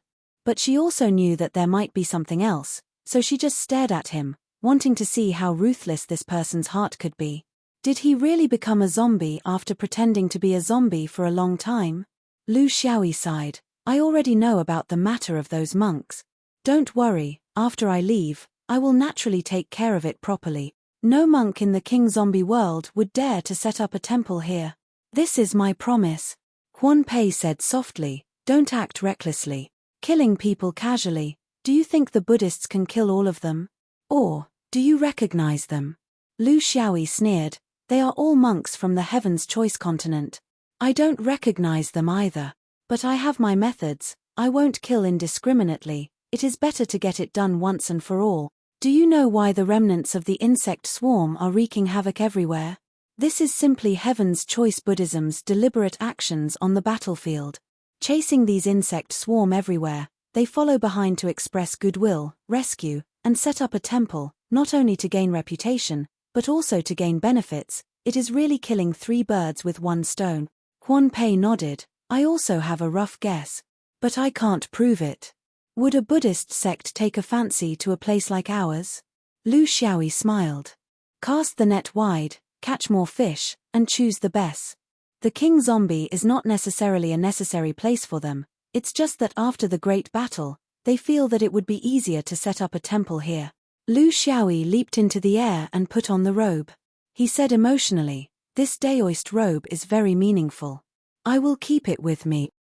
But she also knew that there might be something else, so she just stared at him, wanting to see how ruthless this person's heart could be. Did he really become a zombie after pretending to be a zombie for a long time? Lu Xiaoyi sighed. I already know about the matter of those monks. Don't worry, after I leave, I will naturally take care of it properly. No monk in the king zombie world would dare to set up a temple here. This is my promise. Quan Pei said softly, don't act recklessly. Killing people casually, do you think the Buddhists can kill all of them? Or, do you recognize them? Lu Xiaoyi sneered, they are all monks from the Heaven's Choice continent. I don't recognize them either. But I have my methods. I won't kill indiscriminately. It is better to get it done once and for all. Do you know why the remnants of the insect swarm are wreaking havoc everywhere? This is simply Heaven's Choice Buddhism's deliberate actions on the battlefield. Chasing these insects swarm everywhere, they follow behind to express goodwill, rescue, and set up a temple, not only to gain reputation, but also to gain benefits. It is really killing 3 birds with 1 stone. Quan Pei nodded. I also have a rough guess. But I can't prove it. Would a Buddhist sect take a fancy to a place like ours? Lu Xiaoyi smiled. Cast the net wide, catch more fish, and choose the best. The king zombie is not necessarily a necessary place for them, it's just that after the great battle, they feel that it would be easier to set up a temple here. Lu Xiaoyi leaped into the air and put on the robe. He said emotionally, this Daoist robe is very meaningful. I will keep it with me.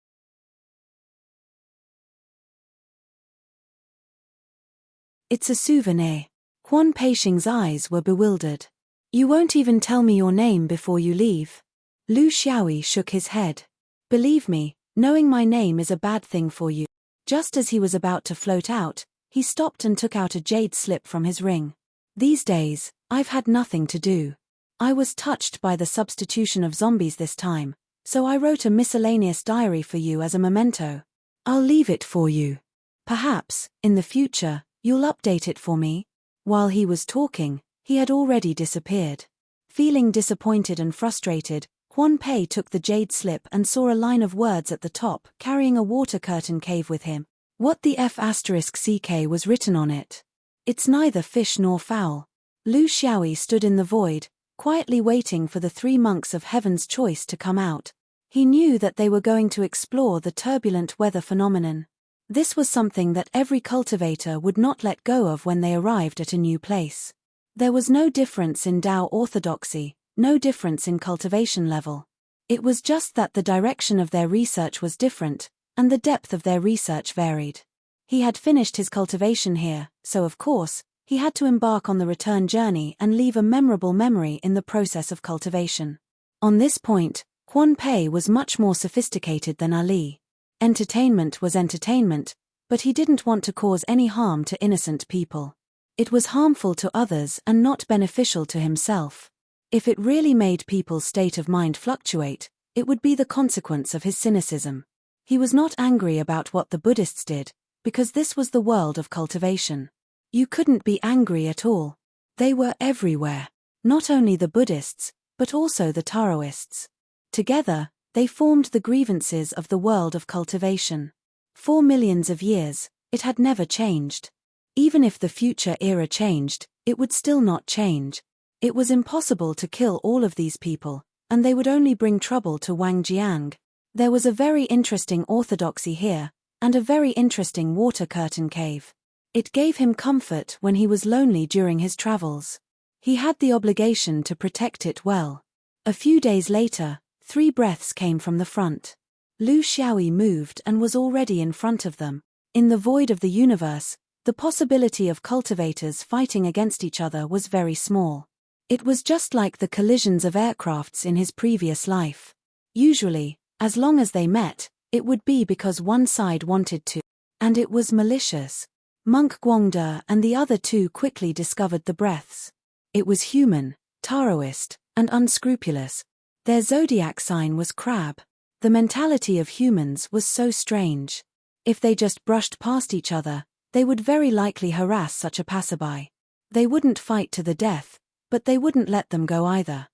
It's a souvenir. Quan Peishing's eyes were bewildered. You won't even tell me your name before you leave? Lu Xiaoyi shook his head. Believe me, knowing my name is a bad thing for you. Just as he was about to float out, he stopped and took out a jade slip from his ring. These days, I've had nothing to do. I was touched by the substitution of zombies this time, so I wrote a miscellaneous diary for you as a memento. I'll leave it for you. Perhaps, in the future, you'll update it for me. While he was talking, he had already disappeared. Feeling disappointed and frustrated, Quan Pei took the jade slip and saw a line of words at the top, carrying a water curtain cave with him. What the F***ck was written on it? It's neither fish nor fowl. Lu Xiaoyi stood in the void, quietly waiting for the 3 monks of Heaven's Choice to come out. He knew that they were going to explore the turbulent weather phenomenon. This was something that every cultivator would not let go of when they arrived at a new place. There was no difference in Tao orthodoxy, no difference in cultivation level. It was just that the direction of their research was different, and the depth of their research varied. He had finished his cultivation here, so of course, he had to embark on the return journey and leave a memorable memory in the process of cultivation. On this point, Quan Pei was much more sophisticated than Ali. Entertainment was entertainment, but he didn't want to cause any harm to innocent people. It was harmful to others and not beneficial to himself. If it really made people's state of mind fluctuate, it would be the consequence of his cynicism. He was not angry about what the Buddhists did, because this was the world of cultivation. You couldn't be angry at all. They were everywhere. Not only the Buddhists, but also the Taoists. Together, they formed the grievances of the world of cultivation. For millions of years, it had never changed. Even if the future era changed, it would still not change. It was impossible to kill all of these people, and they would only bring trouble to Wang Jiang. There was a very interesting orthodoxy here, and a very interesting water curtain cave. It gave him comfort when he was lonely during his travels. He had the obligation to protect it well. A few days later, 3 breaths came from the front. Lu Xiaoyi moved and was already in front of them. In the void of the universe, the possibility of cultivators fighting against each other was very small. It was just like the collisions of aircrafts in his previous life. Usually, as long as they met, it would be because one side wanted to. And it was malicious. Monk Guangde and the other 2 quickly discovered the breaths. It was human, Taoist, and unscrupulous. Their zodiac sign was crab. The mentality of humans was so strange. If they just brushed past each other, they would very likely harass such a passerby. They wouldn't fight to the death, but they wouldn't let them go either.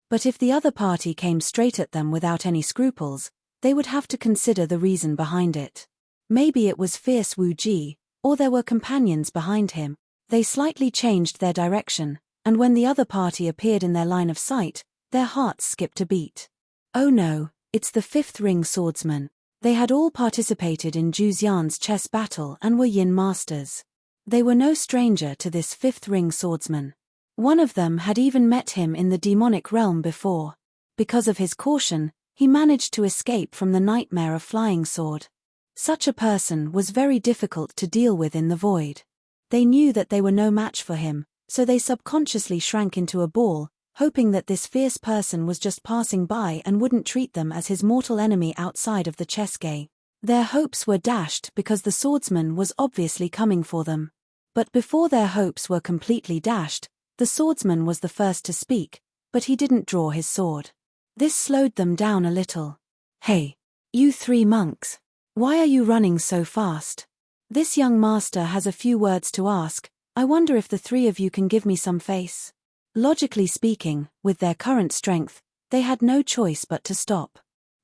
But if the other party came straight at them without any scruples, they would have to consider the reason behind it. Maybe it was fierce Wu Ji, or there were companions behind him. They slightly changed their direction, and when the other party appeared in their line of sight, their hearts skipped a beat. Oh no, it's the 5th ring swordsman. They had all participated in Zhu Xian's chess battle and were yin masters. They were no stranger to this 5th ring swordsman. One of them had even met him in the demonic realm before. Because of his caution, he managed to escape from the nightmare of flying sword. Such a person was very difficult to deal with in the void. They knew that they were no match for him, so they subconsciously shrank into a ball, hoping that this fierce person was just passing by and wouldn't treat them as his mortal enemy outside of the chess game. Their hopes were dashed because the swordsman was obviously coming for them. But before their hopes were completely dashed, the swordsman was the first to speak, but he didn't draw his sword. This slowed them down a little. "Hey, you three monks. Why are you running so fast? This young master has a few words to ask. I wonder if the three of you can give me some face." Logically speaking, with their current strength, they had no choice but to stop.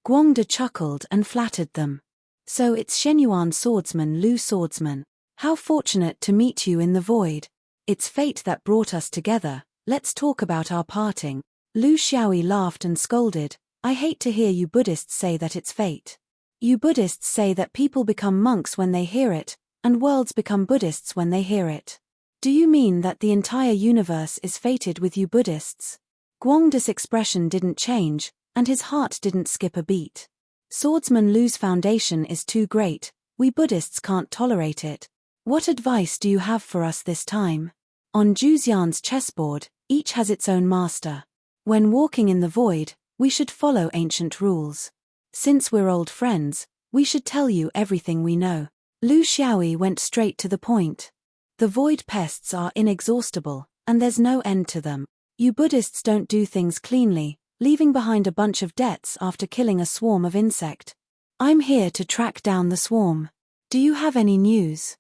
Guangde chuckled and flattered them. "So it's Shenyuan swordsman Lu swordsman. How fortunate to meet you in the void. It's fate that brought us together. Let's talk about our parting." Lu Xiaoyi laughed and scolded, "I hate to hear you Buddhists say that it's fate. You Buddhists say that people become monks when they hear it, and worlds become Buddhists when they hear it. Do you mean that the entire universe is fated with you Buddhists?" Guangde's expression didn't change, and his heart didn't skip a beat. "Swordsman Lu's foundation is too great, we Buddhists can't tolerate it. What advice do you have for us this time? On Juxian's chessboard, each has its own master. When walking in the void, we should follow ancient rules. Since we're old friends, we should tell you everything we know." Lu Xiaoyi went straight to the point. "The void pests are inexhaustible, and there's no end to them. You Buddhists don't do things cleanly, leaving behind a bunch of debts after killing a swarm of insect. I'm here to track down the swarm. Do you have any news?"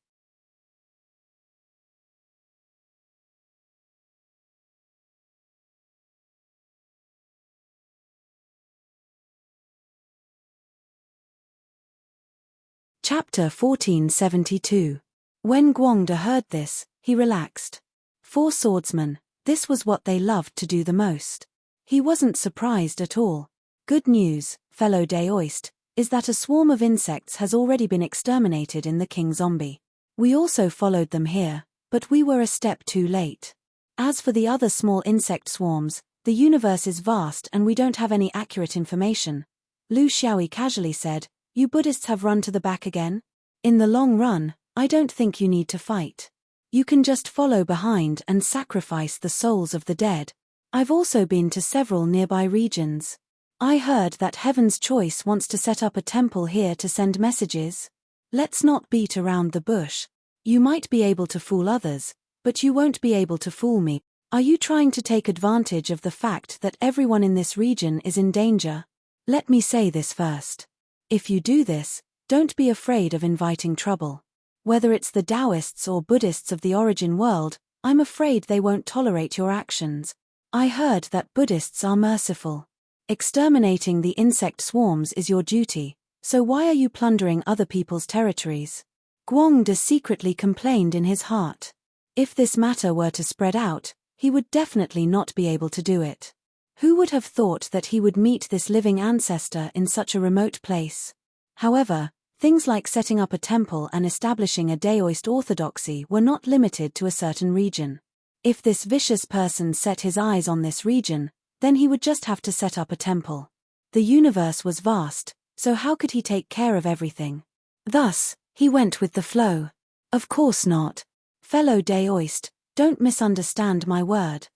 Chapter 1472. When Guangde heard this, he relaxed. Four swordsmen, this was what they loved to do the most. He wasn't surprised at all. "Good news, fellow Daoist, is that a swarm of insects has already been exterminated in the king zombie. We also followed them here, but we were a step too late. As for the other small insect swarms, the universe is vast and we don't have any accurate information." Lu Xiaoyi casually said, "You Buddhists have run to the back again? In the long run, I don't think you need to fight. You can just follow behind and sacrifice the souls of the dead. I've also been to several nearby regions. I heard that Heaven's Choice wants to set up a temple here to send messages. Let's not beat around the bush. You might be able to fool others, but you won't be able to fool me. Are you trying to take advantage of the fact that everyone in this region is in danger? Let me say this first. If you do this, don't be afraid of inviting trouble. Whether it's the Taoists or Buddhists of the origin world, I'm afraid they won't tolerate your actions. I heard that Buddhists are merciful. Exterminating the insect swarms is your duty, so why are you plundering other people's territories?" Guangde secretly complained in his heart. If this matter were to spread out, he would definitely not be able to do it. Who would have thought that he would meet this living ancestor in such a remote place? However, things like setting up a temple and establishing a Daoist orthodoxy were not limited to a certain region. If this vicious person set his eyes on this region, then he would just have to set up a temple. The universe was vast, so how could he take care of everything? Thus, he went with the flow. "Of course not. Fellow Daoist, don't misunderstand my word.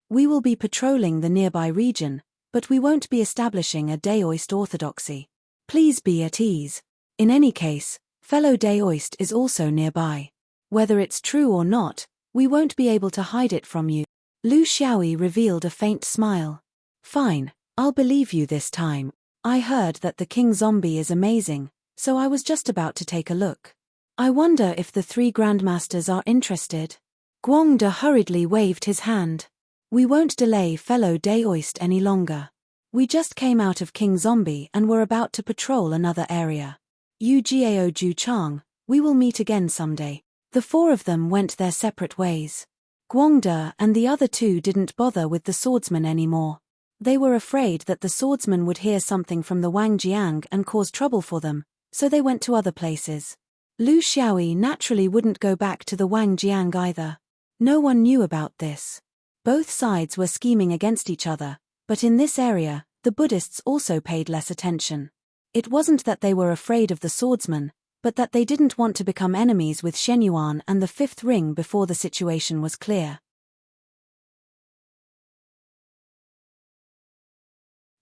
We will be patrolling the nearby region, but we won't be establishing a Daoist orthodoxy. Please be at ease. In any case, fellow Daoist is also nearby. Whether it's true or not, we won't be able to hide it from you." Lu Xiaoyi revealed a faint smile. "Fine, I'll believe you this time. I heard that the king zombie is amazing, so I was just about to take a look. I wonder if the three grandmasters are interested." Guangde hurriedly waved his hand. "We won't delay fellow Daoist any longer. We just came out of King Zombie and were about to patrol another area. Yu Jiao Ju Chang, we will meet again someday." The four of them went their separate ways. Guangde and the other two didn't bother with the swordsman anymore. They were afraid that the swordsman would hear something from the Wang Jiang and cause trouble for them, so they went to other places. Lu Xiaoyi naturally wouldn't go back to the Wang Jiang either. No one knew about this. Both sides were scheming against each other, but in this area, the Buddhists also paid less attention. It wasn't that they were afraid of the swordsman, but that they didn't want to become enemies with Shenyuan and the Fifth Ring before the situation was clear.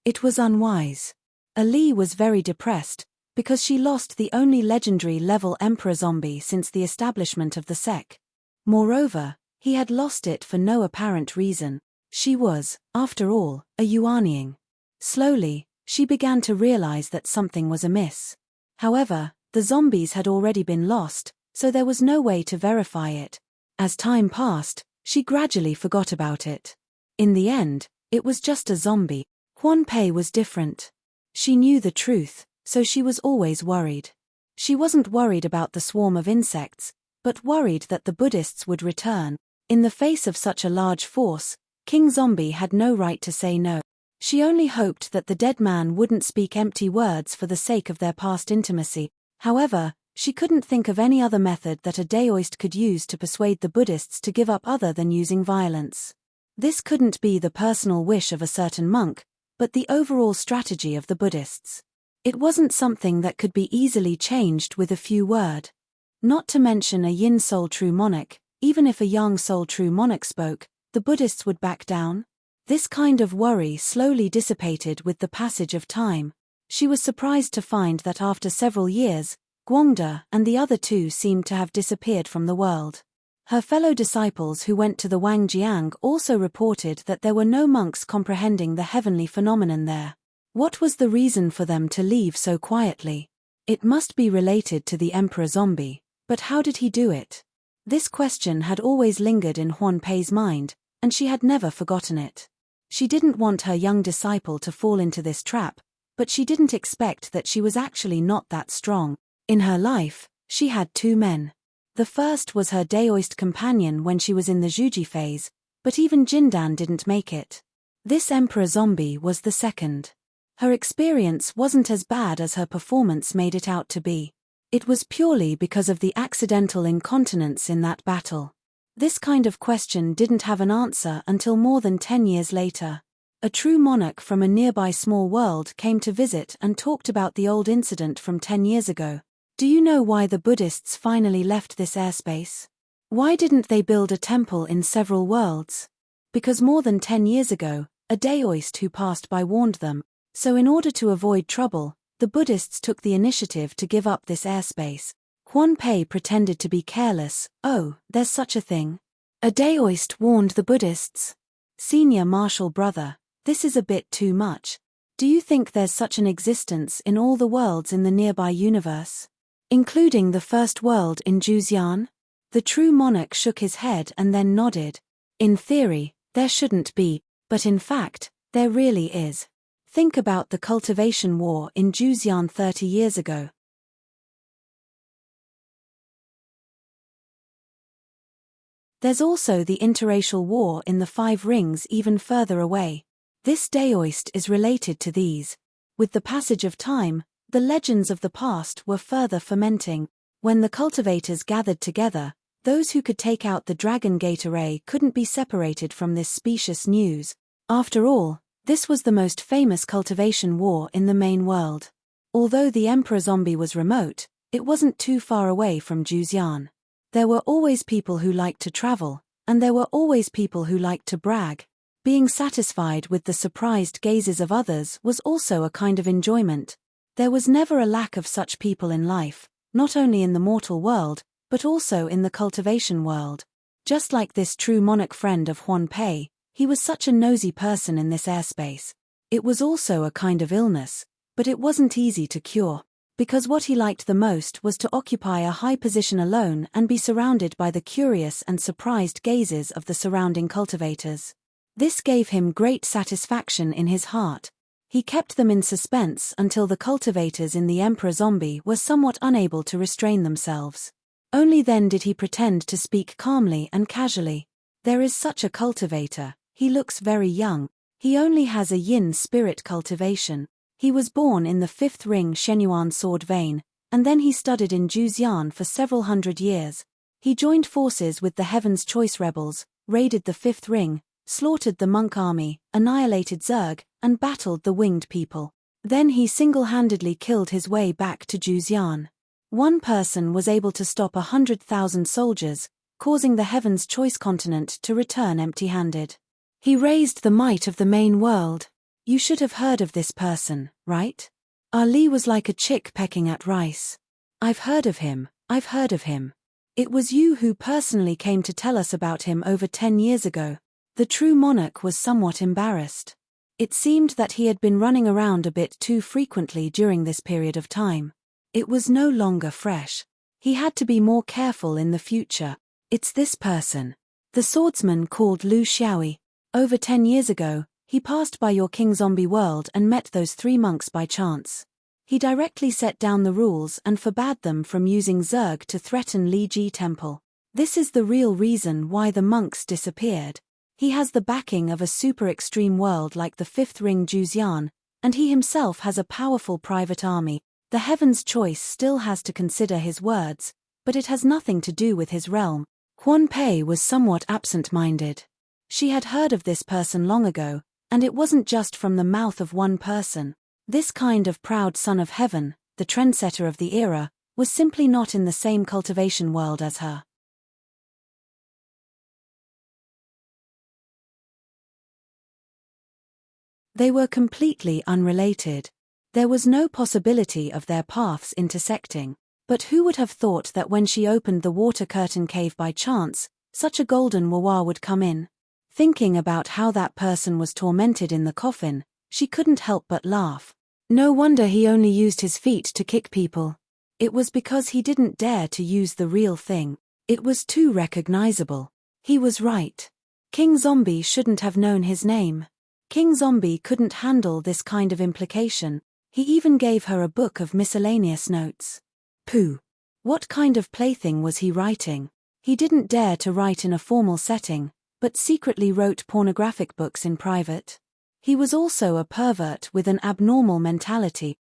It was unwise. Ali was very depressed, because she lost the only legendary level Emperor zombie since the establishment of the sect. Moreover, he had lost it for no apparent reason. She was, after all, a Yuaniing. Slowly, she began to realize that something was amiss. However, the zombies had already been lost, so there was no way to verify it. As time passed, she gradually forgot about it. In the end, it was just a zombie. Huan Pei was different. She knew the truth, so she was always worried. She wasn't worried about the swarm of insects, but worried that the Buddhists would return. In the face of such a large force, King Zombie had no right to say no. She only hoped that the dead man wouldn't speak empty words for the sake of their past intimacy. However, she couldn't think of any other method that a Daoist could use to persuade the Buddhists to give up other than using violence. This couldn't be the personal wish of a certain monk, but the overall strategy of the Buddhists. It wasn't something that could be easily changed with a few words. Not to mention a Yin Soul True monarch, even if a Yang Soul True monarch spoke, the Buddhists would back down. This kind of worry slowly dissipated with the passage of time. She was surprised to find that after several years, Guangde and the other two seemed to have disappeared from the world. Her fellow disciples who went to the Wangjiang also reported that there were no monks comprehending the heavenly phenomenon there. What was the reason for them to leave so quietly? It must be related to the Emperor Zombie, but how did he do it? This question had always lingered in Huan Pei's mind, and she had never forgotten it. She didn't want her young disciple to fall into this trap, but she didn't expect that she was actually not that strong. In her life, she had two men. The first was her Daoist companion when she was in the Zhuji phase, but even Jindan didn't make it. This Emperor Zombie was the second. Her experience wasn't as bad as her performance made it out to be. It was purely because of the accidental incontinence in that battle. This kind of question didn't have an answer until more than 10 years later. A true monarch from a nearby small world came to visit and talked about the old incident from 10 years ago. Do you know why the Buddhists finally left this airspace? Why didn't they build a temple in several worlds? Because more than 10 years ago, a Daoist who passed by warned them, so in order to avoid trouble, the Buddhists took the initiative to give up this airspace. Huan Pei pretended to be careless. Oh, there's such a thing. A Daoist warned the Buddhists. Senior martial brother, this is a bit too much. Do you think there's such an existence in all the worlds in the nearby universe? Including the first world in Juzian? The true monarch shook his head and then nodded. In theory, there shouldn't be, but in fact, there really is. Think about the cultivation war in Juzian 30 years ago. There's also the interracial war in the Five Rings even further away. This Daoist is related to these. With the passage of time, the legends of the past were further fermenting. When the cultivators gathered together, those who could take out the Dragon Gate array couldn't be separated from this specious news. After all, this was the most famous cultivation war in the main world. Although the Emperor Zombie was remote, it wasn't too far away from Juzian. There were always people who liked to travel, and there were always people who liked to brag. Being satisfied with the surprised gazes of others was also a kind of enjoyment. There was never a lack of such people in life, not only in the mortal world, but also in the cultivation world. Just like this true monarch friend of Huan Pei, he was such a nosy person in this airspace. It was also a kind of illness, but it wasn't easy to cure, because what he liked the most was to occupy a high position alone and be surrounded by the curious and surprised gazes of the surrounding cultivators. This gave him great satisfaction in his heart. He kept them in suspense until the cultivators in the Emperor Zombie were somewhat unable to restrain themselves. Only then did he pretend to speak calmly and casually. There is such a cultivator, he looks very young. He only has a yin spirit cultivation. He was born in the 5th ring Shenyuan sword vein, and then he studied in Juzian for several hundred years. He joined forces with the Heaven's Choice rebels, raided the 5th ring, slaughtered the monk army, annihilated Zerg, and battled the winged people. Then he single-handedly killed his way back to Juzian. One person was able to stop 100,000 soldiers, causing the Heaven's Choice continent to return empty-handed. He raised the might of the main world. You should have heard of this person, right? Ali was like a chick pecking at rice. I've heard of him, I've heard of him. It was you who personally came to tell us about him over 10 years ago. The true monarch was somewhat embarrassed. It seemed that he had been running around a bit too frequently during this period of time. It was no longer fresh. He had to be more careful in the future. It's this person. The swordsman called Lu Xiaoyi. Over 10 years ago, he passed by your King Zombie world and met those 3 monks by chance. He directly set down the rules and forbade them from using Zerg to threaten Li Ji Temple. This is the real reason why the monks disappeared. He has the backing of a super extreme world like the Fifth Ring Juzian, and he himself has a powerful private army. The Heaven's Choice still has to consider his words, but it has nothing to do with his realm. Quan Pei was somewhat absent-minded. She had heard of this person long ago, and it wasn't just from the mouth of one person. This kind of proud son of heaven, the trendsetter of the era, was simply not in the same cultivation world as her. They were completely unrelated. There was no possibility of their paths intersecting. But who would have thought that when she opened the water curtain cave by chance, such a golden wawa would come in? Thinking about how that person was tormented in the coffin, she couldn't help but laugh. No wonder he only used his feet to kick people. It was because he didn't dare to use the real thing. It was too recognizable. He was right. King Zombie shouldn't have known his name. King Zombie couldn't handle this kind of implication. He even gave her a book of miscellaneous notes. Pooh. What kind of plaything was he writing? He didn't dare to write in a formal setting, but secretly wrote pornographic books in private. He was also a pervert with an abnormal mentality.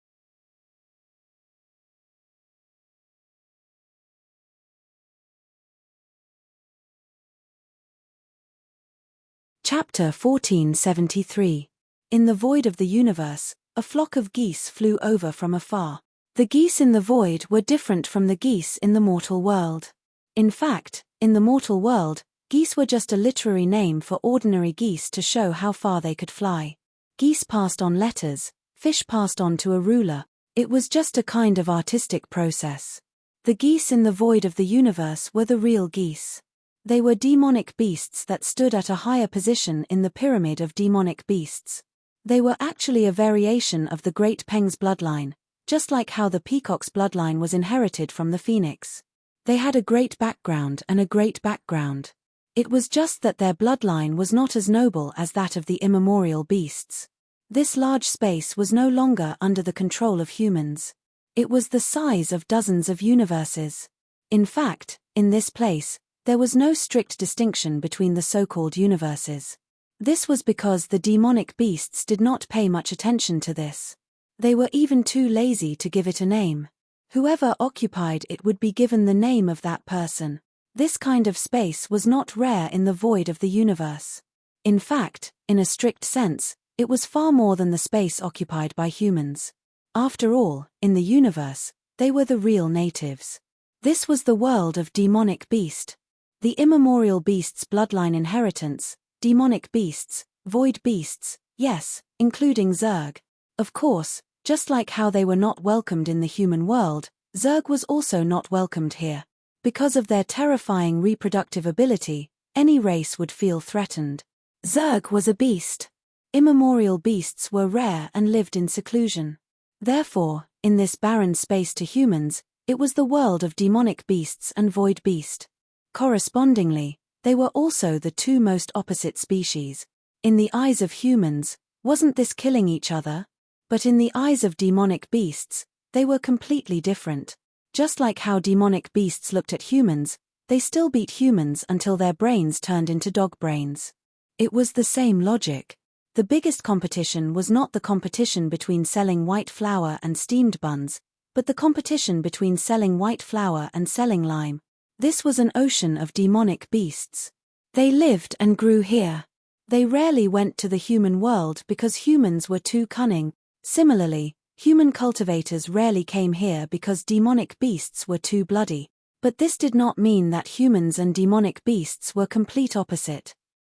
Chapter 1473. In the void of the universe, a flock of geese flew over from afar. The geese in the void were different from the geese in the mortal world. In fact, in the mortal world, geese were just a literary name for ordinary geese to show how far they could fly. Geese passed on letters, fish passed on to a ruler. It was just a kind of artistic process. The geese in the void of the universe were the real geese. They were demonic beasts that stood at a higher position in the pyramid of demonic beasts. They were actually a variation of the Great Peng's bloodline, just like how the peacock's bloodline was inherited from the phoenix. They had a great background and a great background. It was just that their bloodline was not as noble as that of the immemorial beasts. This large space was no longer under the control of humans. It was the size of dozens of universes. In fact, in this place, there was no strict distinction between the so-called universes. This was because the demonic beasts did not pay much attention to this. They were even too lazy to give it a name. Whoever occupied it would be given the name of that person. This kind of space was not rare in the void of the universe. In fact, in a strict sense, it was far more than the space occupied by humans. After all, in the universe, they were the real natives. This was the world of demonic beast. The immemorial beast's bloodline inheritance, demonic beasts, void beasts, yes, including Zerg. Of course, just like how they were not welcomed in the human world, Zerg was also not welcomed here. Because of their terrifying reproductive ability, any race would feel threatened. Zerg was a beast. Immemorial beasts were rare and lived in seclusion. Therefore, in this barren space to humans, it was the world of demonic beasts and void beast. Correspondingly, they were also the two most opposite species. In the eyes of humans, wasn't this killing each other? But in the eyes of demonic beasts, they were completely different. Just like how demonic beasts looked at humans, they still beat humans until their brains turned into dog brains. It was the same logic. The biggest competition was not the competition between selling white flour and steamed buns, but the competition between selling white flour and selling lime. This was an ocean of demonic beasts. They lived and grew here. They rarely went to the human world because humans were too cunning. Similarly, human cultivators rarely came here because demonic beasts were too bloody. But this did not mean that humans and demonic beasts were complete opposite.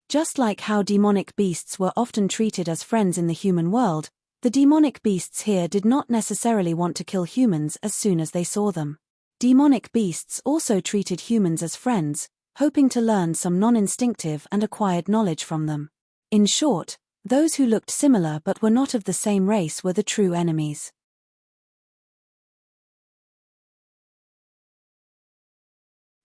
Just like how demonic beasts were often treated as friends in the human world, the demonic beasts here did not necessarily want to kill humans as soon as they saw them. Demonic beasts also treated humans as friends, hoping to learn some non-instinctive and acquired knowledge from them. In short, those who looked similar but were not of the same race were the true enemies.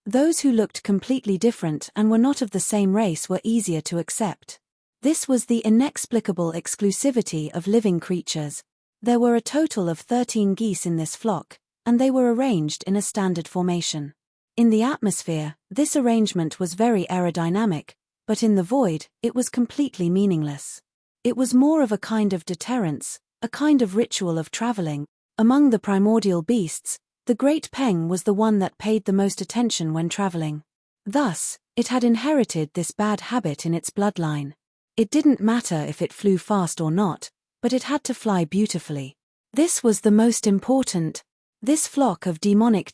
Those who looked completely different and were not of the same race were easier to accept. This was the inexplicable exclusivity of living creatures. There were a total of 13 geese in this flock, and they were arranged in a standard formation. In the atmosphere, this arrangement was very aerodynamic, but in the void, it was completely meaningless. It was more of a kind of deterrence, a kind of ritual of traveling. Among the primordial beasts, the great peng was the one that paid the most attention when traveling. Thus, it had inherited this bad habit in its bloodline. It didn't matter if it flew fast or not, but it had to fly beautifully. This was the most important. This flock of demonic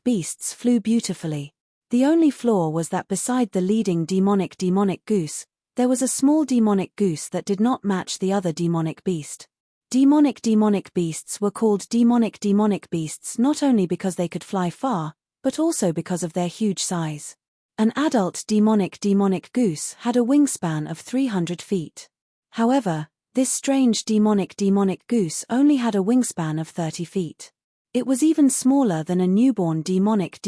beasts flew beautifully. The only flaw was that beside the leading demonic goose, there was a small demonic goose that did not match the other demonic beast. Demonic beasts were called demonic beasts not only because they could fly far, but also because of their huge size. An adult demonic goose had a wingspan of 300 feet. However, this strange demonic goose only had a wingspan of 30 feet. It was even smaller than a newborn demonic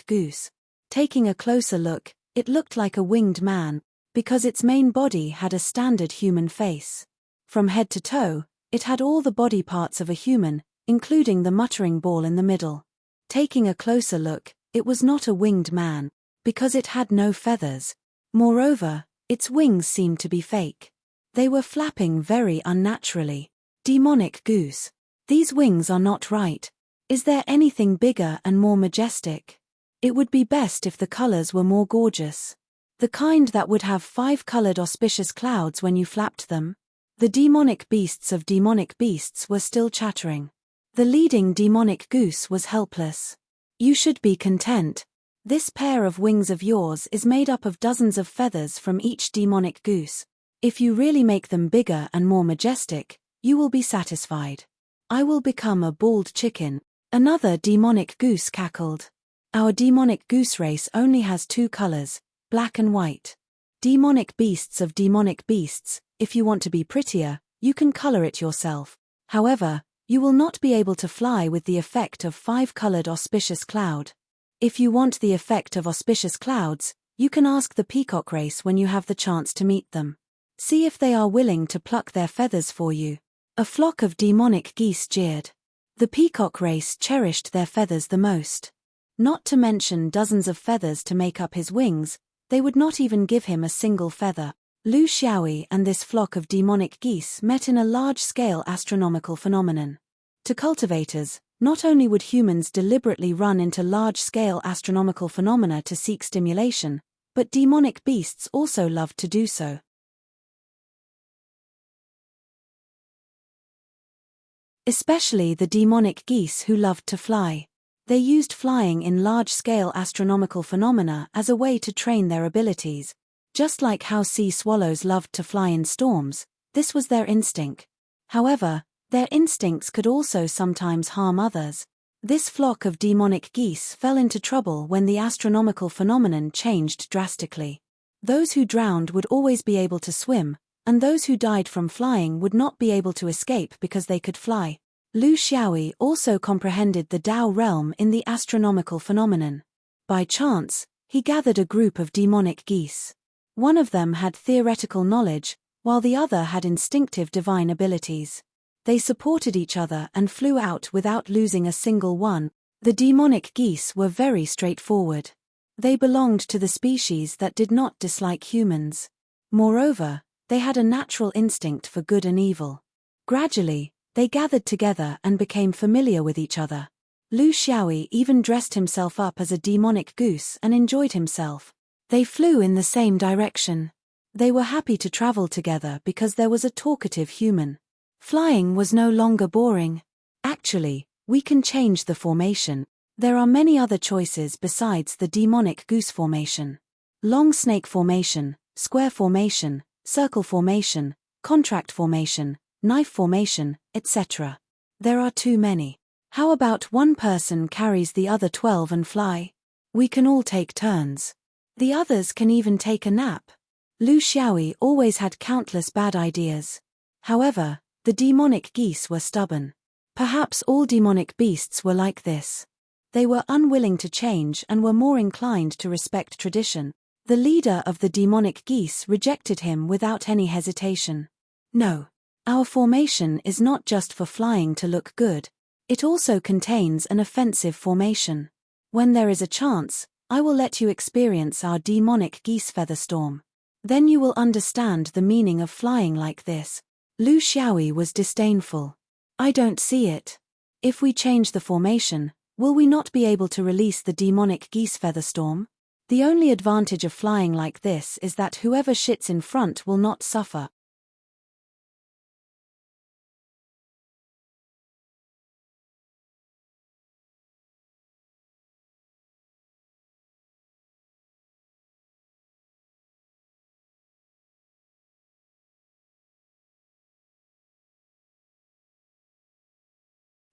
goose. Taking a closer look, it looked like a winged man, because its main body had a standard human face. From head to toe, it had all the body parts of a human, including the muttering ball in the middle. Taking a closer look, it was not a winged man, because it had no feathers. Moreover, its wings seemed to be fake. They were flapping very unnaturally. Demonic goose. These wings are not right. Is there anything bigger and more majestic? It would be best if the colors were more gorgeous. The kind that would have 5-colored auspicious clouds when you flapped them. The demonic beasts of demonic beasts were still chattering. The leading demonic goose was helpless. You should be content. This pair of wings of yours is made up of dozens of feathers from each demonic goose. If you really make them bigger and more majestic, you will be satisfied. I will become a bald chicken. Another demonic goose cackled. Our demonic goose race only has 2 colors, black and white. Demonic beasts of demonic beasts, if you want to be prettier, you can color it yourself. However, you will not be able to fly with the effect of 5-colored auspicious cloud. If you want the effect of auspicious clouds, you can ask the peacock race when you have the chance to meet them. See if they are willing to pluck their feathers for you. A flock of demonic geese jeered. The peacock race cherished their feathers the most. Not to mention dozens of feathers to make up his wings, they would not even give him a single feather. Lu Xiaoyi and this flock of demonic geese met in a large-scale astronomical phenomenon. To cultivators, not only would humans deliberately run into large-scale astronomical phenomena to seek stimulation, but demonic beasts also loved to do so. Especially the demonic geese who loved to fly. They used flying in large-scale astronomical phenomena as a way to train their abilities. Just like how sea swallows loved to fly in storms, this was their instinct. However, their instincts could also sometimes harm others. This flock of demonic geese fell into trouble when the astronomical phenomenon changed drastically. Those who drowned would always be able to swim, and those who died from flying would not be able to escape because they could fly. Lu Xiaoyi also comprehended the Tao realm in the astronomical phenomenon. By chance, he gathered a group of demonic geese. One of them had theoretical knowledge, while the other had instinctive divine abilities. They supported each other and flew out without losing a single one. The demonic geese were very straightforward. They belonged to the species that did not dislike humans. Moreover, they had a natural instinct for good and evil. Gradually, they gathered together and became familiar with each other. Lu Xiaoyi even dressed himself up as a demonic goose and enjoyed himself. They flew in the same direction. They were happy to travel together because there was a talkative human. Flying was no longer boring. Actually, we can change the formation. There are many other choices besides the demonic goose formation. Long snake formation, square formation, circle formation, contract formation, knife formation, etc. There are too many. How about one person carries the other 12 and fly? We can all take turns. The others can even take a nap. Lu Xiaoyi always had countless bad ideas. However, the demonic geese were stubborn. Perhaps all demonic beasts were like this. They were unwilling to change and were more inclined to respect tradition. The leader of the demonic geese rejected him without any hesitation. No. Our formation is not just for flying to look good. It also contains an offensive formation. When there is a chance, I will let you experience our demonic geese feather storm. Then you will understand the meaning of flying like this. Lu Xiaoyi was disdainful. I don't see it. If we change the formation, will we not be able to release the demonic geese feather storm? The only advantage of flying like this is that whoever shits in front will not suffer.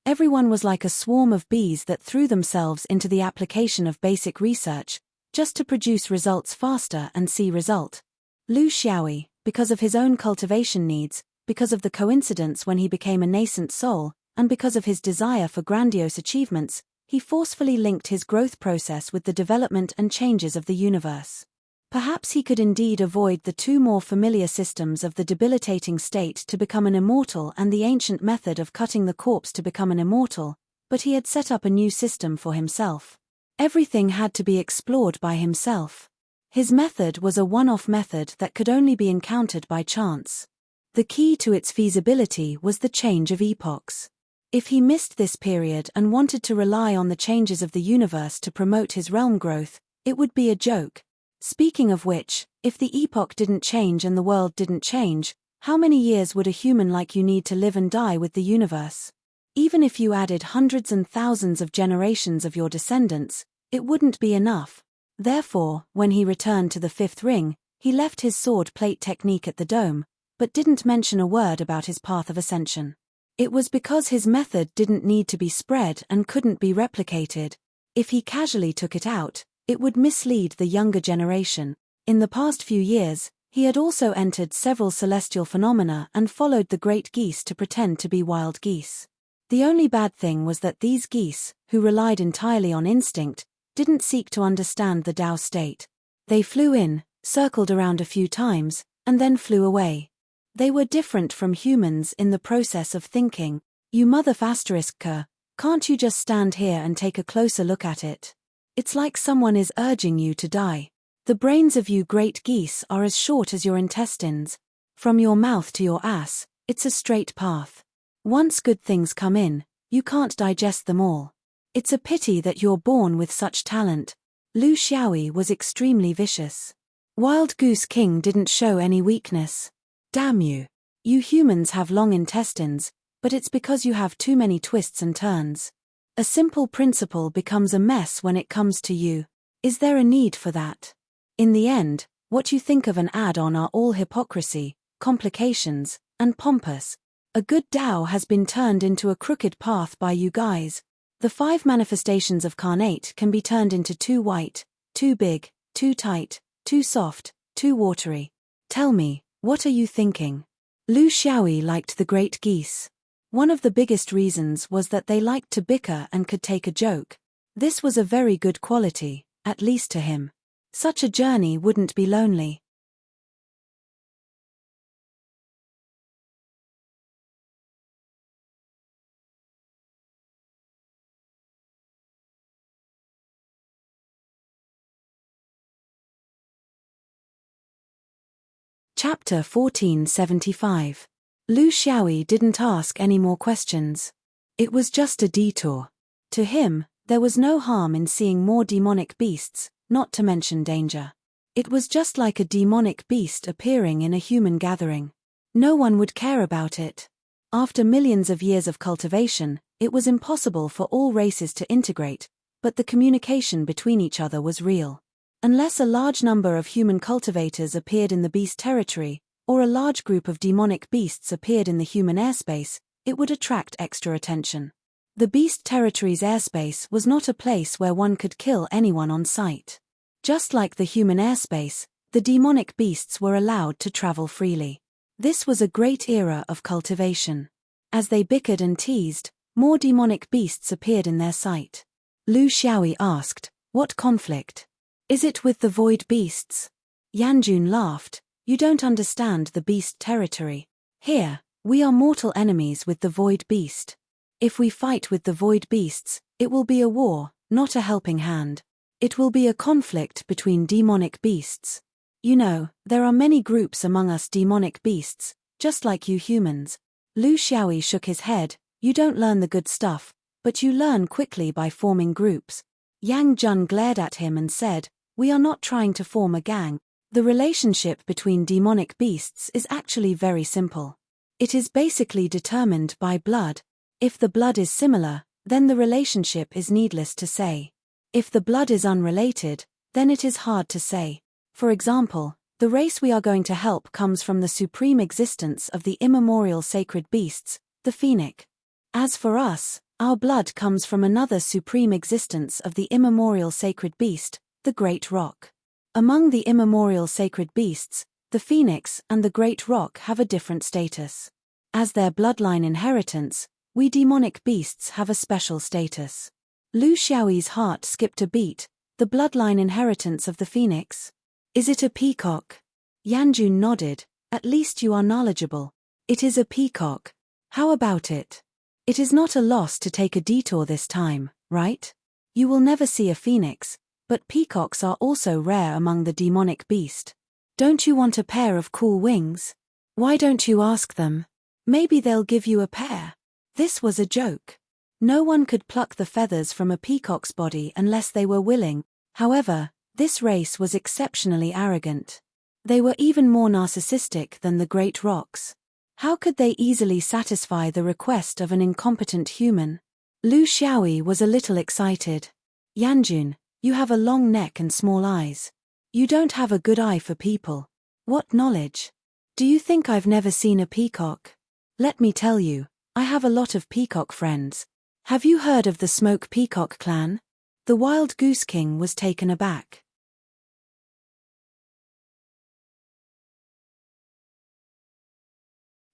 Everyone was like a swarm of bees that threw themselves into the application of basic research, just to produce results faster and see result. Lu Xiaoyi, because of his own cultivation needs, because of the coincidence when he became a nascent soul, and because of his desire for grandiose achievements, he forcefully linked his growth process with the development and changes of the universe. Perhaps he could indeed avoid the two more familiar systems of the debilitating state to become an immortal and the ancient method of cutting the corpse to become an immortal, but he had set up a new system for himself. Everything had to be explored by himself. His method was a one-off method that could only be encountered by chance. The key to its feasibility was the change of epochs. If he missed this period and wanted to rely on the changes of the universe to promote his realm growth, it would be a joke. Speaking of which, if the epoch didn't change and the world didn't change, how many years would a human like you need to live and die with the universe? Even if you added hundreds and thousands of generations of your descendants, it wouldn't be enough. Therefore, when he returned to the fifth ring, he left his sword plate technique at the dome, but didn't mention a word about his path of ascension. It was because his method didn't need to be spread and couldn't be replicated. If he casually took it out, it would mislead the younger generation. In the past few years, he had also entered several celestial phenomena and followed the great geese to pretend to be wild geese. The only bad thing was that these geese, who relied entirely on instinct, didn't seek to understand the Tao state. They flew in, circled around a few times, and then flew away. They were different from humans in the process of thinking. You mother ***, can't you just stand here and take a closer look at it? It's like someone is urging you to die. The brains of you great geese are as short as your intestines. From your mouth to your ass, it's a straight path. Once good things come in, you can't digest them all. It's a pity that you're born with such talent. Lu Xiaoyi was extremely vicious. Wild Goose King didn't show any weakness. Damn you. You humans have long intestines, but it's because you have too many twists and turns. A simple principle becomes a mess when it comes to you. Is there a need for that? In the end, what you think of an add-on are all hypocrisy, complications, and pompous. A good Tao has been turned into a crooked path by you guys. The 5 manifestations of Carnate can be turned into too white, too big, too tight, too soft, too watery. Tell me, what are you thinking? Lu Xiaoyi liked the great geese. One of the biggest reasons was that they liked to bicker and could take a joke. This was a very good quality, at least to him. Such a journey wouldn't be lonely. Chapter 1475. Lu Xiaoyi didn't ask any more questions. It was just a detour. To him, there was no harm in seeing more demonic beasts, not to mention danger. It was just like a demonic beast appearing in a human gathering. No one would care about it. After millions of years of cultivation, it was impossible for all races to integrate, but the communication between each other was real. Unless a large number of human cultivators appeared in the beast territory, or a large group of demonic beasts appeared in the human airspace, it would attract extra attention. The beast territory's airspace was not a place where one could kill anyone on sight. Just like the human airspace, the demonic beasts were allowed to travel freely. This was a great era of cultivation. As they bickered and teased, more demonic beasts appeared in their sight. Lu Xiaoyi asked, "What conflict? Is it with the void beasts?" Yanjun laughed, "You don't understand the beast territory. Here, we are mortal enemies with the void beast. If we fight with the void beasts, it will be a war, not a helping hand. It will be a conflict between demonic beasts. You know, there are many groups among us demonic beasts, just like you humans." Lu Xiaoyi shook his head, "You don't learn the good stuff, but you learn quickly by forming groups." Yang Jun glared at him and said, "We are not trying to form a gang. The relationship between demonic beasts is actually very simple. It is basically determined by blood. If the blood is similar, then the relationship is needless to say. If the blood is unrelated, then it is hard to say. For example, the race we are going to help comes from the supreme existence of the immemorial sacred beasts, the phoenix. As for us, our blood comes from another supreme existence of the immemorial sacred beast, the great rock. Among the immemorial sacred beasts, the phoenix and the great rock have a different status. As their bloodline inheritance, we demonic beasts have a special status." Lu Xiaoyi's heart skipped a beat. "The bloodline inheritance of the phoenix? Is it a peacock?" Yanjun nodded. "At least you are knowledgeable. It is a peacock. How about it? It is not a loss to take a detour this time, right? You will never see a phoenix, but peacocks are also rare among the demonic beast. Don't you want a pair of cool wings? Why don't you ask them? Maybe they'll give you a pair." This was a joke. No one could pluck the feathers from a peacock's body unless they were willing. However, this race was exceptionally arrogant. They were even more narcissistic than the great rocks. How could they easily satisfy the request of an incompetent human? Lu Xiaoyi was a little excited. "Yanjun, you have a long neck and small eyes. You don't have a good eye for people. What knowledge? Do you think I've never seen a peacock? Let me tell you, I have a lot of peacock friends. Have you heard of the Smoke Peacock clan?" The Wild Goose King was taken aback.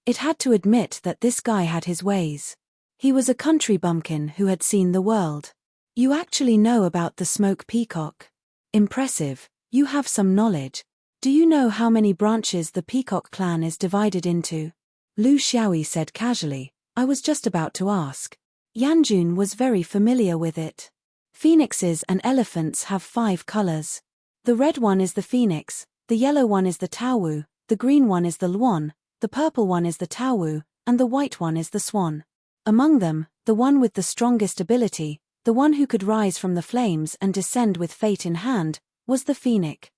It had to admit that this guy had his ways. He was a country bumpkin who had seen the world. "You actually know about the Smoke Peacock. Impressive, you have some knowledge. Do you know how many branches the Peacock clan is divided into?" Lu Xiaoyi said casually, "I was just about to ask." Yanjun was very familiar with it. Phoenixes and elephants have 5 colors. The red one is the phoenix, the yellow one is the taowu, the green one is the luan, the purple one is the taowu, and the white one is the swan. Among them, the one with the strongest ability, the one who could rise from the flames and descend with fate in hand, was the phoenix.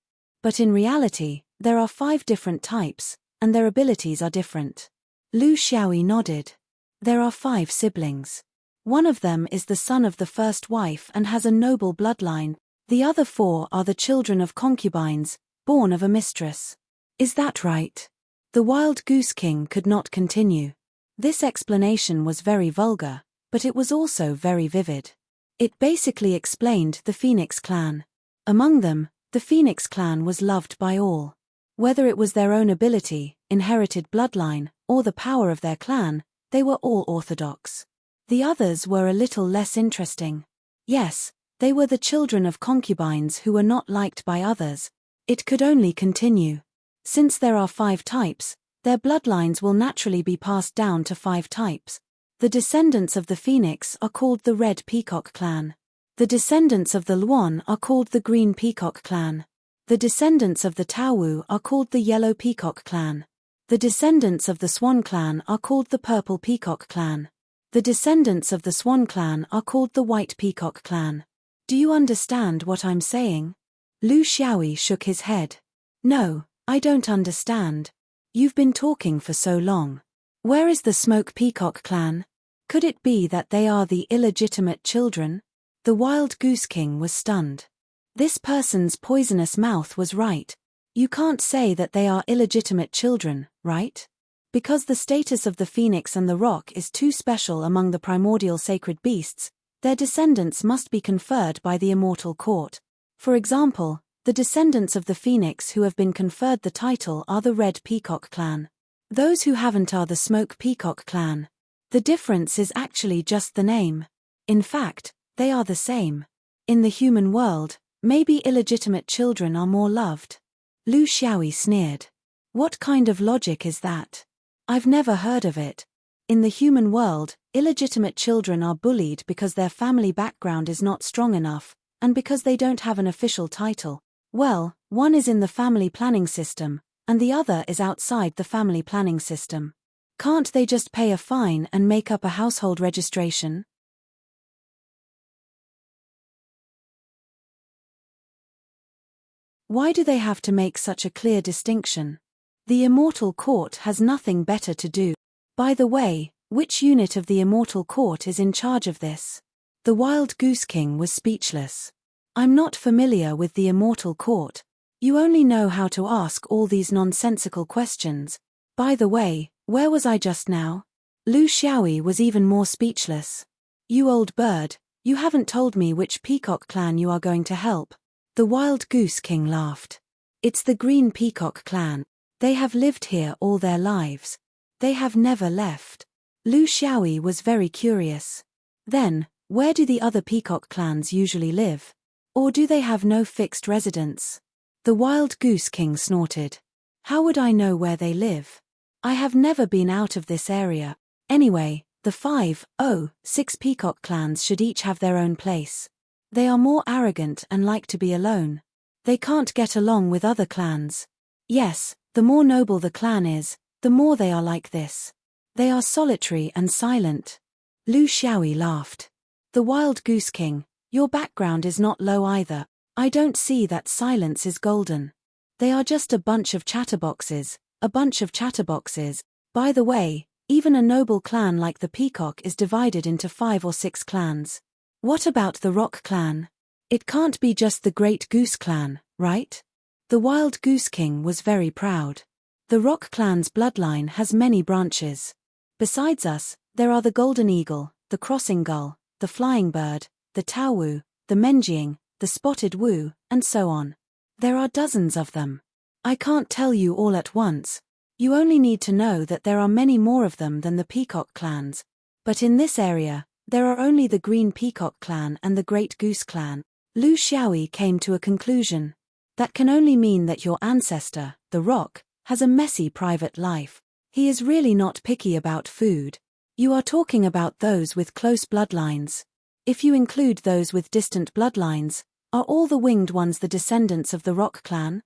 But in reality, there are 5 different types, and their abilities are different. Lu Xiaoyi nodded. There are 5 siblings. One of them is the son of the first wife and has a noble bloodline. The other 4 are the children of concubines, born of a mistress. Is that right? The Wild Goose King could not continue. This explanation was very vulgar, but it was also very vivid. It basically explained the Phoenix clan. Among them, the Phoenix clan was loved by all. Whether it was their own ability, inherited bloodline, or the power of their clan, they were all orthodox. The others were a little less interesting. Yes, they were the children of concubines who were not liked by others. It could only continue. Since there are 5 types, their bloodlines will naturally be passed down to 5 types. The descendants of the Phoenix are called the Red Peacock clan. The descendants of the Luan are called the Green Peacock clan. The descendants of the Taowu are called the Yellow Peacock clan. The descendants of the Swan clan are called the Purple Peacock clan. The descendants of the Swan clan are called the White Peacock clan. Do you understand what I'm saying? Lu Xiaoyi shook his head. No, I don't understand. You've been talking for so long. Where is the Smoke Peacock clan? Could it be that they are the illegitimate children? The Wild Goose King was stunned. This person's poisonous mouth was right. You can't say that they are illegitimate children, right? Because the status of the phoenix and the roc is too special among the primordial sacred beasts, their descendants must be conferred by the immortal court. For example, the descendants of the phoenix who have been conferred the title are the Red Peacock clan. Those who haven't are the Smoke Peacock clan. The difference is actually just the name. In fact, they are the same. In the human world, maybe illegitimate children are more loved. Lu Xiaoyi sneered. What kind of logic is that? I've never heard of it. In the human world, illegitimate children are bullied because their family background is not strong enough, and because they don't have an official title. Well, one is in the family planning system, and the other is outside the family planning system. Can't they just pay a fine and make up a household registration? Why do they have to make such a clear distinction? The Immortal Court has nothing better to do. By the way, which unit of the Immortal Court is in charge of this? The Wild Goose King was speechless. I'm not familiar with the Immortal Court. You only know how to ask all these nonsensical questions. By the way, where was I just now? Lu Xiaoyi was even more speechless. You old bird, you haven't told me which peacock clan you are going to help. The Wild Goose King laughed. It's the Green Peacock clan. They have lived here all their lives. They have never left. Lu Xiaoyi was very curious. Then, where do the other peacock clans usually live? Or do they have no fixed residence? The Wild Goose King snorted. How would I know where they live? I have never been out of this area. Anyway, the 6 peacock clans should each have their own place. They are more arrogant and like to be alone. They can't get along with other clans. Yes, the more noble the clan is, the more they are like this. They are solitary and silent. Lu Xiaoyi laughed. The Wild Goose King, your background is not low either. I don't see that silence is golden. They are just a bunch of chatterboxes, By the way, even a noble clan like the Peacock is divided into 5 or 6 clans. What about the Roc clan? It can't be just the Great Goose clan, right? The Wild Goose King was very proud. The Roc clan's bloodline has many branches. Besides us, there are the Golden Eagle, the Crossing Gull, the Flying Bird, the Taowu, the Menjiang, the Spotted Wu, and so on. There are dozens of them. I can't tell you all at once. You only need to know that there are many more of them than the Peacock clans. But in this area, there are only the Green Peacock clan and the Great Goose clan. Lu Xiaoyi came to a conclusion. That can only mean that your ancestor, the Roc, has a messy private life. He is really not picky about food. You are talking about those with close bloodlines. If you include those with distant bloodlines, are all the winged ones the descendants of the Roc clan?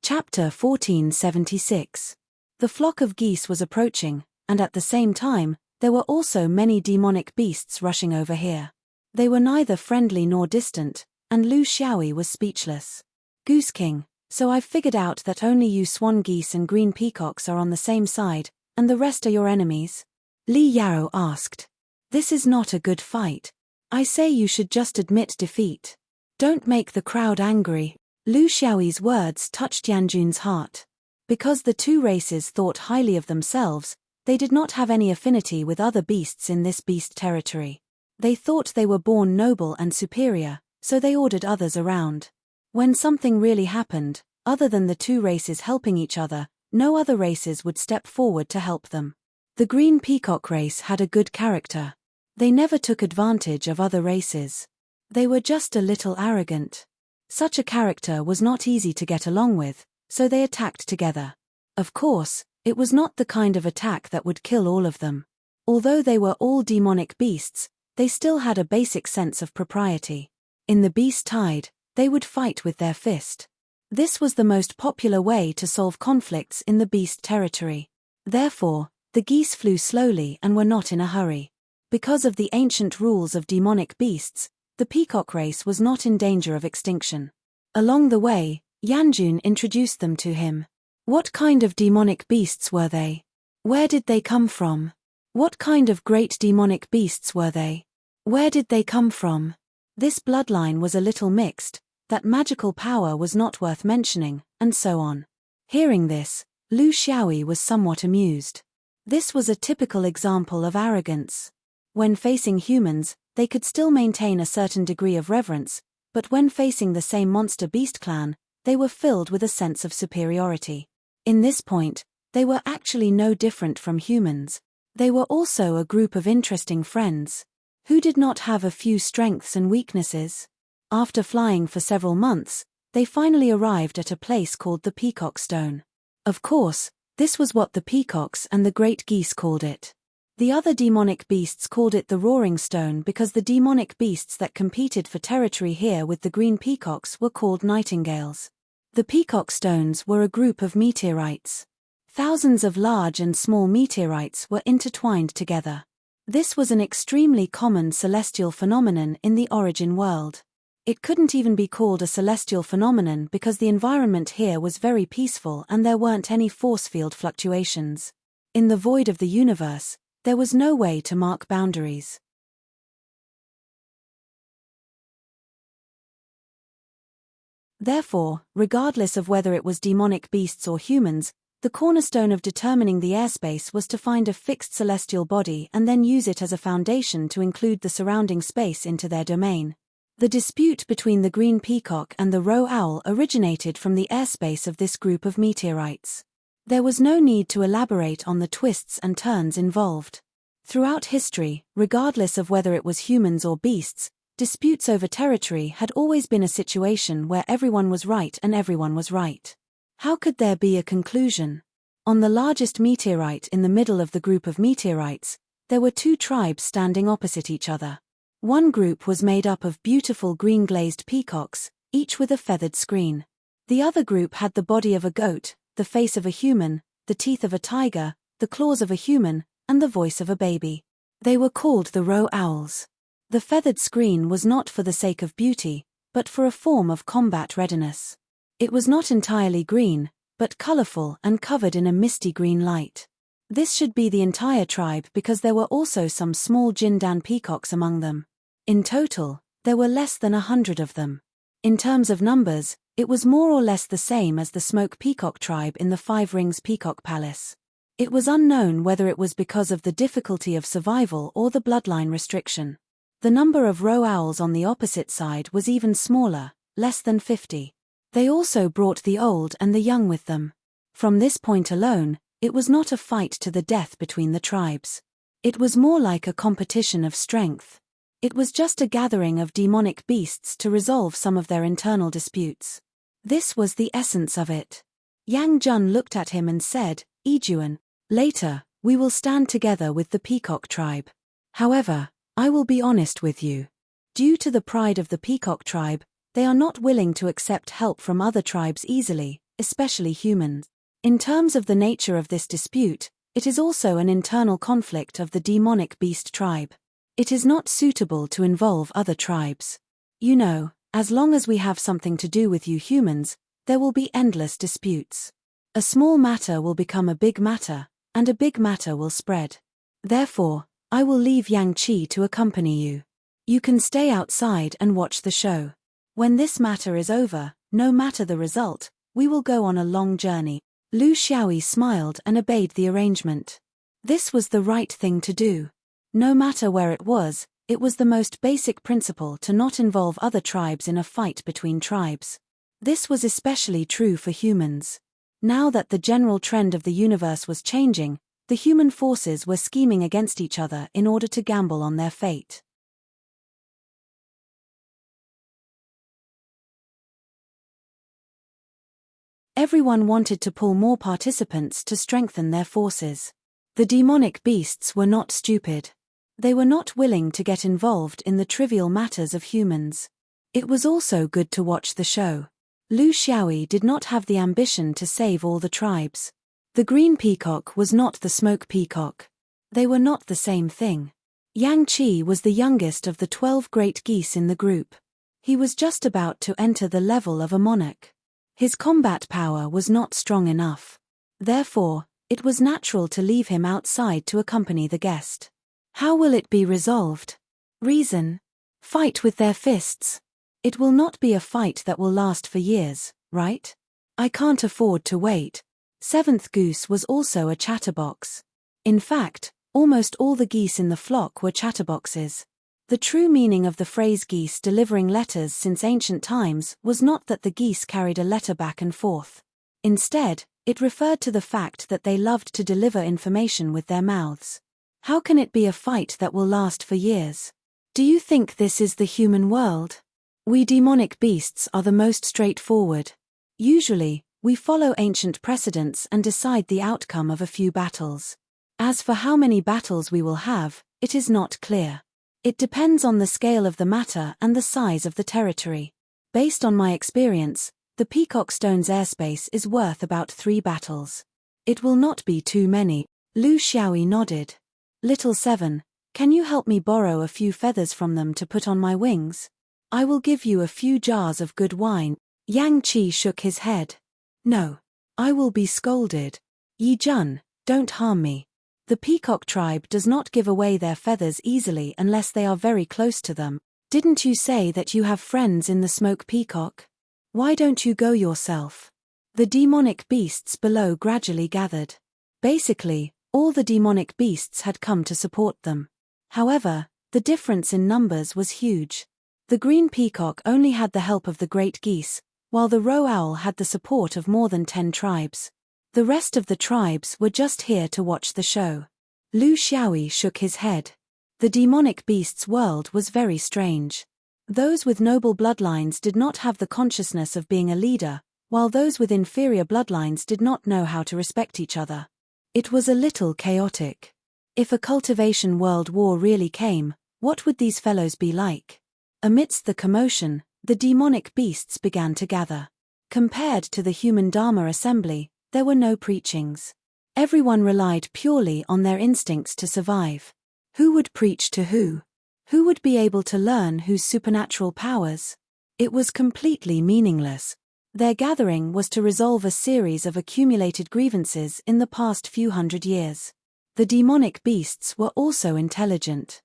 Chapter 1476. The flock of geese was approaching, and at the same time, there were also many demonic beasts rushing over here. They were neither friendly nor distant, and Lu Xiaoyi was speechless. Goose King, so I've figured out that only you swan geese and green peacocks are on the same side, and the rest are your enemies? Li Yaro asked. This is not a good fight. I say you should just admit defeat. Don't make the crowd angry. Lu Xiaoyi's words touched Yanjun's heart. Because the two races thought highly of themselves, they did not have any affinity with other beasts in this beast territory. They thought they were born noble and superior, so they ordered others around. When something really happened, other than the two races helping each other, no other races would step forward to help them. The Green Peacock race had a good character. They never took advantage of other races. They were just a little arrogant. Such a character was not easy to get along with, so they attacked together. Of course, it was not the kind of attack that would kill all of them. Although they were all demonic beasts, they still had a basic sense of propriety. In the beast tide, they would fight with their fist. This was the most popular way to solve conflicts in the beast territory. Therefore, the geese flew slowly and were not in a hurry. Because of the ancient rules of demonic beasts, the peacock race was not in danger of extinction. Along the way, Yanjun introduced them to him. What kind of demonic beasts were they? Where did they come from? What kind of great demonic beasts were they? Where did they come from? This bloodline was a little mixed, that magical power was not worth mentioning, and so on. Hearing this, Lu Xiaoyi was somewhat amused. This was a typical example of arrogance. When facing humans, they could still maintain a certain degree of reverence, but when facing the same monster beast clan, they were filled with a sense of superiority. In this point, they were actually no different from humans. They were also a group of interesting friends. Who did not have a few strengths and weaknesses? After flying for several months, they finally arrived at a place called the Peacock Stone. Of course, this was what the peacocks and the great geese called it. The other demonic beasts called it the Roaring Stone because the demonic beasts that competed for territory here with the green peacocks were called nightingales. The Peacock Stones were a group of meteorites. Thousands of large and small meteorites were intertwined together. This was an extremely common celestial phenomenon in the origin world. It couldn't even be called a celestial phenomenon because the environment here was very peaceful and there weren't any force field fluctuations. In the void of the universe, there was no way to mark boundaries. Therefore, regardless of whether it was demonic beasts or humans, the cornerstone of determining the airspace was to find a fixed celestial body and then use it as a foundation to include the surrounding space into their domain. The dispute between the green peacock and the roe owl originated from the airspace of this group of meteorites. There was no need to elaborate on the twists and turns involved. Throughout history, regardless of whether it was humans or beasts, disputes over territory had always been a situation where everyone was right and everyone was right. How could there be a conclusion? On the largest meteorite in the middle of the group of meteorites, there were two tribes standing opposite each other. One group was made up of beautiful green glazed peacocks, each with a feathered screen. The other group had the body of a goat, the face of a human, the teeth of a tiger, the claws of a human, and the voice of a baby. They were called the roe owls. The feathered screen was not for the sake of beauty, but for a form of combat readiness. It was not entirely green, but colorful and covered in a misty green light. This should be the entire tribe because there were also some small Jindan peacocks among them. In total, there were less than 100 of them. In terms of numbers, it was more or less the same as the Smoke Peacock tribe in the Five Rings Peacock Palace. It was unknown whether it was because of the difficulty of survival or the bloodline restriction. The number of roe owls on the opposite side was even smaller, less than 50. They also brought the old and the young with them. From this point alone, it was not a fight to the death between the tribes. It was more like a competition of strength. It was just a gathering of demonic beasts to resolve some of their internal disputes. This was the essence of it. Yang Jun looked at him and said, "Ijuan, later, we will stand together with the Peacock tribe. However, I will be honest with you. Due to the pride of the Peacock tribe, they are not willing to accept help from other tribes easily, especially humans. In terms of the nature of this dispute, it is also an internal conflict of the demonic beast tribe. It is not suitable to involve other tribes. You know, as long as we have something to do with you humans, there will be endless disputes. A small matter will become a big matter, and a big matter will spread. Therefore, I will leave Yang Qi to accompany you. You can stay outside and watch the show. When this matter is over, no matter the result, we will go on a long journey." Lu Xiaoyi smiled and obeyed the arrangement. This was the right thing to do. No matter where it was the most basic principle to not involve other tribes in a fight between tribes. This was especially true for humans. Now that the general trend of the universe was changing, the human forces were scheming against each other in order to gamble on their fate. Everyone wanted to pull more participants to strengthen their forces. The demonic beasts were not stupid. They were not willing to get involved in the trivial matters of humans. It was also good to watch the show. Lu Xiaoyi did not have the ambition to save all the tribes. The green peacock was not the smoke peacock. They were not the same thing. Yang Qi was the youngest of the 12 great geese in the group. He was just about to enter the level of a monarch. His combat power was not strong enough. Therefore, it was natural to leave him outside to accompany the guest. How will it be resolved? Reason. Fight with their fists. It will not be a fight that will last for years, right? I can't afford to wait. Seventh goose was also a chatterbox. In fact, almost all the geese in the flock were chatterboxes. The true meaning of the phrase geese delivering letters since ancient times was not that the geese carried a letter back and forth. Instead, it referred to the fact that they loved to deliver information with their mouths. How can it be a fight that will last for years? Do you think this is the human world? We demonic beasts are the most straightforward. Usually, we follow ancient precedents and decide the outcome of a few battles. As for how many battles we will have, it is not clear. It depends on the scale of the matter and the size of the territory. Based on my experience, the Peacock Stone's airspace is worth about 3 battles. It will not be too many. Lu Xiaoyi nodded. Little 7, can you help me borrow a few feathers from them to put on my wings? I will give you a few jars of good wine. Yang Qi shook his head. No. I will be scolded. Yi Jun, don't harm me. The peacock tribe does not give away their feathers easily unless they are very close to them. Didn't you say that you have friends in the smoke peacock? Why don't you go yourself? The demonic beasts below gradually gathered. Basically, all the demonic beasts had come to support them. However, the difference in numbers was huge. The green peacock only had the help of the great geese, while the roe owl had the support of more than 10 tribes. The rest of the tribes were just here to watch the show. Lu Xiaoyi shook his head. The demonic beasts' world was very strange. Those with noble bloodlines did not have the consciousness of being a leader, while those with inferior bloodlines did not know how to respect each other. It was a little chaotic. If a cultivation world war really came, what would these fellows be like? Amidst the commotion, the demonic beasts began to gather. Compared to the human Dharma assembly, there were no preachings. Everyone relied purely on their instincts to survive. Who would preach to who? Who would be able to learn whose supernatural powers? It was completely meaningless. Their gathering was to resolve a series of accumulated grievances in the past few hundred years. The demonic beasts were also intelligent.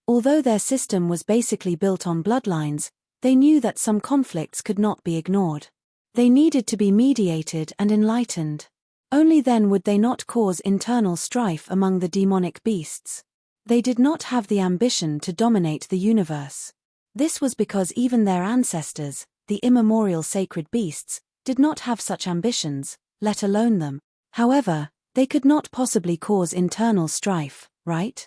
Although their system was basically built on bloodlines, they knew that some conflicts could not be ignored. They needed to be mediated and enlightened. Only then would they not cause internal strife among the demonic beasts. They did not have the ambition to dominate the universe. This was because even their ancestors, the immemorial sacred beasts, did not have such ambitions, let alone them. However, they could not possibly cause internal strife, right?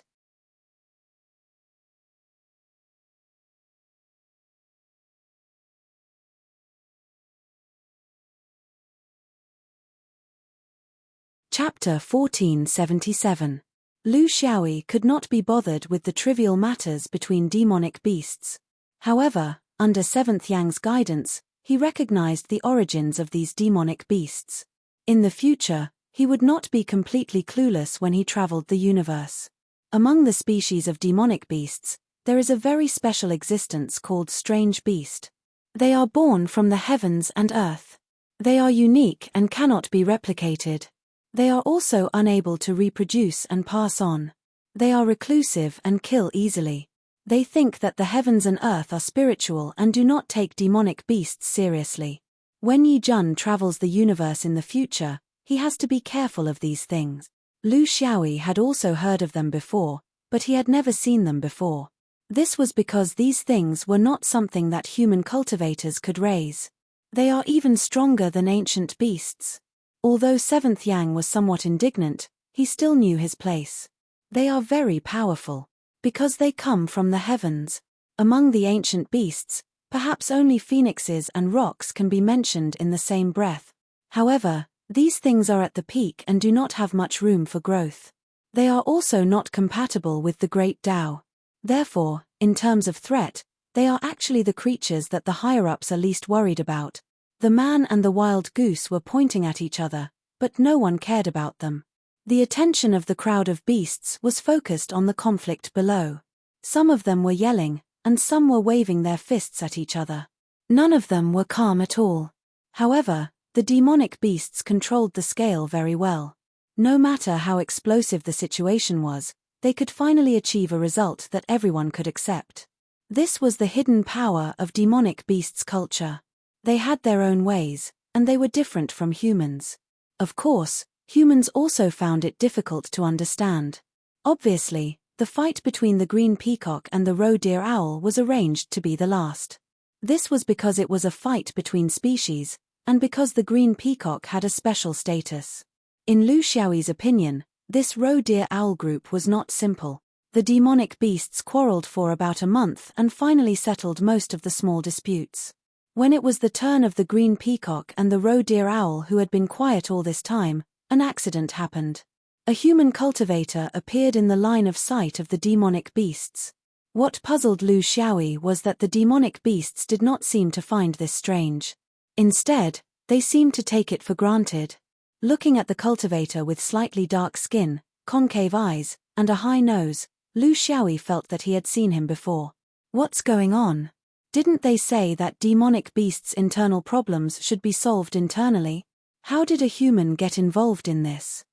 Chapter 1477. Lu Xiaoyi could not be bothered with the trivial matters between demonic beasts. However, under Seventh Yang's guidance, he recognized the origins of these demonic beasts. In the future, he would not be completely clueless when he traveled the universe. Among the species of demonic beasts, there is a very special existence called strange beast. They are born from the heavens and earth. They are unique and cannot be replicated. They are also unable to reproduce and pass on. They are reclusive and kill easily. They think that the heavens and earth are spiritual and do not take demonic beasts seriously. When Yi Jun travels the universe in the future, he has to be careful of these things. Lu Xiaoyi had also heard of them before, but he had never seen them before. This was because these things were not something that human cultivators could raise. They are even stronger than ancient beasts. Although Seventh Yang was somewhat indignant, he still knew his place. They are very powerful. Because they come from the heavens. Among the ancient beasts, perhaps only phoenixes and rocks can be mentioned in the same breath. However, these things are at the peak and do not have much room for growth. They are also not compatible with the great Tao. Therefore, in terms of threat, they are actually the creatures that the higher-ups are least worried about. The man and the wild goose were pointing at each other, but no one cared about them. The attention of the crowd of beasts was focused on the conflict below. Some of them were yelling, and some were waving their fists at each other. None of them were calm at all. However, The demonic beasts controlled the scale very well. No matter how explosive the situation was, they could finally achieve a result that everyone could accept. This was the hidden power of demonic beasts' culture. They had their own ways, and they were different from humans. Of course, humans also found it difficult to understand. Obviously, the fight between the green peacock and the roe deer owl was arranged to be the last. This was because it was a fight between species, and because the green peacock had a special status. In Lu Xiaoyi's opinion, this roe deer owl group was not simple. The demonic beasts quarreled for about a month and finally settled most of the small disputes. When it was the turn of the green peacock and the roe deer owl who had been quiet all this time, an accident happened. A human cultivator appeared in the line of sight of the demonic beasts. What puzzled Lu Xiaoyi was that the demonic beasts did not seem to find this strange. Instead, they seemed to take it for granted. Looking at the cultivator with slightly dark skin, concave eyes, and a high nose, Lu Xiaoyi felt that he had seen him before. What's going on? Didn't they say that demonic beasts' internal problems should be solved internally? How did a human get involved in this?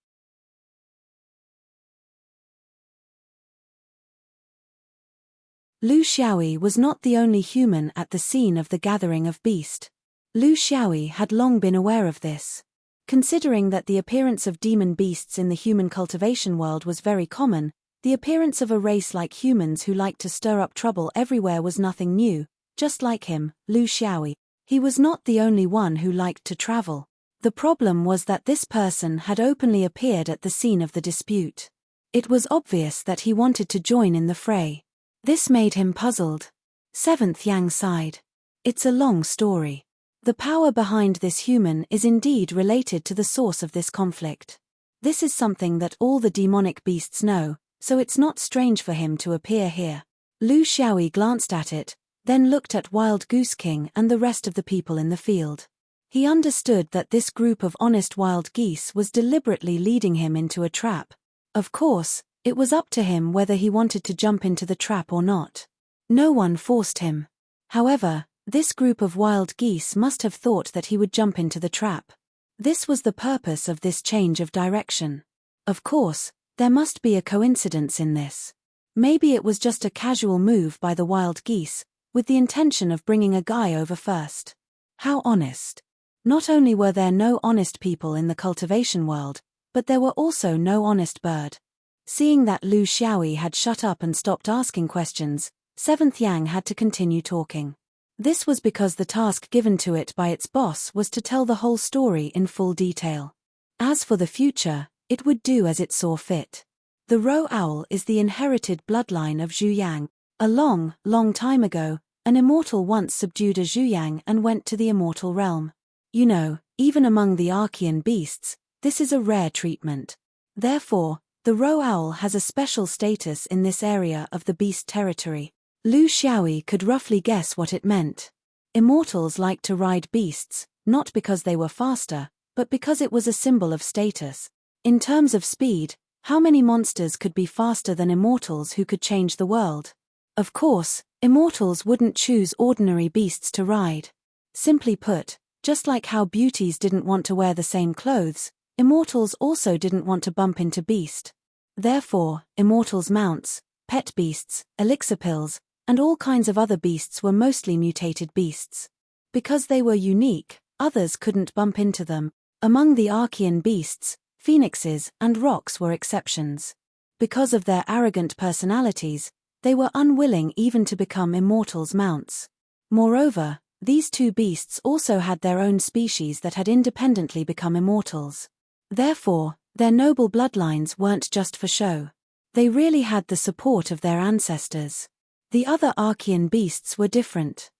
Lu Xiaoyi was not the only human at the scene of the gathering of beast. Lu Xiaoyi had long been aware of this. Considering that the appearance of demon beasts in the human cultivation world was very common, the appearance of a race like humans who liked to stir up trouble everywhere was nothing new. Just like him, Lu Xiaoyi, he was not the only one who liked to travel. The problem was that this person had openly appeared at the scene of the dispute. It was obvious that he wanted to join in the fray. This made him puzzled. Seventh Yang sighed. It's a long story. The power behind this human is indeed related to the source of this conflict. This is something that all the demonic beasts know, so it's not strange for him to appear here. Lu Xiaoyi glanced at it, then looked at Wild Goose King and the rest of the people in the field. He understood that this group of honest wild geese was deliberately leading him into a trap. Of course, it was up to him whether he wanted to jump into the trap or not. No one forced him. However, this group of wild geese must have thought that he would jump into the trap. This was the purpose of this change of direction. Of course, there must be a coincidence in this. Maybe it was just a casual move by the wild geese, with the intention of bringing a guy over first. How honest. Not only were there no honest people in the cultivation world, but there were also no honest bird. Seeing that Lu Xiaoyi had shut up and stopped asking questions, Seventh Yang had to continue talking. This was because the task given to it by its boss was to tell the whole story in full detail. As for the future, it would do as it saw fit. The roe owl is the inherited bloodline of Zhu Yang. A long, long time ago, an immortal once subdued a Zhu Yang and went to the immortal realm. You know, even among the Archean beasts, this is a rare treatment. Therefore, the roe owl has a special status in this area of the beast territory. Lu Xiaoyi could roughly guess what it meant. Immortals liked to ride beasts, not because they were faster, but because it was a symbol of status. In terms of speed, how many monsters could be faster than immortals who could change the world? Of course, immortals wouldn't choose ordinary beasts to ride. Simply put, just like how beauties didn't want to wear the same clothes, immortals also didn't want to bump into beast. Therefore, immortals' mounts, pet beasts, elixir pills, and all kinds of other beasts were mostly mutated beasts. Because they were unique, others couldn't bump into them. Among the Archean beasts, phoenixes and rocks were exceptions. Because of their arrogant personalities, they were unwilling even to become immortals' mounts. Moreover, these two beasts also had their own species that had independently become immortals. Therefore, their noble bloodlines weren't just for show. They really had the support of their ancestors. The other Archean beasts were different.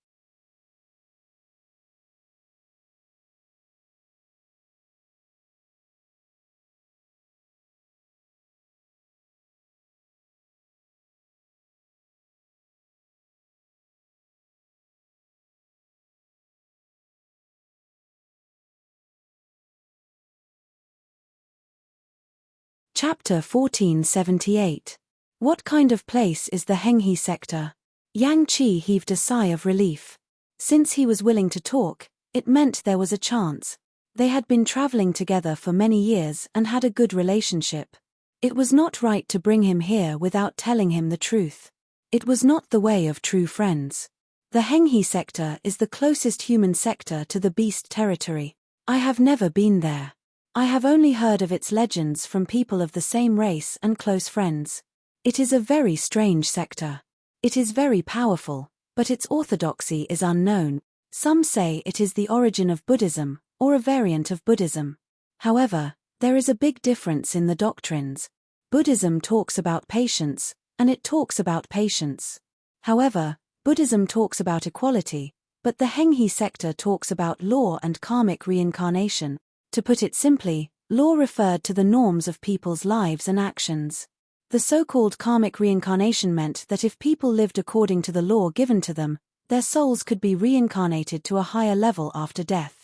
Chapter 1478. What kind of place is the Henghe sector? Yang Qi heaved a sigh of relief. Since he was willing to talk, it meant there was a chance. They had been traveling together for many years and had a good relationship. It was not right to bring him here without telling him the truth. It was not the way of true friends. The Henghi sector is the closest human sector to the beast territory. I have never been there. I have only heard of its legends from people of the same race and close friends. It is a very strange sector. It is very powerful, but its orthodoxy is unknown. Some say it is the origin of Buddhism, or a variant of Buddhism. However, there is a big difference in the doctrines. Buddhism talks about patience, and it talks about patience. However, Buddhism talks about equality, but the Henghi sector talks about law and karmic reincarnation. To put it simply, law referred to the norms of people's lives and actions. The so-called karmic reincarnation meant that if people lived according to the law given to them, their souls could be reincarnated to a higher level after death.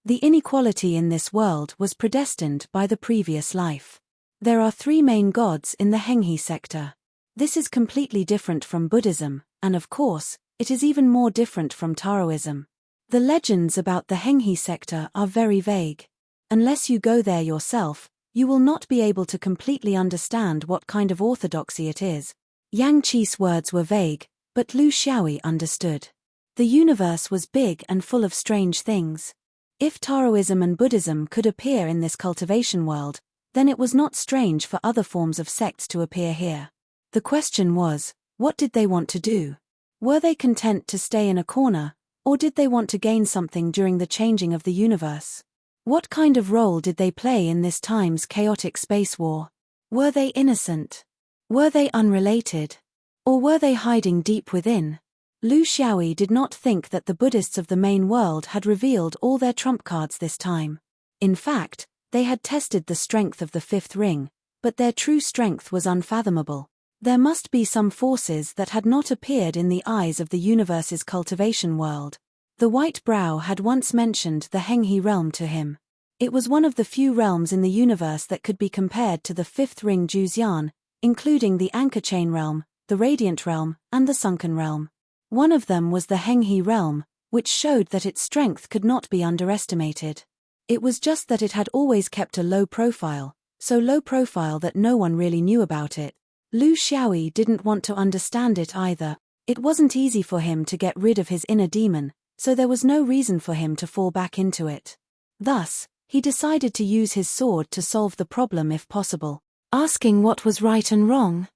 The inequality in this world was predestined by the previous life. There are 3 main gods in the Henghi sector. This is completely different from Buddhism, and of course, it is even more different from Taoism. The legends about the Henghi sector are very vague. Unless you go there yourself, you will not be able to completely understand what kind of orthodoxy it is. Yang Qi's words were vague, but Lu Xiaoyi understood. The universe was big and full of strange things. If Taoism and Buddhism could appear in this cultivation world, then it was not strange for other forms of sects to appear here. The question was, what did they want to do? Were they content to stay in a corner, or did they want to gain something during the changing of the universe? What kind of role did they play in this time's chaotic space war? Were they innocent? Were they unrelated? Or were they hiding deep within? Lu Xiaoyi did not think that the Buddhists of the main world had revealed all their trump cards this time. In fact, they had tested the strength of the 5th ring, but their true strength was unfathomable. There must be some forces that had not appeared in the eyes of the universe's cultivation world. The White Brow had once mentioned the Henghi realm to him. It was one of the few realms in the universe that could be compared to the 5th ring Juzian, including the Anchor Chain realm, the Radiant realm, and the Sunken realm. One of them was the Henghi realm, which showed that its strength could not be underestimated. It was just that it had always kept a low profile, so low profile that no one really knew about it. Lu Xiaoyi didn't want to understand it either. It wasn't easy for him to get rid of his inner demon, so there was no reason for him to fall back into it. Thus, he decided to use his sword to solve the problem if possible, asking what was right and wrong.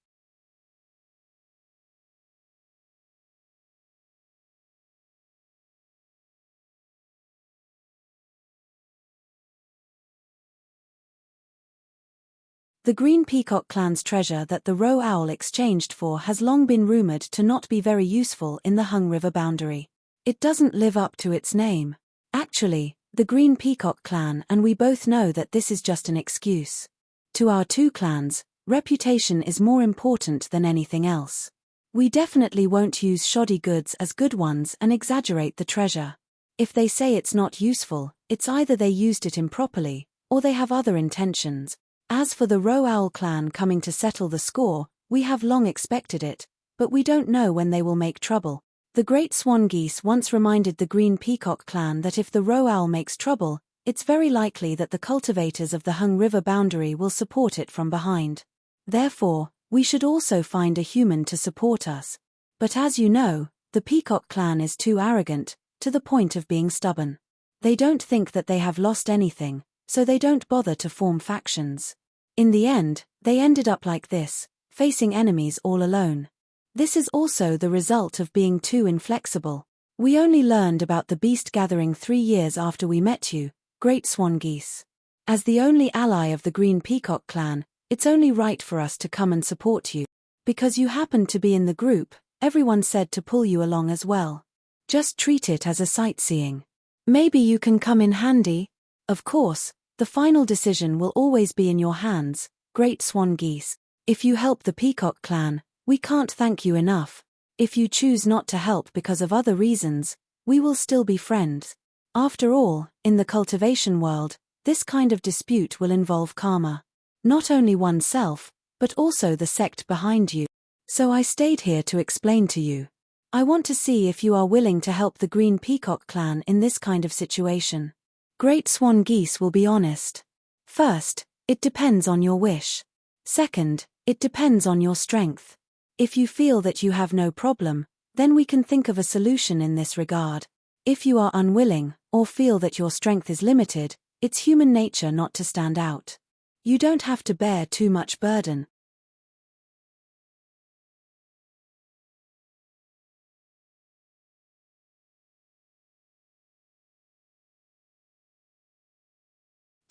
The Green Peacock clan's treasure that the Roe Owl exchanged for has long been rumored to not be very useful in the Hung River boundary. It doesn't live up to its name. Actually, the Green Peacock clan and we both know that this is just an excuse. To our 2 clans, reputation is more important than anything else. We definitely won't use shoddy goods as good ones and exaggerate the treasure. If they say it's not useful, it's either they used it improperly, or they have other intentions. As for the Roe Owl clan coming to settle the score, we have long expected it, but we don't know when they will make trouble. The Great Swan Geese once reminded the Green Peacock clan that if the Roe Owl makes trouble, it's very likely that the cultivators of the Hung River boundary will support it from behind. Therefore, we should also find a human to support us. But as you know, the Peacock clan is too arrogant, to the point of being stubborn. They don't think that they have lost anything, so they don't bother to form factions. In the end, they ended up like this, facing enemies all alone. This is also the result of being too inflexible. We only learned about the beast gathering 3 years after we met you, Great Swan Geese. As the only ally of the Green Peacock clan, it's only right for us to come and support you. Because you happened to be in the group, everyone said to pull you along as well. Just treat it as a sightseeing. Maybe you can come in handy? Of course, the final decision will always be in your hands, Great Swan Geese. If you help the Peacock clan, we can't thank you enough. If you choose not to help because of other reasons, we will still be friends. After all, in the cultivation world, this kind of dispute will involve karma. Not only oneself, but also the sect behind you. So I stayed here to explain to you. I want to see if you are willing to help the Green Peacock clan in this kind of situation. Great swan geese will be honest. First, it depends on your wish. Second, it depends on your strength. If you feel that you have no problem, then we can think of a solution in this regard. If you are unwilling, or feel that your strength is limited, it's human nature not to stand out. You don't have to bear too much burden.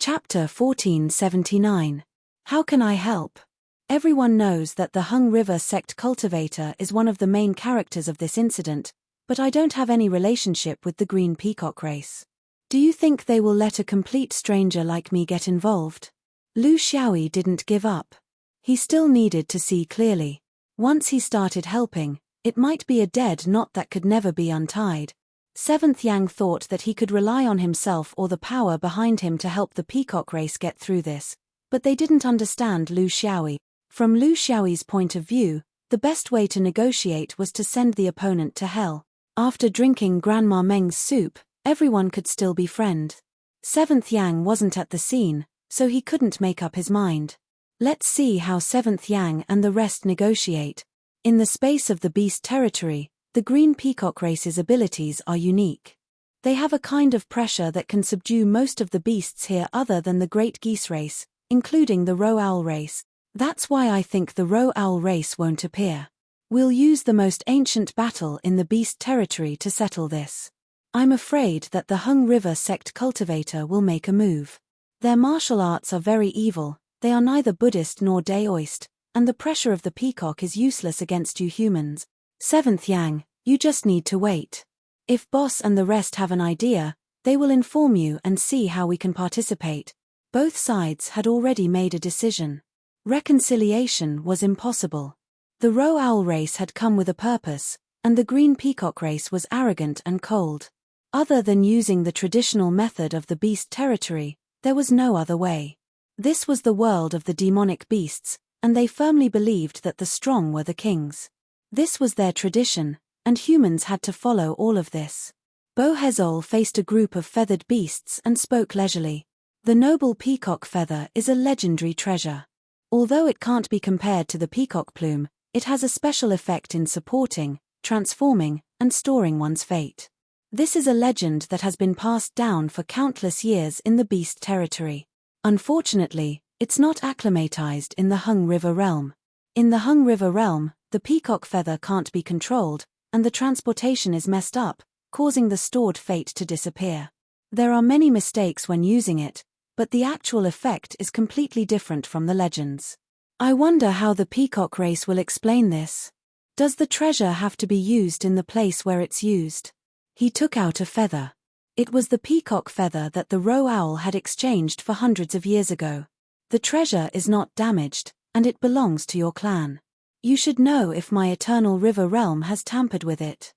Chapter 1479. How can I help? Everyone knows that the Hung River sect cultivator is one of the main characters of this incident, but I don't have any relationship with the green peacock race. Do you think they will let a complete stranger like me get involved? Lu Xiaoyi didn't give up. He still needed to see clearly. Once he started helping, it might be a dead knot that could never be untied. Seventh Yang thought that he could rely on himself or the power behind him to help the peacock race get through this, but they didn't understand Lu Xiaoyi. From Lu Xiaoyi's point of view, the best way to negotiate was to send the opponent to hell. After drinking Grandma Meng's soup, everyone could still be friend. Seventh Yang wasn't at the scene, so he couldn't make up his mind. Let's see how Seventh Yang and the rest negotiate. In the space of the beast territory, the green peacock race's abilities are unique. They have a kind of pressure that can subdue most of the beasts here other than the great geese race, including the roe owl race. That's why I think the roe owl race won't appear. We'll use the most ancient battle in the beast territory to settle this. I'm afraid that the Hung River sect cultivator will make a move. Their martial arts are very evil, they are neither Buddhist nor Daoist, and the pressure of the peacock is useless against you humans. Seventh Yang, you just need to wait. If Boss and the rest have an idea, they will inform you and see how we can participate. Both sides had already made a decision. Reconciliation was impossible. The roe owl race had come with a purpose, and the green peacock race was arrogant and cold. Other than using the traditional method of the beast territory, there was no other way. This was the world of the demonic beasts, and they firmly believed that the strong were the kings. This was their tradition, and humans had to follow all of this. Bo Hezol faced a group of feathered beasts and spoke leisurely. The noble peacock feather is a legendary treasure. Although it can't be compared to the peacock plume, it has a special effect in supporting, transforming, and storing one's fate. This is a legend that has been passed down for countless years in the beast territory. Unfortunately, it's not acclimatized in the Hung River realm. In the Hung River realm, the peacock feather can't be controlled, and the transportation is messed up, causing the stored fate to disappear. There are many mistakes when using it, but the actual effect is completely different from the legends. I wonder how the peacock race will explain this. Does the treasure have to be used in the place where it's used? He took out a feather. It was the peacock feather that the roe owl had exchanged for hundreds of years ago. The treasure is not damaged, and it belongs to your clan. You should know if my eternal river realm has tampered with it.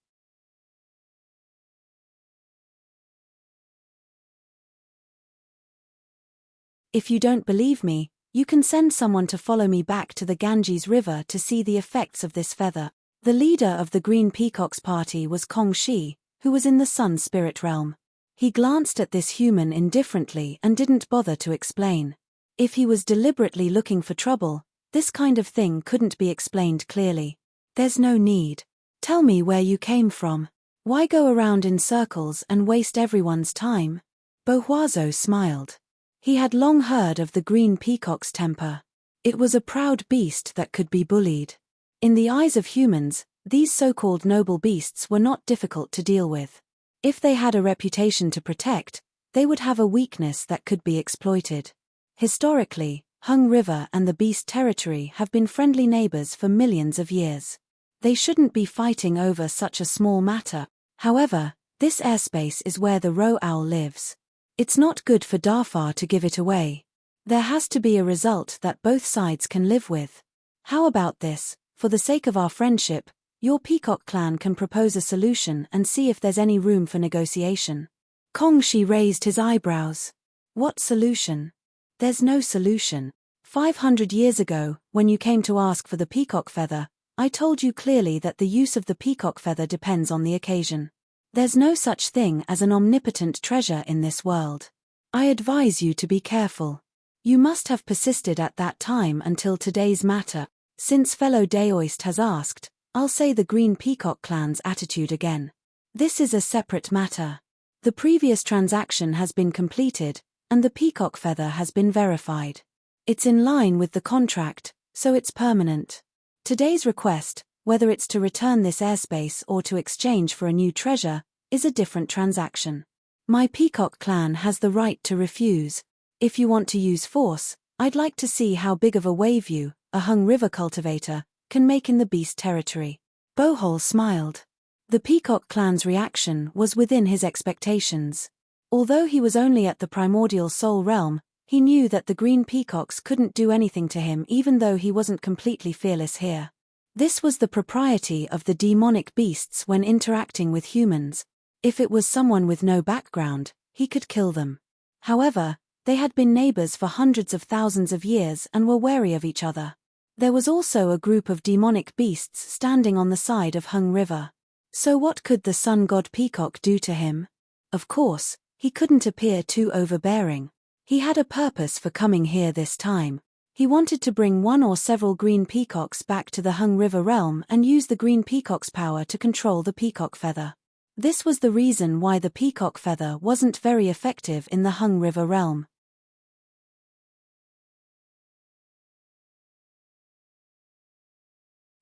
If you don't believe me, you can send someone to follow me back to the Ganges River to see the effects of this feather. The leader of the Green Peacock's party was Kong Shi, who was in the Sun Spirit realm. He glanced at this human indifferently and didn't bother to explain. If he was deliberately looking for trouble, this kind of thing couldn't be explained clearly. There's no need. Tell me where you came from. Why go around in circles and waste everyone's time? Bo Huazo smiled. He had long heard of the green peacock's temper. It was a proud beast that could be bullied. In the eyes of humans, these so-called noble beasts were not difficult to deal with. If they had a reputation to protect, they would have a weakness that could be exploited. Historically, Hung River and the Beast Territory have been friendly neighbors for millions of years. They shouldn't be fighting over such a small matter. However, this airspace is where the roe owl lives. It's not good for Darfar to give it away. There has to be a result that both sides can live with. How about this? For the sake of our friendship, your Peacock clan can propose a solution and see if there's any room for negotiation. Kong Shi raised his eyebrows. What solution? There's no solution. 500 years ago, when you came to ask for the peacock feather, I told you clearly that the use of the peacock feather depends on the occasion. There's no such thing as an omnipotent treasure in this world. I advise you to be careful. You must have persisted at that time until today's matter. Since fellow Daoist has asked, I'll say the Green Peacock clan's attitude again. This is a separate matter. The previous transaction has been completed, and the peacock feather has been verified. It's in line with the contract, so it's permanent. Today's request, whether it's to return this airspace or to exchange for a new treasure, is a different transaction. My peacock clan has the right to refuse. If you want to use force, I'd like to see how big of a wave you, a Hung River cultivator, can make in the beast territory. Bohol smiled. The peacock clan's reaction was within his expectations. Although he was only at the primordial soul realm, he knew that the green peacocks couldn't do anything to him even though he wasn't completely fearless here. This was the propriety of the demonic beasts when interacting with humans. If it was someone with no background, he could kill them. However, they had been neighbors for hundreds of thousands of years and were wary of each other. There was also a group of demonic beasts standing on the side of Hung River. So what could the sun god peacock do to him? Of course, he couldn't appear too overbearing. He had a purpose for coming here this time. He wanted to bring one or several green peacocks back to the Hung River realm and use the green peacock's power to control the peacock feather. This was the reason why the peacock feather wasn't very effective in the Hung River realm.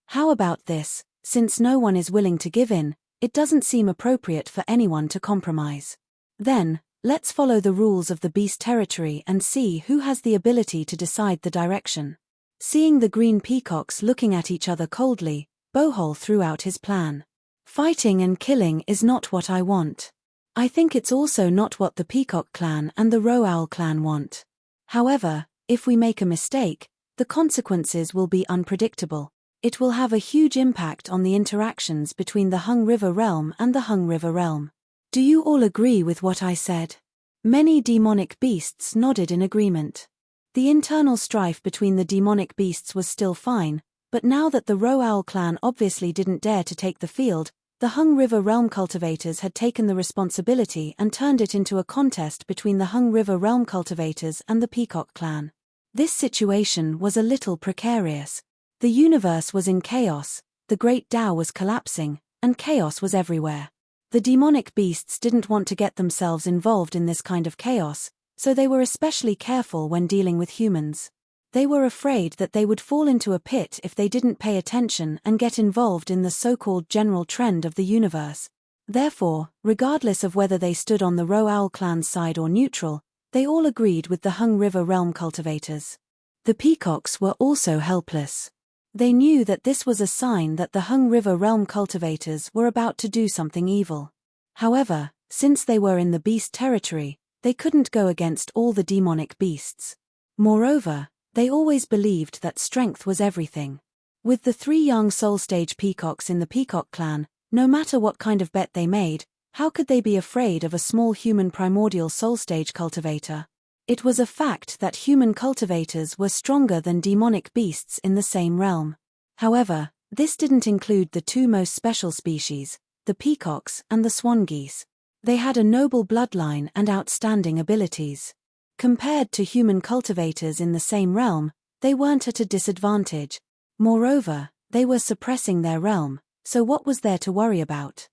How about this? Since no one is willing to give in, it doesn't seem appropriate for anyone to compromise. Then, let's follow the rules of the beast territory and see who has the ability to decide the direction. Seeing the green peacocks looking at each other coldly, Bohol threw out his plan. Fighting and killing is not what I want. I think it's also not what the Peacock clan and the Roe Owl clan want. However, if we make a mistake, the consequences will be unpredictable. It will have a huge impact on the interactions between the Hung River realm and the Hung River realm. Do you all agree with what I said? Many demonic beasts nodded in agreement. The internal strife between the demonic beasts was still fine, but now that the Roe Owl clan obviously didn't dare to take the field, the Hung River realm cultivators had taken the responsibility and turned it into a contest between the Hung River realm cultivators and the Peacock clan. This situation was a little precarious. The universe was in chaos, the Great Tao was collapsing, and chaos was everywhere. The demonic beasts didn't want to get themselves involved in this kind of chaos, so they were especially careful when dealing with humans. They were afraid that they would fall into a pit if they didn't pay attention and get involved in the so-called general trend of the universe. Therefore, regardless of whether they stood on the Roe Owl clan's side or neutral, they all agreed with the Hung River realm cultivators. The peacocks were also helpless. They knew that this was a sign that the Hung River realm cultivators were about to do something evil. However, since they were in the beast territory, they couldn't go against all the demonic beasts. Moreover, they always believed that strength was everything. With the 3 young soul stage peacocks in the Peacock clan, no matter what kind of bet they made, how could they be afraid of a small human primordial soul stage cultivator? It was a fact that human cultivators were stronger than demonic beasts in the same realm. However, this didn't include the 2 most special species, the peacocks and the swan geese. They had a noble bloodline and outstanding abilities. Compared to human cultivators in the same realm, they weren't at a disadvantage. Moreover, they were suppressing their realm, so what was there to worry about?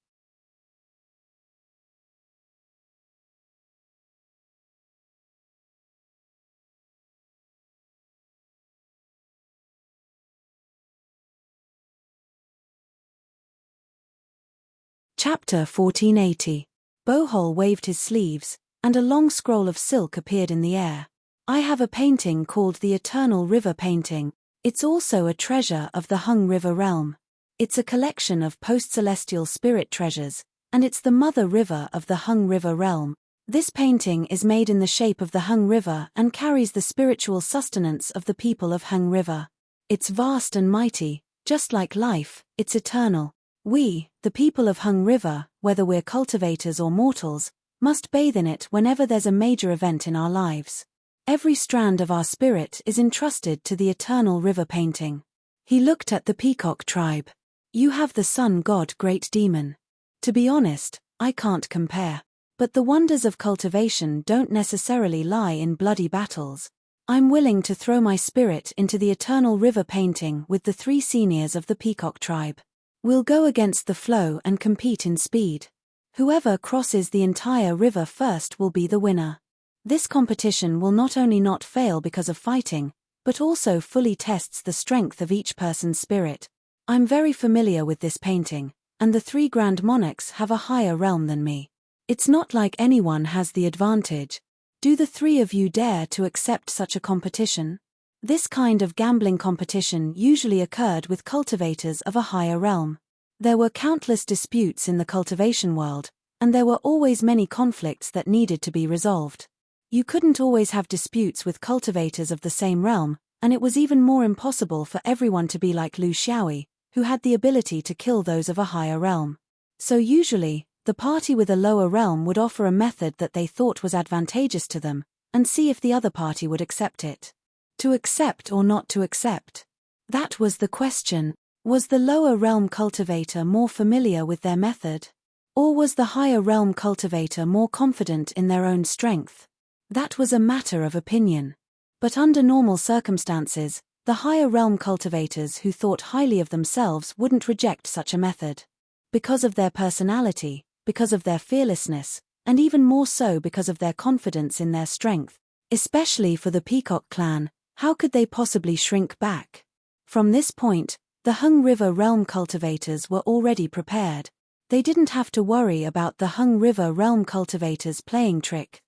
Chapter 1480. Bohol waved his sleeves, and a long scroll of silk appeared in the air. I have a painting called the Eternal River Painting. It's also a treasure of the Hung River realm. It's a collection of post-celestial spirit treasures, and it's the mother river of the Hung River realm. This painting is made in the shape of the Hung River and carries the spiritual sustenance of the people of Hung River. It's vast and mighty, just like life, it's eternal. We, the people of Hung River, whether we're cultivators or mortals, must bathe in it whenever there's a major event in our lives. Every strand of our spirit is entrusted to the Eternal River Painting. He looked at the Peacock tribe. You have the sun god Great Demon. To be honest, I can't compare. But the wonders of cultivation don't necessarily lie in bloody battles. I'm willing to throw my spirit into the eternal river painting with the 3 seniors of the peacock tribe. We'll go against the flow and compete in speed. Whoever crosses the entire river first will be the winner. This competition will not only not fail because of fighting, but also fully tests the strength of each person's spirit. I'm very familiar with this painting, and the 3 grand monarchs have a higher realm than me. It's not like anyone has the advantage. Do the 3 of you dare to accept such a competition? This kind of gambling competition usually occurred with cultivators of a higher realm. There were countless disputes in the cultivation world, and there were always many conflicts that needed to be resolved. You couldn't always have disputes with cultivators of the same realm, and it was even more impossible for everyone to be like Lu Xiaoyi, who had the ability to kill those of a higher realm. So usually, the party with a lower realm would offer a method that they thought was advantageous to them, and see if the other party would accept it. To accept or not to accept? That was the question. Was the lower realm cultivator more familiar with their method? Or was the higher realm cultivator more confident in their own strength? That was a matter of opinion. But under normal circumstances, the higher realm cultivators who thought highly of themselves wouldn't reject such a method. Because of their personality, because of their fearlessness, and even more so because of their confidence in their strength. Especially for the Peacock clan, how could they possibly shrink back? From this point, the Hung River realm cultivators were already prepared. They didn't have to worry about the Hung River realm cultivators playing trick.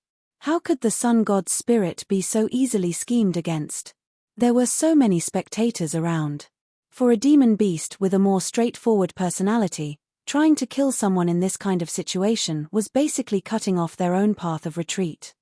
How could the sun god's spirit be so easily schemed against? There were so many spectators around. For a demon beast with a more straightforward personality, trying to kill someone in this kind of situation was basically cutting off their own path of retreat.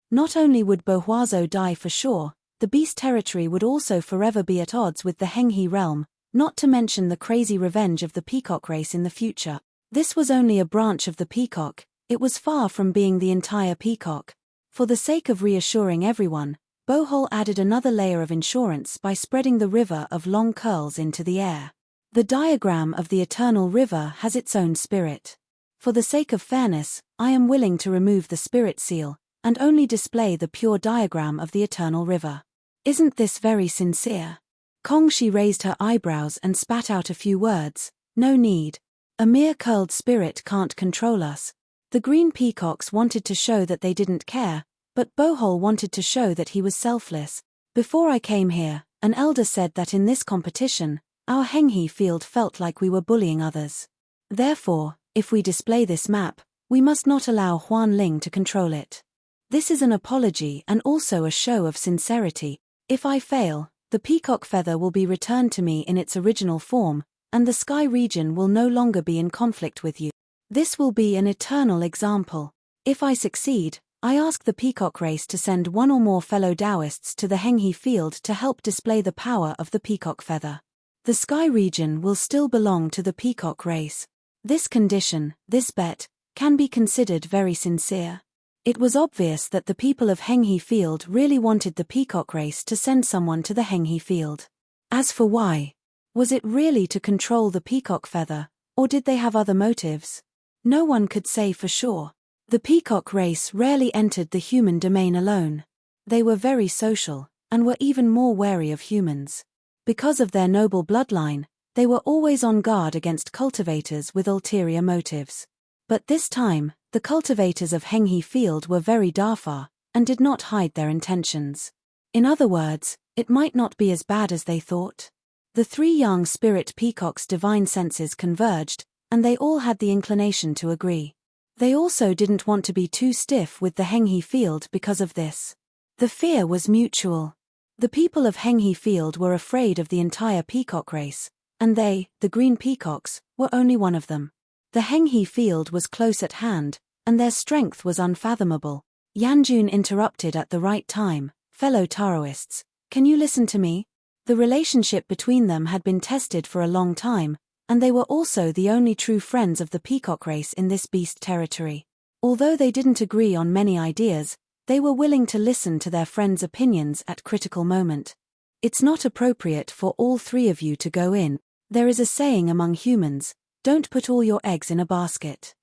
Not only would Bohuazo die for sure, the beast territory would also forever be at odds with the Henghe realm, not to mention the crazy revenge of the peacock race in the future. This was only a branch of the peacock, it was far from being the entire peacock. For the sake of reassuring everyone, Bohol added another layer of insurance by spreading the river of long curls into the air. The diagram of the eternal river has its own spirit. For the sake of fairness, I am willing to remove the spirit seal, and only display the pure diagram of the eternal river. Isn't this very sincere? Kongshi raised her eyebrows and spat out a few words. No need. A mere curled spirit can't control us. The green peacocks wanted to show that they didn't care, but Bohol wanted to show that he was selfless. Before I came here, an elder said that in this competition, our Henghe field felt like we were bullying others. Therefore, if we display this map, we must not allow Huan Ling to control it. This is an apology and also a show of sincerity. If I fail, the peacock feather will be returned to me in its original form, and the sky region will no longer be in conflict with you. This will be an eternal example. If I succeed, I ask the peacock race to send one or more fellow Taoists to the Henghe field to help display the power of the peacock feather. The sky region will still belong to the peacock race. This condition, this bet, can be considered very sincere. It was obvious that the people of Henghe field really wanted the peacock race to send someone to the Henghe field. As for why, was it really to control the peacock feather, or did they have other motives? No one could say for sure. The peacock race rarely entered the human domain alone. They were very social, and were even more wary of humans. Because of their noble bloodline, they were always on guard against cultivators with ulterior motives. But this time, the cultivators of Henghe field were very defy, and did not hide their intentions. In other words, it might not be as bad as they thought. The 3 young spirit peacocks' divine senses converged, and they all had the inclination to agree. They also didn't want to be too stiff with the Henghe field because of this. The fear was mutual. The people of Henghe field were afraid of the entire peacock race, and they, the green peacocks, were only one of them. The Henghe field was close at hand, and their strength was unfathomable. Yanjun interrupted at the right time. Fellow Taoists, can you listen to me? The relationship between them had been tested for a long time, and they were also the only true friends of the peacock race in this beast territory. Although they didn't agree on many ideas, they were willing to listen to their friends' opinions at critical moment. It's not appropriate for all 3 of you to go in. There is a saying among humans, don't put all your eggs in a basket.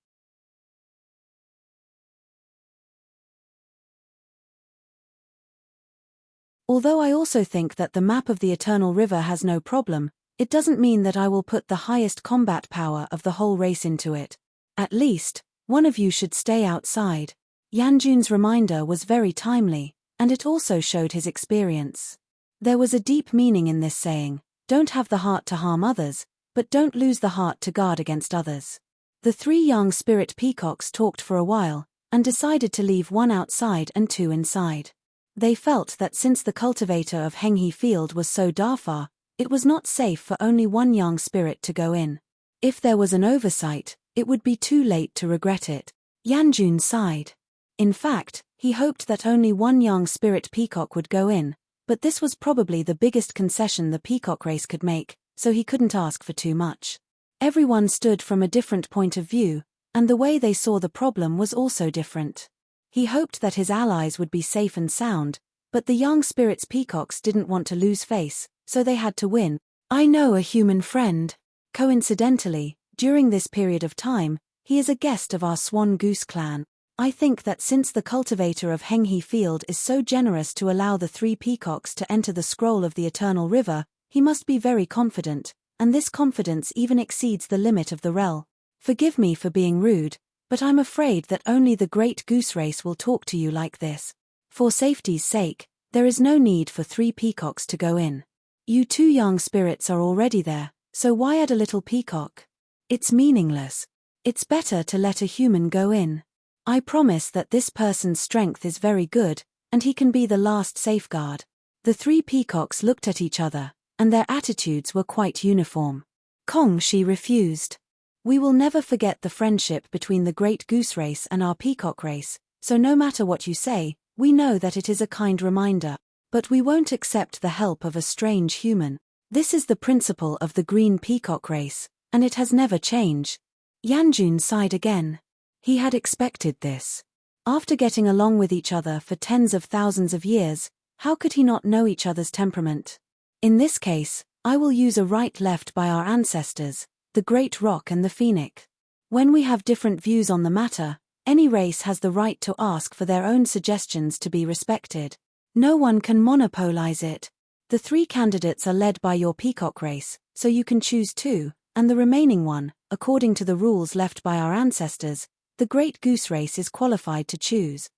Although I also think that the map of the Eternal River has no problem, it doesn't mean that I will put the highest combat power of the whole race into it. At least, one of you should stay outside. Yanjun's reminder was very timely, and it also showed his experience. There was a deep meaning in this saying, don't have the heart to harm others, but don't lose the heart to guard against others. The 3 young spirit peacocks talked for a while, and decided to leave 1 outside and 2 inside. They felt that since the cultivator of Henghe Field was so far, it was not safe for only 1 young spirit to go in. If there was an oversight, it would be too late to regret it. Yanjun sighed. In fact, he hoped that only 1 young spirit peacock would go in, but this was probably the biggest concession the peacock race could make, so he couldn't ask for too much. Everyone stood from a different point of view, and the way they saw the problem was also different. He hoped that his allies would be safe and sound, but the young spirits peacocks didn't want to lose face, so they had to win. I know a human friend. Coincidentally, during this period of time, he is a guest of our Swan Goose clan. I think that since the cultivator of Henghe Field is so generous to allow the 3 peacocks to enter the scroll of the Eternal River, he must be very confident, and this confidence even exceeds the limit of the rel. Forgive me for being rude, but I'm afraid that only the great goose race will talk to you like this. For safety's sake, there is no need for 3 peacocks to go in. You 2 young spirits are already there, so why add a little peacock? It's meaningless. It's better to let a human go in. I promise that this person's strength is very good, and he can be the last safeguard. The 3 peacocks looked at each other, and their attitudes were quite uniform. Kong-shi refused. We will never forget the friendship between the great goose race and our peacock race, so no matter what you say, we know that it is a kind reminder, but we won't accept the help of a strange human. This is the principle of the green peacock race, and it has never changed. Yanjun sighed again. He had expected this. After getting along with each other for tens of thousands of years, how could he not know each other's temperament? In this case, I will use a right-left by our ancestors, the Great Rock and the Phoenix. When we have different views on the matter, any race has the right to ask for their own suggestions to be respected. No one can monopolize it. The 3 candidates are led by your peacock race, so you can choose 2, and the remaining one, according to the rules left by our ancestors, the Great Goose race is qualified to choose.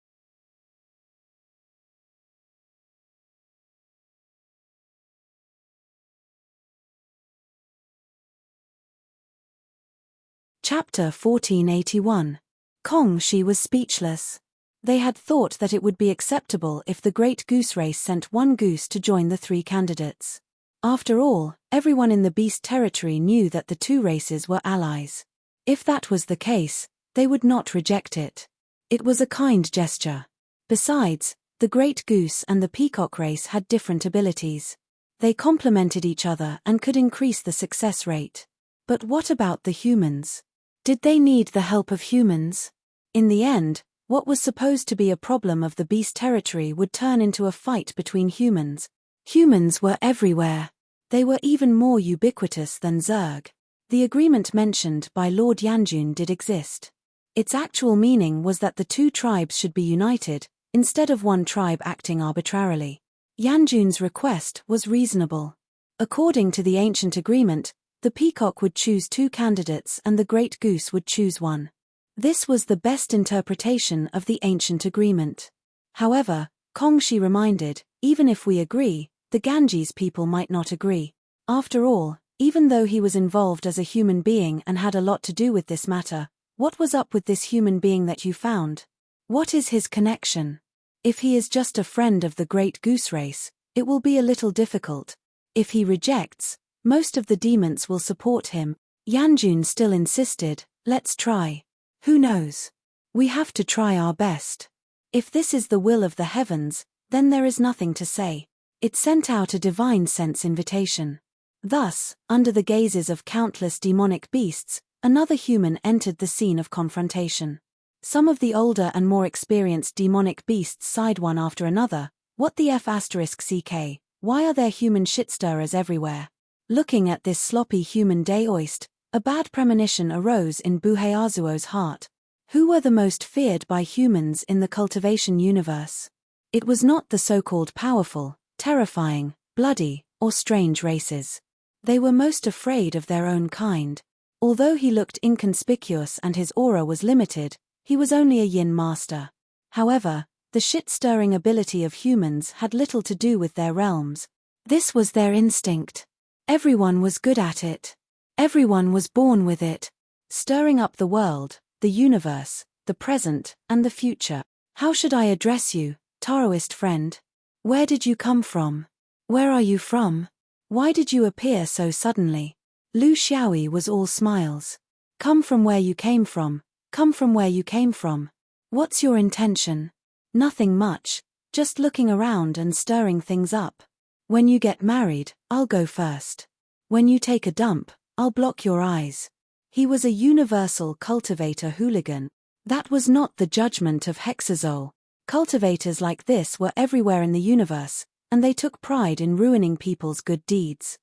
Chapter 1481. Kong-shi was speechless. They had thought that it would be acceptable if the Great Goose race sent 1 goose to join the 3 candidates. After all, everyone in the beast territory knew that the 2 races were allies. If that was the case, they would not reject it. It was a kind gesture. Besides, the Great Goose and the Peacock race had different abilities. They complemented each other and could increase the success rate. But what about the humans? Did they need the help of humans? In the end, what was supposed to be a problem of the beast territory would turn into a fight between humans. Humans were everywhere. They were even more ubiquitous than Zerg. The agreement mentioned by Lord Yanjun did exist. Its actual meaning was that the 2 tribes should be united, instead of 1 tribe acting arbitrarily. Yanjun's request was reasonable. According to the ancient agreement, the peacock would choose 2 candidates and the great goose would choose 1. This was the best interpretation of the ancient agreement. However, Kong-shi reminded, even if we agree, the Ganges people might not agree. After all, even though he was involved as a human being and had a lot to do with this matter, what was up with this human being that you found? What is his connection? If he is just a friend of the great goose race, it will be a little difficult. If he rejects, most of the demons will support him. Yanjun still insisted, let's try. Who knows? We have to try our best. If this is the will of the heavens, then there is nothing to say. It sent out a divine sense invitation. Thus, under the gazes of countless demonic beasts, another human entered the scene of confrontation. Some of the older and more experienced demonic beasts sighed one after another. What the F***ck? Why are there human shitstirrers everywhere? Looking at this sloppy human daoist, a bad premonition arose in Buheazuo's heart. Who were the most feared by humans in the cultivation universe? It was not the so-called powerful, terrifying, bloody, or strange races. They were most afraid of their own kind. Although he looked inconspicuous and his aura was limited, he was only a yin master. However, the shit-stirring ability of humans had little to do with their realms. This was their instinct. Everyone was good at it. Everyone was born with it. Stirring up the world, the universe, the present, and the future. How should I address you, Taoist friend? Where did you come from? Where are you from? Why did you appear so suddenly? Lu Xiaoyi was all smiles. Come from where you came from. Come from where you came from. What's your intention? Nothing much, just looking around and stirring things up. When you get married, I'll go first. When you take a dump, I'll block your eyes. He was a universal cultivator hooligan. That was not the judgment of Hexazole. Cultivators like this were everywhere in the universe, and they took pride in ruining people's good deeds.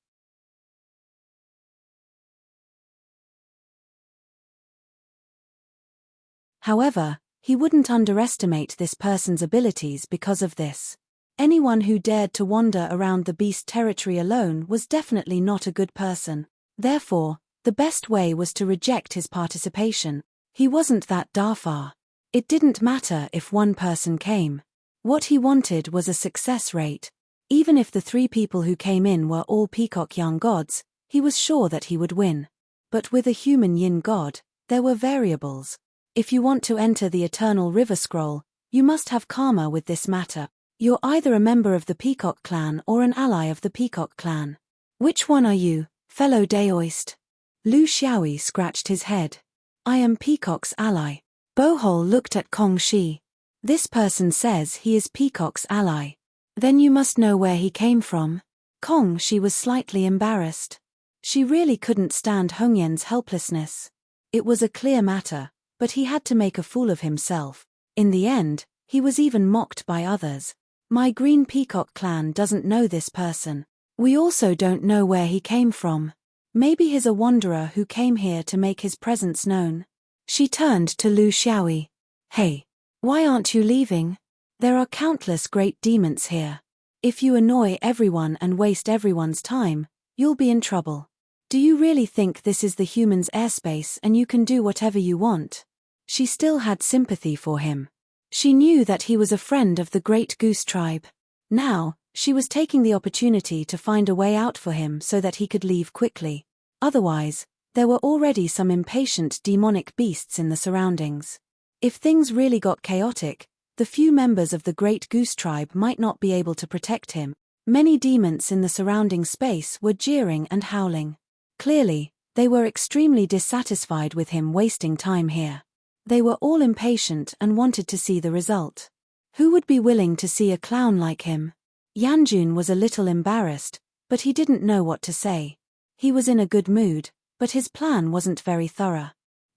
However, he wouldn't underestimate this person's abilities because of this. Anyone who dared to wander around the beast territory alone was definitely not a good person. Therefore, the best way was to reject his participation. He wasn't that dafa. It didn't matter if one person came. What he wanted was a success rate. Even if the 3 people who came in were all peacock young gods, he was sure that he would win. But with a human yin god, there were variables. If you want to enter the eternal river scroll, you must have karma with this matter. You're either a member of the Peacock clan or an ally of the Peacock clan. Which one are you, fellow daoist? Lu Xiaoyi scratched his head. I am Peacock's ally. Bohol looked at Kong Shi. This person says he is Peacock's ally. Then you must know where he came from. Kong Shi was slightly embarrassed. She really couldn't stand Hongyan's helplessness. It was a clear matter, but he had to make a fool of himself. In the end, he was even mocked by others. My Green Peacock clan doesn't know this person. We also don't know where he came from. Maybe he's a wanderer who came here to make his presence known. She turned to Lu Xiaoyi. Hey, why aren't you leaving? There are countless great demons here. If you annoy everyone and waste everyone's time, you'll be in trouble. Do you really think this is the human's airspace and you can do whatever you want? She still had sympathy for him. She knew that he was a friend of the Great Goose Tribe. Now, she was taking the opportunity to find a way out for him so that he could leave quickly. Otherwise, there were already some impatient demonic beasts in the surroundings. If things really got chaotic, the few members of the Great Goose Tribe might not be able to protect him. Many demons in the surrounding space were jeering and howling. Clearly, they were extremely dissatisfied with him wasting time here. They were all impatient and wanted to see the result. Who would be willing to see a clown like him? Yanjun was a little embarrassed, but he didn't know what to say. He was in a good mood, but his plan wasn't very thorough.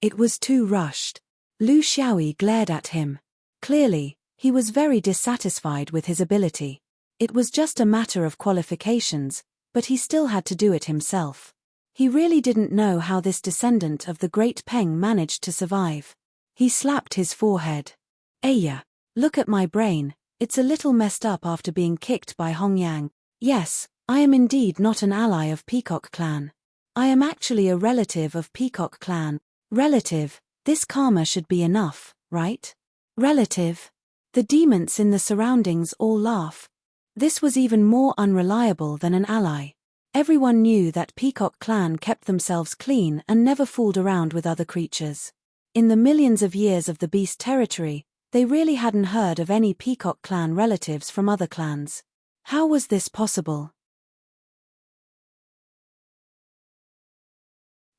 It was too rushed. Lu Xiaoyi glared at him. Clearly, he was very dissatisfied with his ability. It was just a matter of qualifications, but he still had to do it himself. He really didn't know how this descendant of the Great Peng managed to survive. He slapped his forehead. Aya, look at my brain, it's a little messed up after being kicked by Hongyang. Yes, I am indeed not an ally of Peacock clan. I am actually a relative of Peacock clan. Relative, this karma should be enough, right? Relative. The demons in the surroundings all laugh. This was even more unreliable than an ally. Everyone knew that Peacock clan kept themselves clean and never fooled around with other creatures. In the millions of years of the beast territory, they really hadn't heard of any Peacock clan relatives from other clans. How was this possible?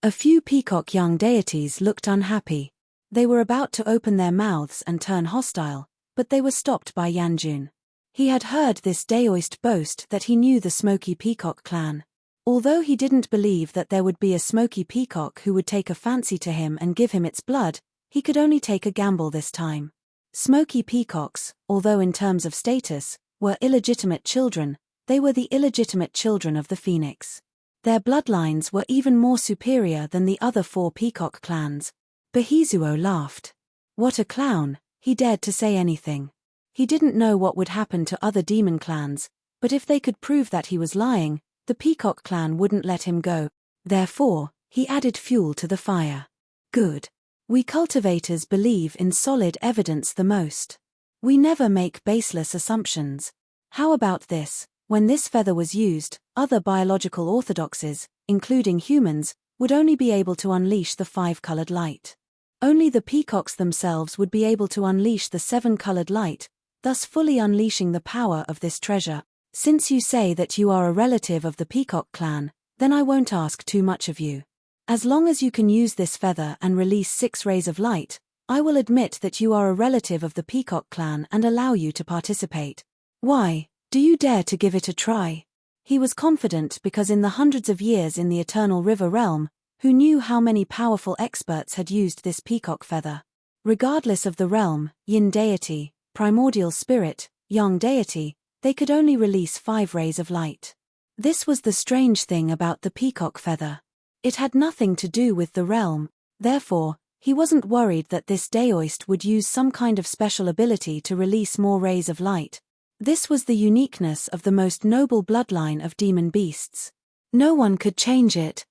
A few peacock young deities looked unhappy. They were about to open their mouths and turn hostile, but they were stopped by Yanjun. He had heard this daoist boast that he knew the Smoky Peacock clan. Although he didn't believe that there would be a smoky peacock who would take a fancy to him and give him its blood, he could only take a gamble this time. Smoky peacocks, although in terms of status, were illegitimate children, they were the illegitimate children of the phoenix. Their bloodlines were even more superior than the other 4 peacock clans. Behizuo laughed. What a clown, he dared to say anything. He didn't know what would happen to other demon clans, but if they could prove that he was lying, the peacock clan wouldn't let him go. Therefore, he added fuel to the fire. Good. We cultivators believe in solid evidence the most. We never make baseless assumptions. How about this? When this feather was used, other biological orthodoxies, including humans, would only be able to unleash the 5-colored light. Only the peacocks themselves would be able to unleash the 7-colored light, thus fully unleashing the power of this treasure. Since you say that you are a relative of the peacock clan, then I won't ask too much of you. As long as you can use this feather and release 6 rays of light, I will admit that you are a relative of the peacock clan and allow you to participate. Why, do you dare to give it a try? He was confident because in the hundreds of years in the Eternal River realm, who knew how many powerful experts had used this peacock feather? Regardless of the realm, yin deity, primordial spirit, yang deity, they could only release 5 rays of light. This was the strange thing about the peacock feather. It had nothing to do with the realm, therefore, he wasn't worried that this daoist would use some kind of special ability to release more rays of light. This was the uniqueness of the most noble bloodline of demon beasts. No one could change it.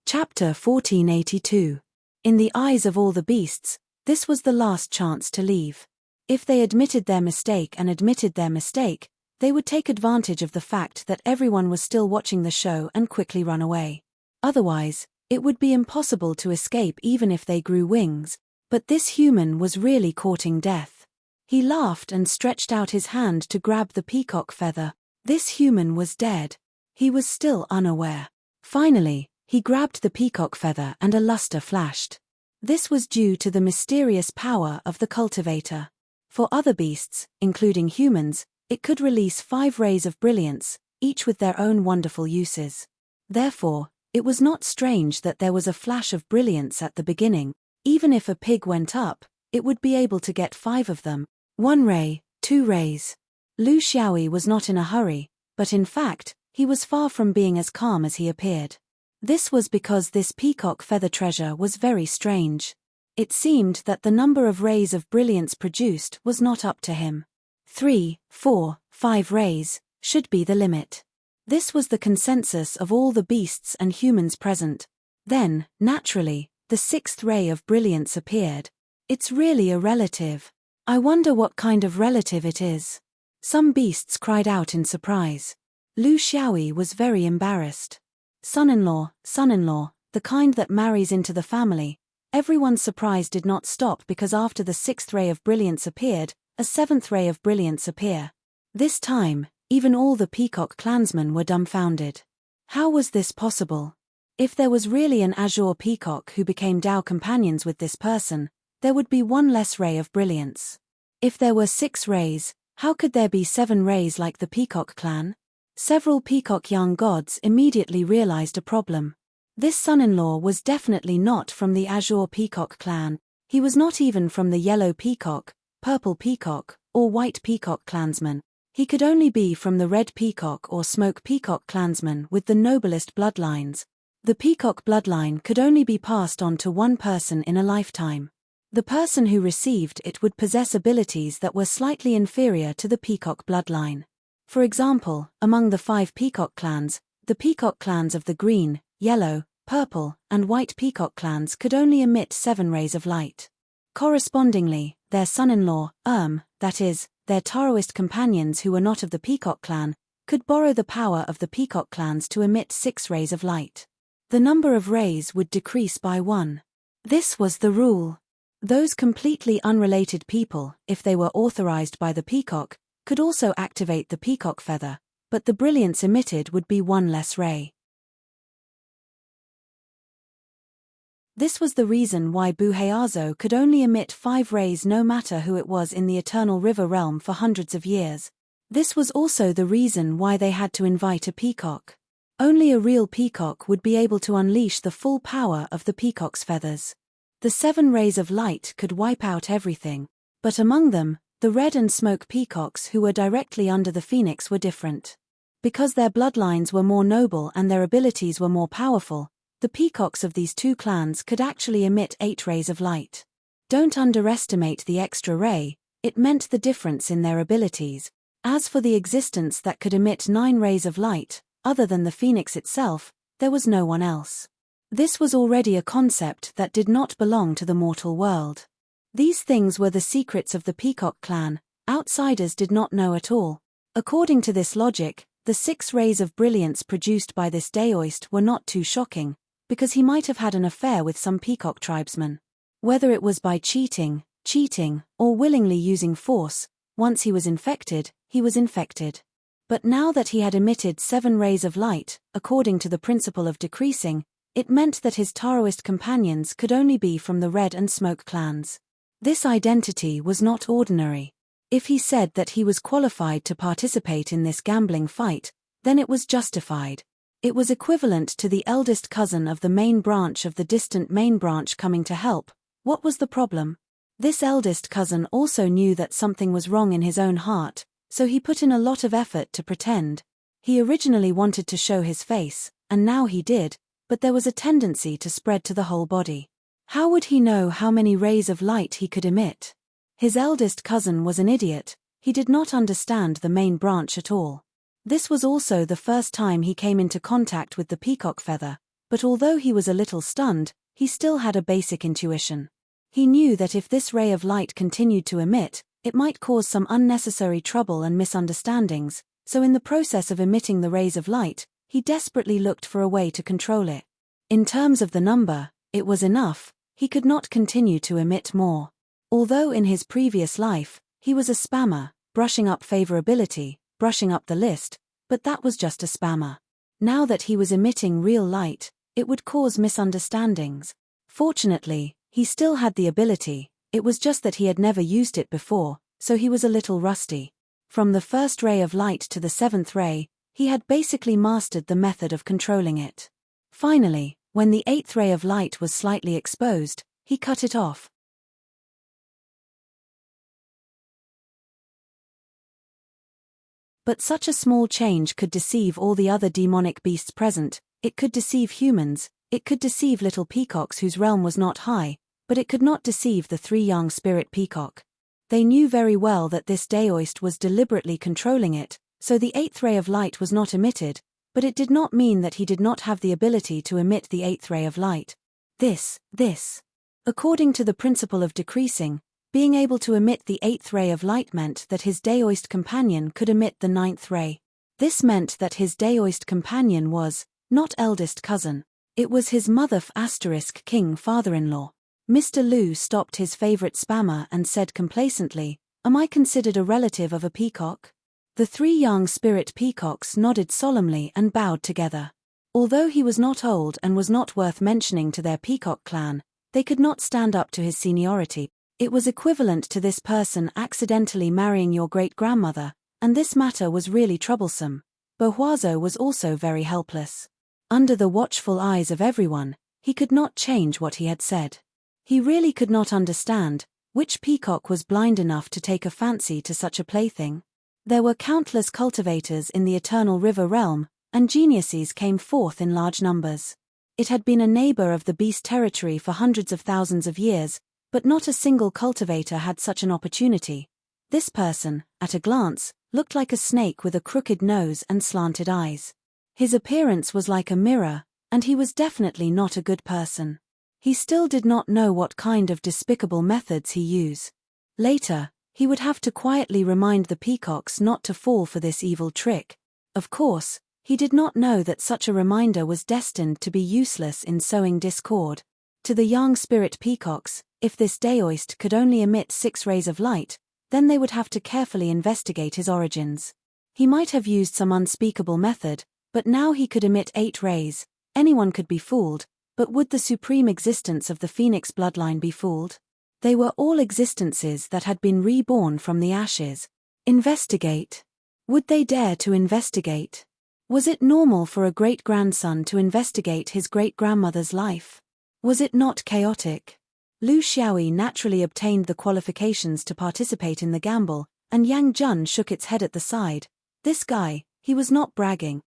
Chapter 1482. In the eyes of all the beasts, this was the last chance to leave. If they admitted their mistake, they would take advantage of the fact that everyone was still watching the show and quickly run away. Otherwise, it would be impossible to escape even if they grew wings, but this human was really courting death. He laughed and stretched out his hand to grab the peacock feather. This human was dead. He was still unaware. Finally, he grabbed the peacock feather and a luster flashed. This was due to the mysterious power of the cultivator. For other beasts, including humans, it could release 5 rays of brilliance, each with their own wonderful uses. Therefore, it was not strange that there was a flash of brilliance at the beginning. Even if a pig went up, it would be able to get 5 of them. 1 ray, 2 rays. Lu Xiaoyi was not in a hurry, but in fact, he was far from being as calm as he appeared. This was because this peacock feather treasure was very strange. It seemed that the number of rays of brilliance produced was not up to him. 3, 4, 5 rays should be the limit. This was the consensus of all the beasts and humans present. Then, naturally, the 6th ray of brilliance appeared. It's really a relative. I wonder what kind of relative it is. Some beasts cried out in surprise. Lu Xiaoyi was very embarrassed. Son-in-law, the kind that marries into the family. Everyone's surprise did not stop because after the 6th ray of brilliance appeared, a 7th ray of brilliance appeared. This time, even all the peacock clansmen were dumbfounded. How was this possible? If there was really an azure peacock who became Dao companions with this person, there would be 1 less ray of brilliance. If there were 6 rays, how could there be 7 rays like the peacock clan? Several peacock young gods immediately realized a problem. This son-in-law was definitely not from the azure peacock clan. He was not even from the yellow peacock, purple peacock, or white peacock clansman. He could only be from the red peacock or smoke peacock clansman with the noblest bloodlines. The peacock bloodline could only be passed on to one person in a lifetime. The person who received it would possess abilities that were slightly inferior to the peacock bloodline. For example, among the 5 peacock clans, the peacock clans of the green, yellow, purple, and white peacock clans could only emit 7 rays of light. Correspondingly, their son-in-law, that is, their Taoist companions who were not of the peacock clan, could borrow the power of the peacock clans to emit 6 rays of light. The number of rays would decrease by 1. This was the rule. Those completely unrelated people, if they were authorized by the peacock, could also activate the peacock feather, but the brilliance emitted would be 1 less ray. This was the reason why Buheazo could only emit 5 rays no matter who it was in the Eternal River realm for hundreds of years. This was also the reason why they had to invite a peacock. Only a real peacock would be able to unleash the full power of the peacock's feathers. The 7 rays of light could wipe out everything. But among them, the red and smoke peacocks who were directly under the phoenix were different. Because their bloodlines were more noble and their abilities were more powerful, the peacocks of these 2 clans could actually emit 8 rays of light. Don't underestimate the extra ray, it meant the difference in their abilities. As for the existence that could emit 9 rays of light, other than the phoenix itself, there was no one else. This was already a concept that did not belong to the mortal world. These things were the secrets of the Peacock clan, outsiders did not know at all. According to this logic, the 6 rays of brilliance produced by this daoist were not too shocking, because he might have had an affair with some peacock tribesman. Whether it was by cheating, or willingly using force, once he was infected, he was infected. But now that he had emitted 7 rays of light, according to the principle of decreasing, it meant that his Taoist companions could only be from the Red and Smoke clans. This identity was not ordinary. If he said that he was qualified to participate in this gambling fight, then it was justified. It was equivalent to the eldest cousin of the main branch of the distant main branch coming to help. What was the problem? This eldest cousin also knew that something was wrong in his own heart, so he put in a lot of effort to pretend. He originally wanted to show his face, and now he did, but there was a tendency to spread to the whole body. How would he know how many rays of light he could emit? His eldest cousin was an idiot, he did not understand the main branch at all. This was also the first time he came into contact with the peacock feather, but although he was a little stunned, he still had a basic intuition. He knew that if this ray of light continued to emit, it might cause some unnecessary trouble and misunderstandings, so in the process of emitting the rays of light, he desperately looked for a way to control it. In terms of the number, it was enough, he could not continue to emit more. Although in his previous life, he was a spammer, brushing up favorability, brushing up the list, but that was just a spammer. Now that he was emitting real light, it would cause misunderstandings. Fortunately, he still had the ability, it was just that he had never used it before, so he was a little rusty. From the first ray of light to the 7th ray, he had basically mastered the method of controlling it. Finally, when the 8th ray of light was slightly exposed, he cut it off. But such a small change could deceive all the other demonic beasts present, it could deceive humans, it could deceive little peacocks whose realm was not high, but it could not deceive the 3 young spirit peacock. They knew very well that this daoist was deliberately controlling it, so the 8th ray of light was not emitted, but it did not mean that he did not have the ability to emit the 8th ray of light. According to the principle of decreasing, being able to emit the 8th ray of light meant that his daoist companion could emit the 9th ray. This meant that his daoist companion was, not eldest cousin, it was his mother * king father-in-law. Mr. Liu stopped his favorite spammer and said complacently, "Am I considered a relative of a peacock?" The 3 young spirit peacocks nodded solemnly and bowed together. Although he was not old and was not worth mentioning to their peacock clan, they could not stand up to his seniority. It was equivalent to this person accidentally marrying your great-grandmother, and this matter was really troublesome. Bohuazo was also very helpless. Under the watchful eyes of everyone, he could not change what he had said. He really could not understand, which peacock was blind enough to take a fancy to such a plaything. There were countless cultivators in the Eternal River realm, and geniuses came forth in large numbers. It had been a neighbor of the beast territory for hundreds of thousands of years, but not a single cultivator had such an opportunity. This person, at a glance, looked like a snake with a crooked nose and slanted eyes. His appearance was like a mirror, and he was definitely not a good person. He still did not know what kind of despicable methods he used. Later, he would have to quietly remind the peacocks not to fall for this evil trick. Of course, he did not know that such a reminder was destined to be useless in sowing discord. To the young spirit peacocks, if this daoist could only emit 6 rays of light, then they would have to carefully investigate his origins. He might have used some unspeakable method, but now he could emit 8 rays. Anyone could be fooled, but would the supreme existence of the Phoenix bloodline be fooled? They were all existences that had been reborn from the ashes. Investigate. Would they dare to investigate? Was it normal for a great-grandson to investigate his great-grandmother's life? Was it not chaotic? Lu Xiaoyi naturally obtained the qualifications to participate in the gamble, and Yang Jun shook its head at the side. This guy, he was not bragging.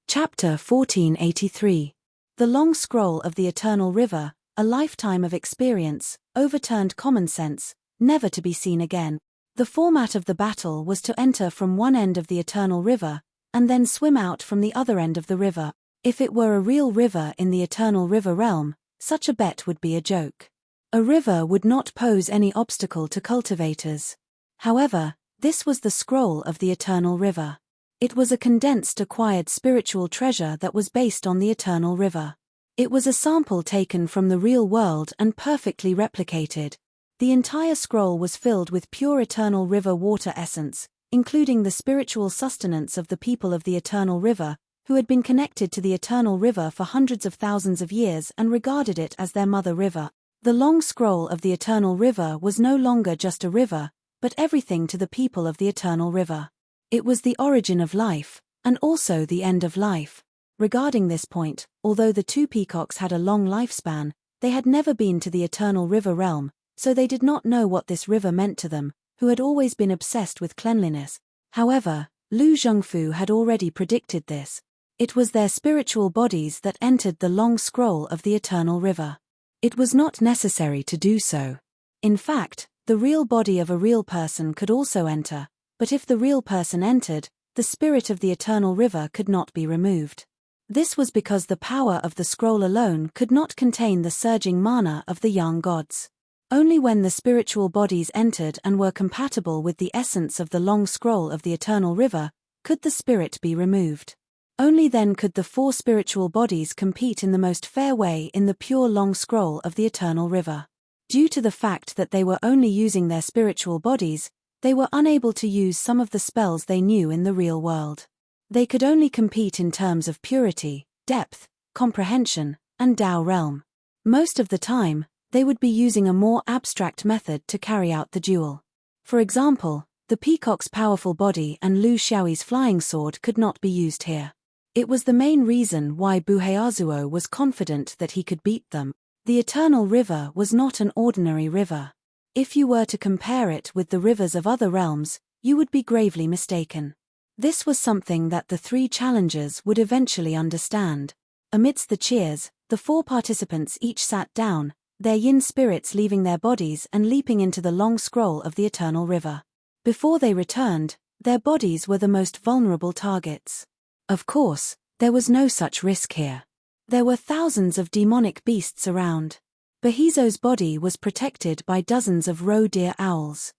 Chapter 1483. The Long Scroll of the Eternal River, a lifetime of experience, overturned common sense, never to be seen again. The format of the battle was to enter from one end of the Eternal River, and then swim out from the other end of the river. If it were a real river in the Eternal River realm, such a bet would be a joke. A river would not pose any obstacle to cultivators. However, this was the scroll of the Eternal River. It was a condensed acquired spiritual treasure that was based on the Eternal River. It was a sample taken from the real world and perfectly replicated. The entire scroll was filled with pure Eternal River water essence, including the spiritual sustenance of the people of the Eternal River, who had been connected to the Eternal River for hundreds of thousands of years and regarded it as their mother river. The long scroll of the Eternal River was no longer just a river, but everything to the people of the Eternal River. It was the origin of life, and also the end of life. Regarding this point, although the two peacocks had a long lifespan, they had never been to the Eternal River realm, so they did not know what this river meant to them, who had always been obsessed with cleanliness. However, Lu Zhongfu had already predicted this. It was their spiritual bodies that entered the long scroll of the Eternal River. It was not necessary to do so. In fact, the real body of a real person could also enter, but if the real person entered, the spirit of the Eternal River could not be removed. This was because the power of the scroll alone could not contain the surging mana of the young gods. Only when the spiritual bodies entered and were compatible with the essence of the long scroll of the Eternal River, could the spirit be removed. Only then could the four spiritual bodies compete in the most fair way in the pure long scroll of the Eternal River. Due to the fact that they were only using their spiritual bodies, they were unable to use some of the spells they knew in the real world. They could only compete in terms of purity, depth, comprehension, and Tao realm. Most of the time, they would be using a more abstract method to carry out the duel. For example, the peacock's powerful body and Lu Xiaoyi's flying sword could not be used here. It was the main reason why Buheazuo was confident that he could beat them. The Eternal River was not an ordinary river. If you were to compare it with the rivers of other realms, you would be gravely mistaken. This was something that the three challengers would eventually understand. Amidst the cheers, the four participants each sat down, their yin spirits leaving their bodies and leaping into the long scroll of the Eternal River. Before they returned, their bodies were the most vulnerable targets. Of course, there was no such risk here. There were thousands of demonic beasts around. Behizo's body was protected by dozens of roe deer owls.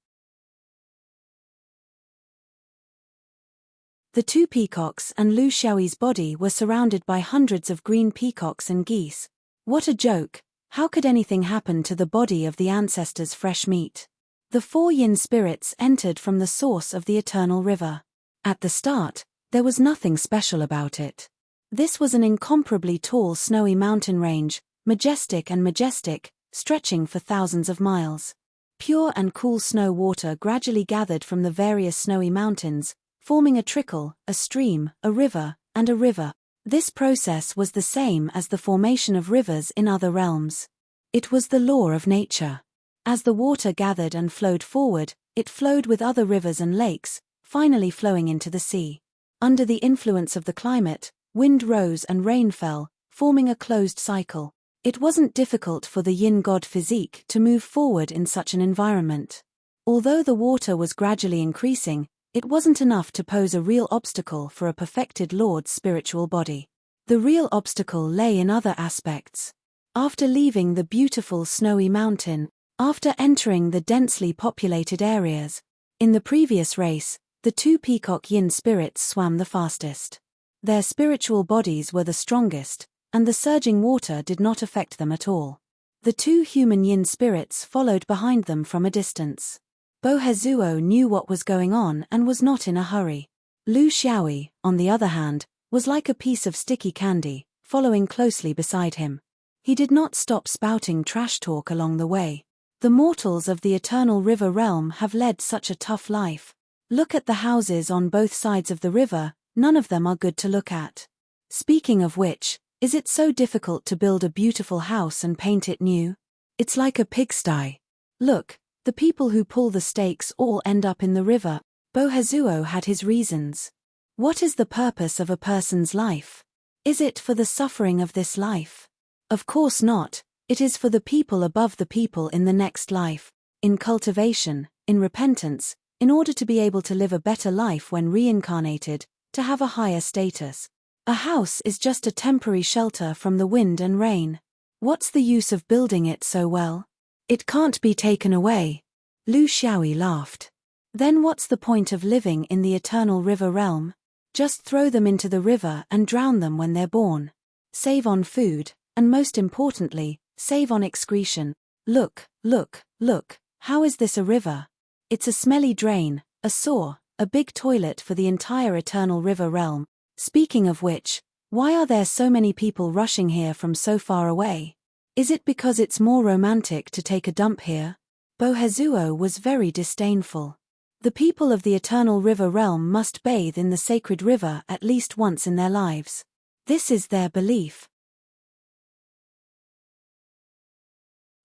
The two peacocks and Lu Xiaoyi's body were surrounded by hundreds of green peacocks and geese. What a joke! How could anything happen to the body of the ancestors' fresh meat? The four yin spirits entered from the source of the Eternal River. At the start, there was nothing special about it. This was an incomparably tall snowy mountain range, majestic, stretching for thousands of miles. Pure and cool snow water gradually gathered from the various snowy mountains, forming a trickle, a stream, a river, and a river. This process was the same as the formation of rivers in other realms. It was the law of nature. As the water gathered and flowed forward, it flowed with other rivers and lakes, finally flowing into the sea. Under the influence of the climate, wind rose and rain fell, forming a closed cycle. It wasn't difficult for the yin god physique to move forward in such an environment. Although the water was gradually increasing, it wasn't enough to pose a real obstacle for a perfected lord's spiritual body. The real obstacle lay in other aspects. After leaving the beautiful snowy mountain, after entering the densely populated areas, in the previous race, the two peacock yin spirits swam the fastest. Their spiritual bodies were the strongest, and the surging water did not affect them at all. The two human yin spirits followed behind them from a distance. Bohezuo knew what was going on and was not in a hurry. Lu Xiaoyi, on the other hand, was like a piece of sticky candy, following closely beside him. He did not stop spouting trash talk along the way. The mortals of the Eternal River realm have led such a tough life. Look at the houses on both sides of the river, none of them are good to look at. Speaking of which, is it so difficult to build a beautiful house and paint it new? It's like a pigsty. Look, the people who pull the stakes all end up in the river. Bohezuo had his reasons. What is the purpose of a person's life? Is it for the suffering of this life? Of course not, it is for the people above the people in the next life, in cultivation, in repentance, in order to be able to live a better life when reincarnated, to have a higher status. A house is just a temporary shelter from the wind and rain. What's the use of building it so well? It can't be taken away. Lu Xiaoyi laughed. Then what's the point of living in the eternal river realm? Just throw them into the river and drown them when they're born. Save on food, and most importantly, save on excretion. Look, look, look, how is this a river? It's a smelly drain, a sewer, a big toilet for the entire eternal river realm. Speaking of which, why are there so many people rushing here from so far away? Is it because it's more romantic to take a dump here? Bohezuo was very disdainful. The people of the eternal river realm must bathe in the sacred river at least once in their lives. This is their belief.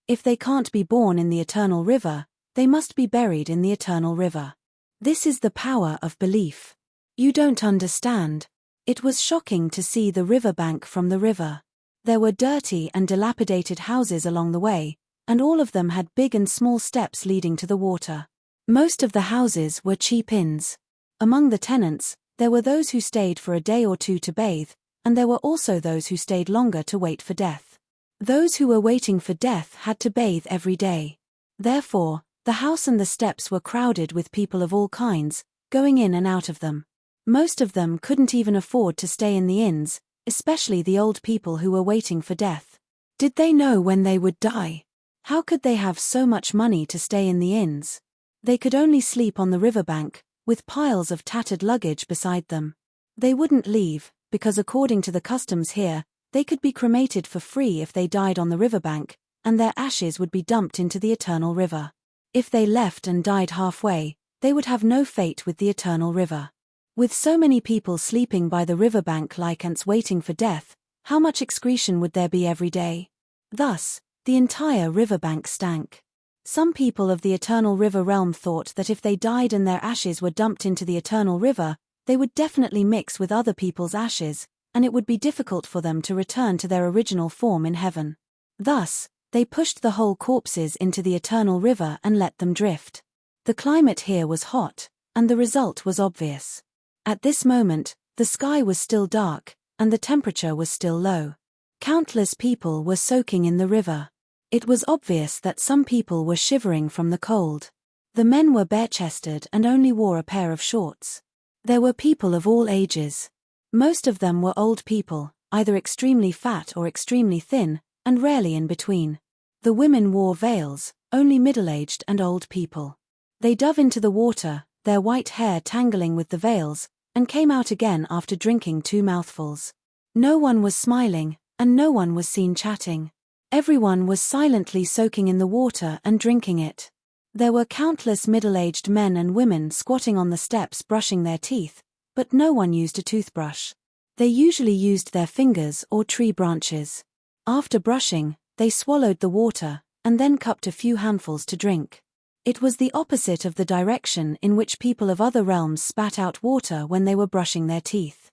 If they can't be born in the eternal river, they must be buried in the eternal river. This is the power of belief. You don't understand. It was shocking to see the riverbank from the river. There were dirty and dilapidated houses along the way, and all of them had big and small steps leading to the water. Most of the houses were cheap inns. Among the tenants, there were those who stayed for a day or two to bathe, and there were also those who stayed longer to wait for death. Those who were waiting for death had to bathe every day. Therefore, the house and the steps were crowded with people of all kinds, going in and out of them. Most of them couldn't even afford to stay in the inns, especially the old people who were waiting for death. Did they know when they would die? How could they have so much money to stay in the inns? They could only sleep on the riverbank, with piles of tattered luggage beside them. They wouldn't leave, because according to the customs here, they could be cremated for free if they died on the riverbank, and their ashes would be dumped into the eternal river. If they left and died halfway, they would have no fate with the eternal river. With so many people sleeping by the riverbank like ants waiting for death, how much excretion would there be every day? Thus, the entire riverbank stank. Some people of the eternal river realm thought that if they died and their ashes were dumped into the eternal river, they would definitely mix with other people's ashes, and it would be difficult for them to return to their original form in heaven. Thus, they pushed the whole corpses into the eternal river and let them drift. The climate here was hot, and the result was obvious. At this moment, the sky was still dark, and the temperature was still low. Countless people were soaking in the river. It was obvious that some people were shivering from the cold. The men were bare-chested and only wore a pair of shorts. There were people of all ages. Most of them were old people, either extremely fat or extremely thin, and rarely in between. The women wore veils, only middle-aged and old people. They dove into the water, their white hair tangling with the veils, and came out again after drinking 2 mouthfuls. No one was smiling, and no one was seen chatting. Everyone was silently soaking in the water and drinking it. There were countless middle-aged men and women squatting on the steps brushing their teeth, but no one used a toothbrush. They usually used their fingers or tree branches. After brushing, they swallowed the water, and then cupped a few handfuls to drink. It was the opposite of the direction in which people of other realms spat out water when they were brushing their teeth.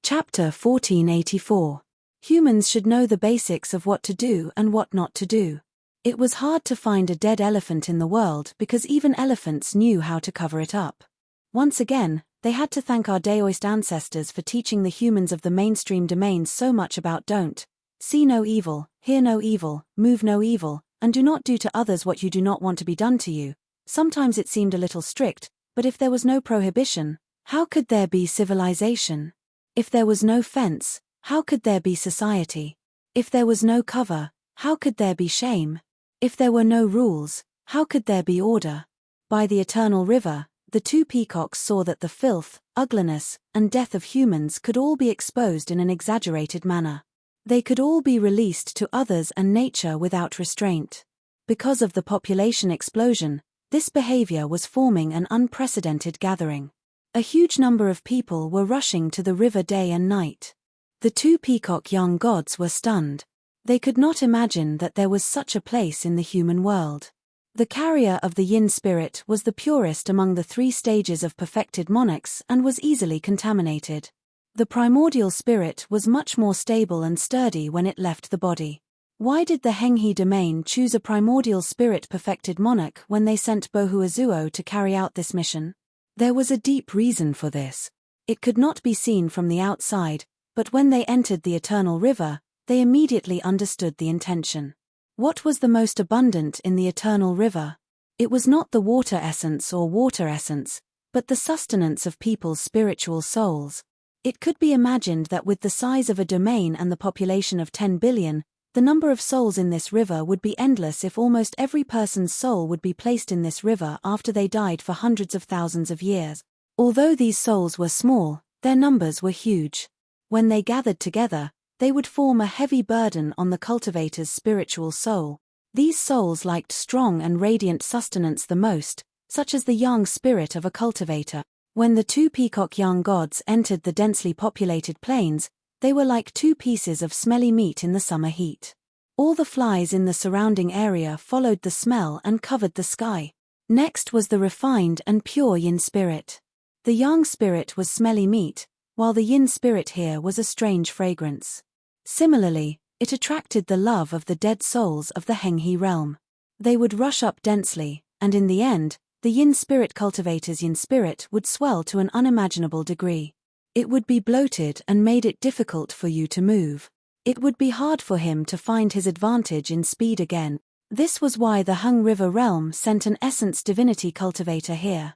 Chapter 1484. Humans should know the basics of what to do and what not to do. It was hard to find a dead elephant in the world because even elephants knew how to cover it up. Once again, they had to thank our Daoist ancestors for teaching the humans of the mainstream domains so much about don't see no evil, hear no evil, move no evil, and do not do to others what you do not want to be done to you. Sometimes it seemed a little strict, but if there was no prohibition, how could there be civilization? If there was no fence, how could there be society? If there was no cover, how could there be shame? If there were no rules, how could there be order? By the eternal river, the 2 peacocks saw that the filth, ugliness, and death of humans could all be exposed in an exaggerated manner. They could all be released to others and nature without restraint. Because of the population explosion, this behavior was forming an unprecedented gathering. A huge number of people were rushing to the river day and night. The two peacock young gods were stunned. They could not imagine that there was such a place in the human world. The carrier of the yin spirit was the purest among the 3 stages of perfected monarchs and was easily contaminated. The primordial spirit was much more stable and sturdy when it left the body. Why did the Henghe domain choose a primordial spirit perfected monarch when they sent Bohuazuo to carry out this mission? There was a deep reason for this. It could not be seen from the outside, but when they entered the eternal river, they immediately understood the intention. What was the most abundant in the eternal river? It was not the water essence or water essence, but the sustenance of people's spiritual souls. It could be imagined that with the size of a domain and the population of 10 billion, the number of souls in this river would be endless if almost every person's soul would be placed in this river after they died for hundreds of thousands of years. Although these souls were small, their numbers were huge. When they gathered together, they would form a heavy burden on the cultivator's spiritual soul. These souls liked strong and radiant sustenance the most, such as the young spirit of a cultivator. When the 2 peacock young gods entered the densely populated plains, they were like 2 pieces of smelly meat in the summer heat. All the flies in the surrounding area followed the smell and covered the sky. Next was the refined and pure yin spirit. The yang spirit was smelly meat, while the yin spirit here was a strange fragrance. Similarly, it attracted the love of the dead souls of the Henghe realm. They would rush up densely, and in the end, the yin spirit cultivator's yin spirit would swell to an unimaginable degree. It would be bloated and made it difficult for you to move. It would be hard for him to find his advantage in speed again. This was why the Hung River realm sent an essence divinity cultivator here.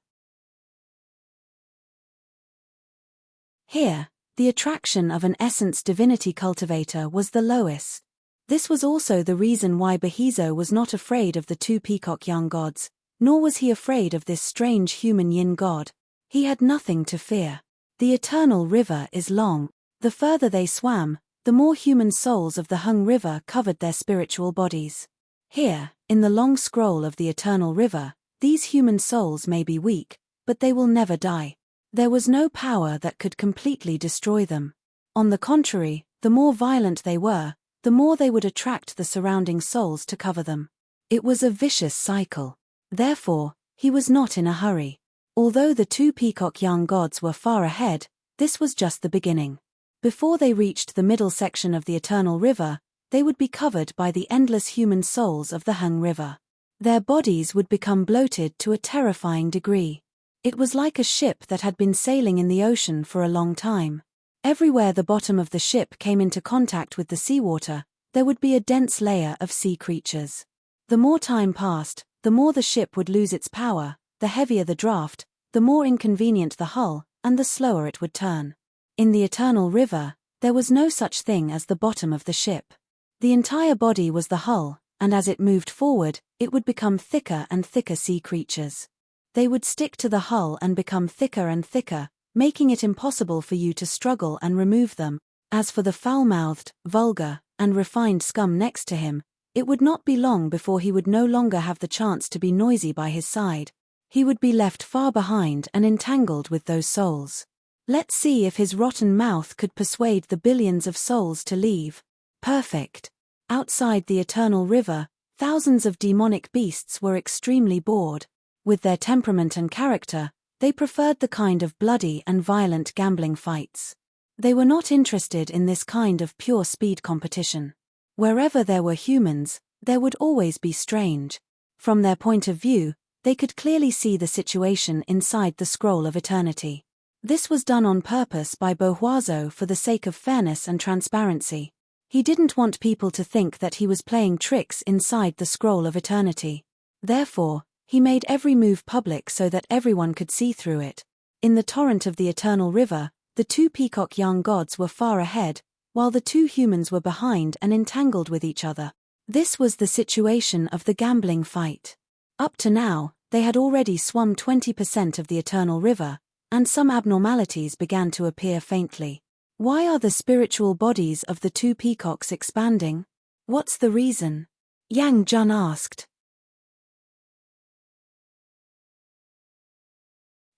Here, the attraction of an essence divinity cultivator was the lowest. This was also the reason why Behizo was not afraid of the 2 peacock young gods, nor was he afraid of this strange human yin god. He had nothing to fear. The eternal river is long. The further they swam, the more human souls of the Hung River covered their spiritual bodies. Here, in the long scroll of the eternal river, these human souls may be weak, but they will never die. There was no power that could completely destroy them. On the contrary, the more violent they were, the more they would attract the surrounding souls to cover them. It was a vicious cycle. Therefore, he was not in a hurry. Although the 2 peacock young gods were far ahead, this was just the beginning. Before they reached the middle section of the eternal river, they would be covered by the endless human souls of the Hung River. Their bodies would become bloated to a terrifying degree. It was like a ship that had been sailing in the ocean for a long time. Everywhere the bottom of the ship came into contact with the seawater, there would be a dense layer of sea creatures. The more time passed, the more the ship would lose its power, the heavier the draft, the more inconvenient the hull, and the slower it would turn. In the eternal river, there was no such thing as the bottom of the ship. The entire body was the hull, and as it moved forward, it would become thicker and thicker sea creatures. They would stick to the hull and become thicker and thicker, making it impossible for you to struggle and remove them. As for the foul-mouthed, vulgar, and refined scum next to him, it would not be long before he would no longer have the chance to be noisy by his side. He would be left far behind and entangled with those souls. Let's see if his rotten mouth could persuade the billions of souls to leave. Perfect. Outside the eternal river, thousands of demonic beasts were extremely bored. With their temperament and character, they preferred the kind of bloody and violent gambling fights. They were not interested in this kind of pure speed competition. Wherever there were humans, there would always be strange. From their point of view, they could clearly see the situation inside the scroll of eternity. This was done on purpose by Bohuazo for the sake of fairness and transparency. He didn't want people to think that he was playing tricks inside the scroll of eternity. Therefore, he made every move public so that everyone could see through it. In the torrent of the eternal river, the 2 peacock young gods were far ahead, while the 2 humans were behind and entangled with each other. This was the situation of the gambling fight. Up to now, they had already swum 20% of the eternal river, and some abnormalities began to appear faintly. Why are the spiritual bodies of the two peacocks expanding? What's the reason? Yang Jun asked.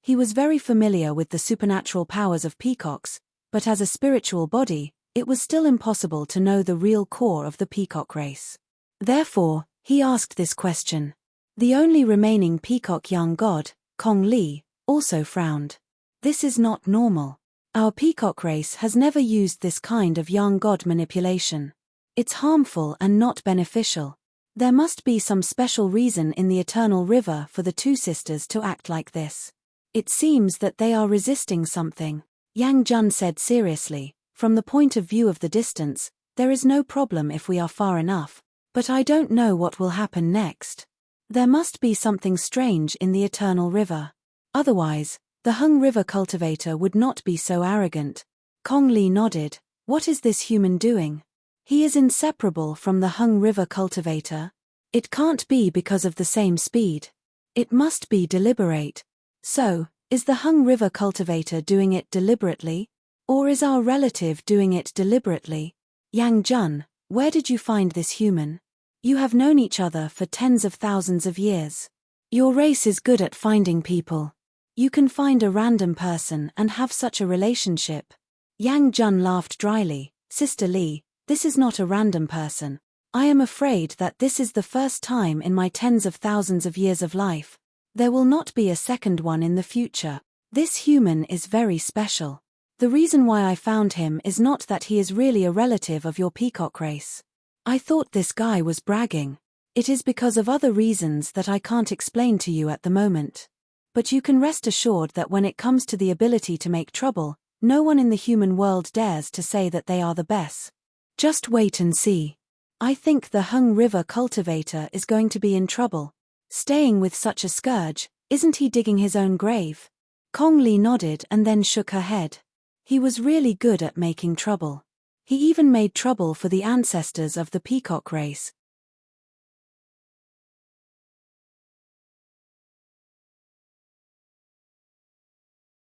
He was very familiar with the supernatural powers of peacocks, but as a spiritual body, it was still impossible to know the real core of the peacock race. Therefore, he asked this question. The only remaining peacock young god, Kong Li, also frowned. This is not normal. Our peacock race has never used this kind of young god manipulation. It's harmful and not beneficial. There must be some special reason in the Eternal River for the two sisters to act like this. It seems that they are resisting something, Yang Jun said seriously. From the point of view of the distance, there is no problem if we are far enough, but I don't know what will happen next. There must be something strange in the Eternal River. Otherwise, the Hung River cultivator would not be so arrogant. Kong Li nodded. What is this human doing? He is inseparable from the Hung River cultivator. It can't be because of the same speed. It must be deliberate. So, is the Hung River cultivator doing it deliberately? Or is our relative doing it deliberately? Yang Jun, where did you find this human? You have known each other for tens of thousands of years. Your race is good at finding people. You can find a random person and have such a relationship. Yang Jun laughed dryly. Sister Li, this is not a random person. I am afraid that this is the first time in my tens of thousands of years of life. There will not be a second one in the future. This human is very special. The reason why I found him is not that he is really a relative of your peacock race. I thought this guy was bragging. It is because of other reasons that I can't explain to you at the moment. But you can rest assured that when it comes to the ability to make trouble, no one in the human world dares to say that they are the best. Just wait and see. I think the Hung River cultivator is going to be in trouble. Staying with such a scourge, isn't he digging his own grave? Kong Li nodded and then shook her head. He was really good at making trouble. He even made trouble for the ancestors of the peacock race.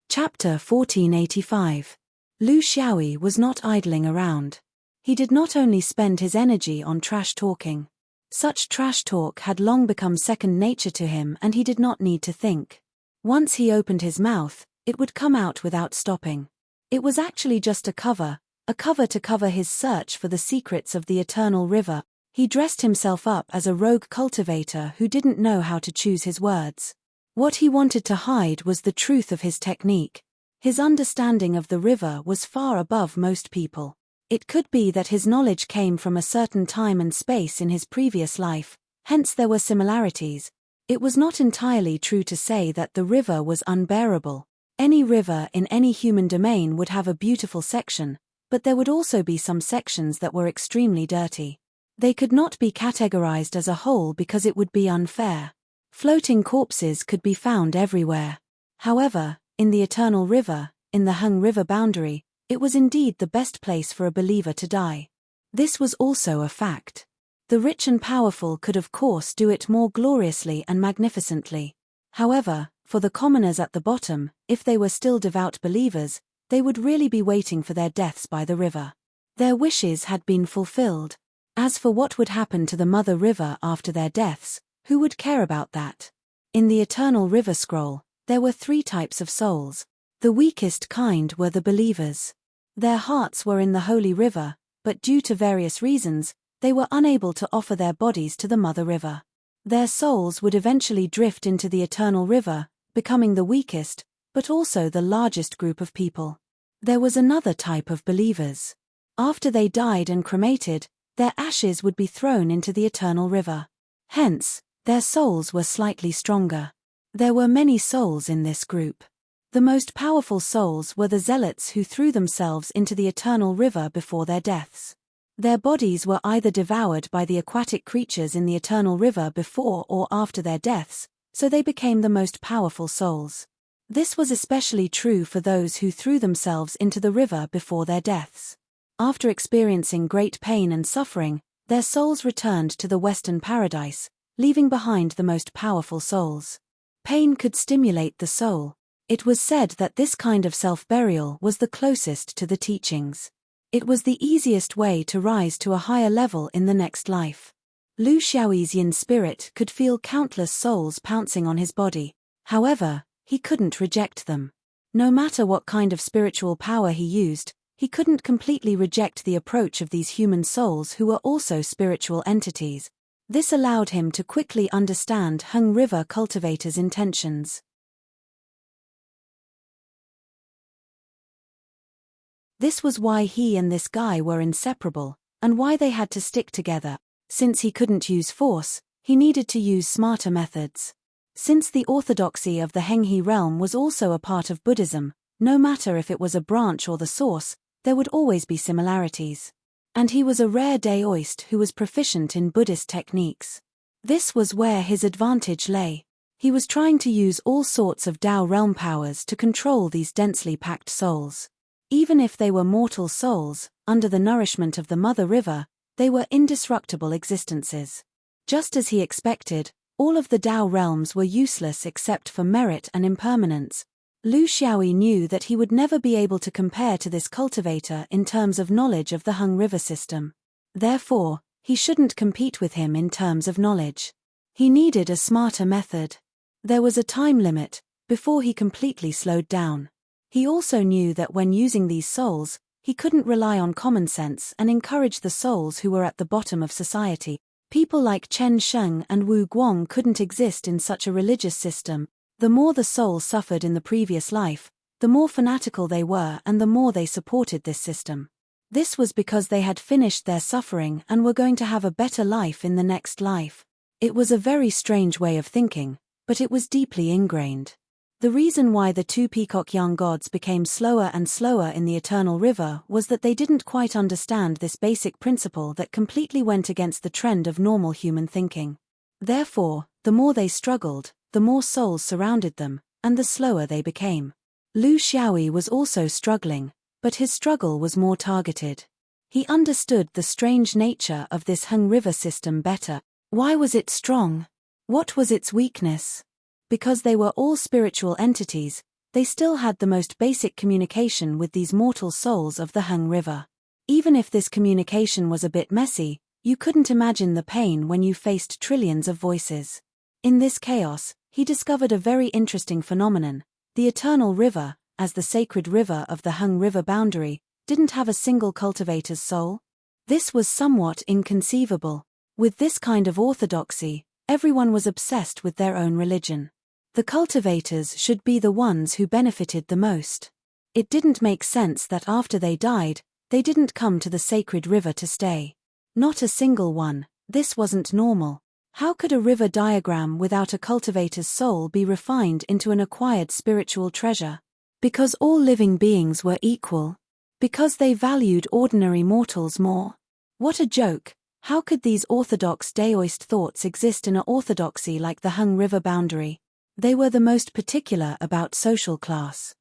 Chapter 1485. Lu Xiaoyi was not idling around. He did not only spend his energy on trash talking. Such trash talk had long become second nature to him and he did not need to think. Once he opened his mouth, it would come out without stopping. It was actually just a cover to cover his search for the secrets of the Eternal River. He dressed himself up as a rogue cultivator who didn't know how to choose his words. What he wanted to hide was the truth of his technique. His understanding of the river was far above most people. It could be that his knowledge came from a certain time and space in his previous life, hence there were similarities. It was not entirely true to say that the river was unbearable. Any river in any human domain would have a beautiful section, but there would also be some sections that were extremely dirty. They could not be categorized as a whole because it would be unfair. Floating corpses could be found everywhere. However, in the Eternal River, in the Hung River boundary, it was indeed the best place for a believer to die. This was also a fact. The rich and powerful could of course do it more gloriously and magnificently. However, for the commoners at the bottom, if they were still devout believers, they would really be waiting for their deaths by the river. Their wishes had been fulfilled. As for what would happen to the Mother River after their deaths, who would care about that? In the Eternal River scroll, there were 3 types of souls. The weakest kind were the believers. Their hearts were in the Holy River, but due to various reasons, they were unable to offer their bodies to the Mother River. Their souls would eventually drift into the Eternal River, becoming the weakest, but also the largest group of people. There was another type of believers. After they died and cremated, their ashes would be thrown into the Eternal River. Hence, their souls were slightly stronger. There were many souls in this group. The most powerful souls were the zealots who threw themselves into the Eternal River before their deaths. Their bodies were either devoured by the aquatic creatures in the Eternal River before or after their deaths, so they became the most powerful souls. This was especially true for those who threw themselves into the river before their deaths. After experiencing great pain and suffering, their souls returned to the Western Paradise, leaving behind the most powerful souls. Pain could stimulate the soul. It was said that this kind of self-burial was the closest to the teachings. It was the easiest way to rise to a higher level in the next life. Lu Xiaoyi's yin spirit could feel countless souls pouncing on his body. However, he couldn't reject them. No matter what kind of spiritual power he used, he couldn't completely reject the approach of these human souls who were also spiritual entities. This allowed him to quickly understand Hung River cultivators' intentions. This was why he and this guy were inseparable, and why they had to stick together. Since he couldn't use force, he needed to use smarter methods. Since the orthodoxy of the Henghe realm was also a part of Buddhism, no matter if it was a branch or the source, there would always be similarities. And he was a rare Daoist who was proficient in Buddhist techniques. This was where his advantage lay. He was trying to use all sorts of Dao realm powers to control these densely packed souls. Even if they were mortal souls, under the nourishment of the Mother River, they were indestructible existences. Just as he expected, all of the Dao realms were useless except for merit and impermanence. Lu Xiaoyi knew that he would never be able to compare to this cultivator in terms of knowledge of the Hung River system. Therefore, he shouldn't compete with him in terms of knowledge. He needed a smarter method. There was a time limit before he completely slowed down. He also knew that when using these souls, he couldn't rely on common sense and encourage the souls who were at the bottom of society. People like Chen Sheng and Wu Guang couldn't exist in such a religious system. The more the soul suffered in the previous life, the more fanatical they were and the more they supported this system. This was because they had finished their suffering and were going to have a better life in the next life. It was a very strange way of thinking, but it was deeply ingrained. The reason why the two peacock young gods became slower and slower in the Eternal River was that they didn't quite understand this basic principle that completely went against the trend of normal human thinking. Therefore, the more they struggled, the more souls surrounded them, and the slower they became. Lu Xiaoyi was also struggling, but his struggle was more targeted. He understood the strange nature of this Hung River system better. Why was it strong? What was its weakness? Because they were all spiritual entities, they still had the most basic communication with these mortal souls of the Hung River. Even if this communication was a bit messy, you couldn't imagine the pain when you faced trillions of voices. In this chaos, he discovered a very interesting phenomenon. The Eternal River, as the sacred river of the Hung River boundary, didn't have a single cultivator's soul. This was somewhat inconceivable. With this kind of orthodoxy, everyone was obsessed with their own religion. The cultivators should be the ones who benefited the most. It didn't make sense that after they died, they didn't come to the sacred river to stay. Not a single one. This wasn't normal. How could a river diagram without a cultivator's soul be refined into an acquired spiritual treasure? Because all living beings were equal. Because they valued ordinary mortals more. What a joke! How could these orthodox Daoist thoughts exist in an orthodoxy like the Hung River boundary? They were the most particular about social class.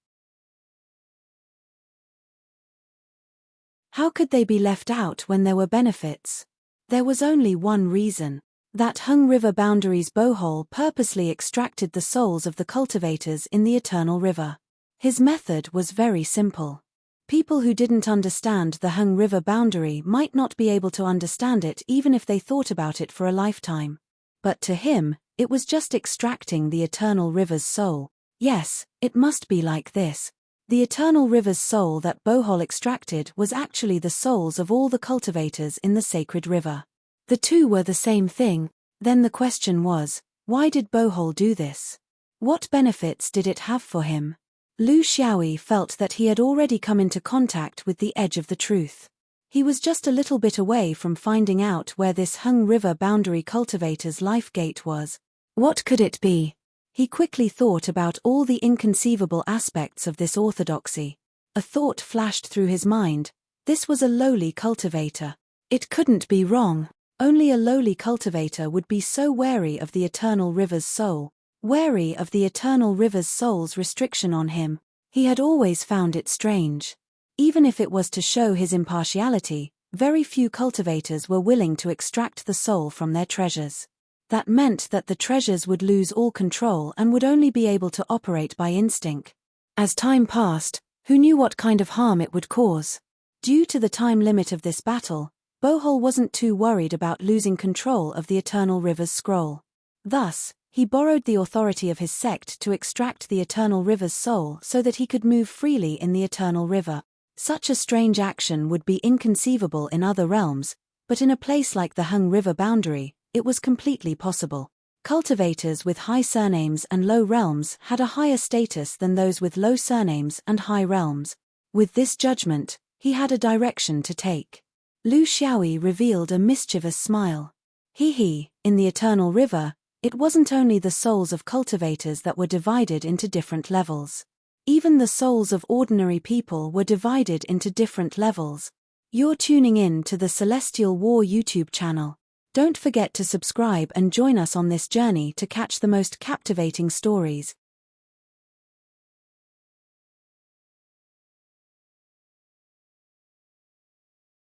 How could they be left out when there were benefits? There was only one reason. That Hung River boundary's Bohol purposely extracted the souls of the cultivators in the Eternal River. His method was very simple. People who didn't understand the Hung River boundary might not be able to understand it even if they thought about it for a lifetime. But to him, it was just extracting the Eternal River's soul. Yes, it must be like this. The Eternal River's soul that Bohol extracted was actually the souls of all the cultivators in the sacred river. The two were the same thing. Then the question was, why did Bohol do this? What benefits did it have for him? Lu Xiaoyi felt that he had already come into contact with the edge of the truth. He was just a little bit away from finding out where this Hung River boundary cultivator's life gate was. What could it be? He quickly thought about all the inconceivable aspects of this orthodoxy. A thought flashed through his mind. This was a lowly cultivator. It couldn't be wrong. Only a lowly cultivator would be so wary of the Eternal River's soul. Wary of the Eternal River's soul's restriction on him. He had always found it strange. Even if it was to show his impartiality, very few cultivators were willing to extract the soul from their treasures. That meant that the treasures would lose all control and would only be able to operate by instinct. As time passed, who knew what kind of harm it would cause? Due to the time limit of this battle, Bohol wasn't too worried about losing control of the Eternal River's scroll. Thus, he borrowed the authority of his sect to extract the Eternal River's soul so that he could move freely in the Eternal River. Such a strange action would be inconceivable in other realms, but in a place like the Hung River boundary, it was completely possible. Cultivators with high surnames and low realms had a higher status than those with low surnames and high realms. With this judgment, he had a direction to take. Lu Xiaoyi revealed a mischievous smile. In the Eternal River, it wasn't only the souls of cultivators that were divided into different levels. Even the souls of ordinary people were divided into different levels. You're tuning in to the Celestial War YouTube channel. Don't forget to subscribe and join us on this journey to catch the most captivating stories.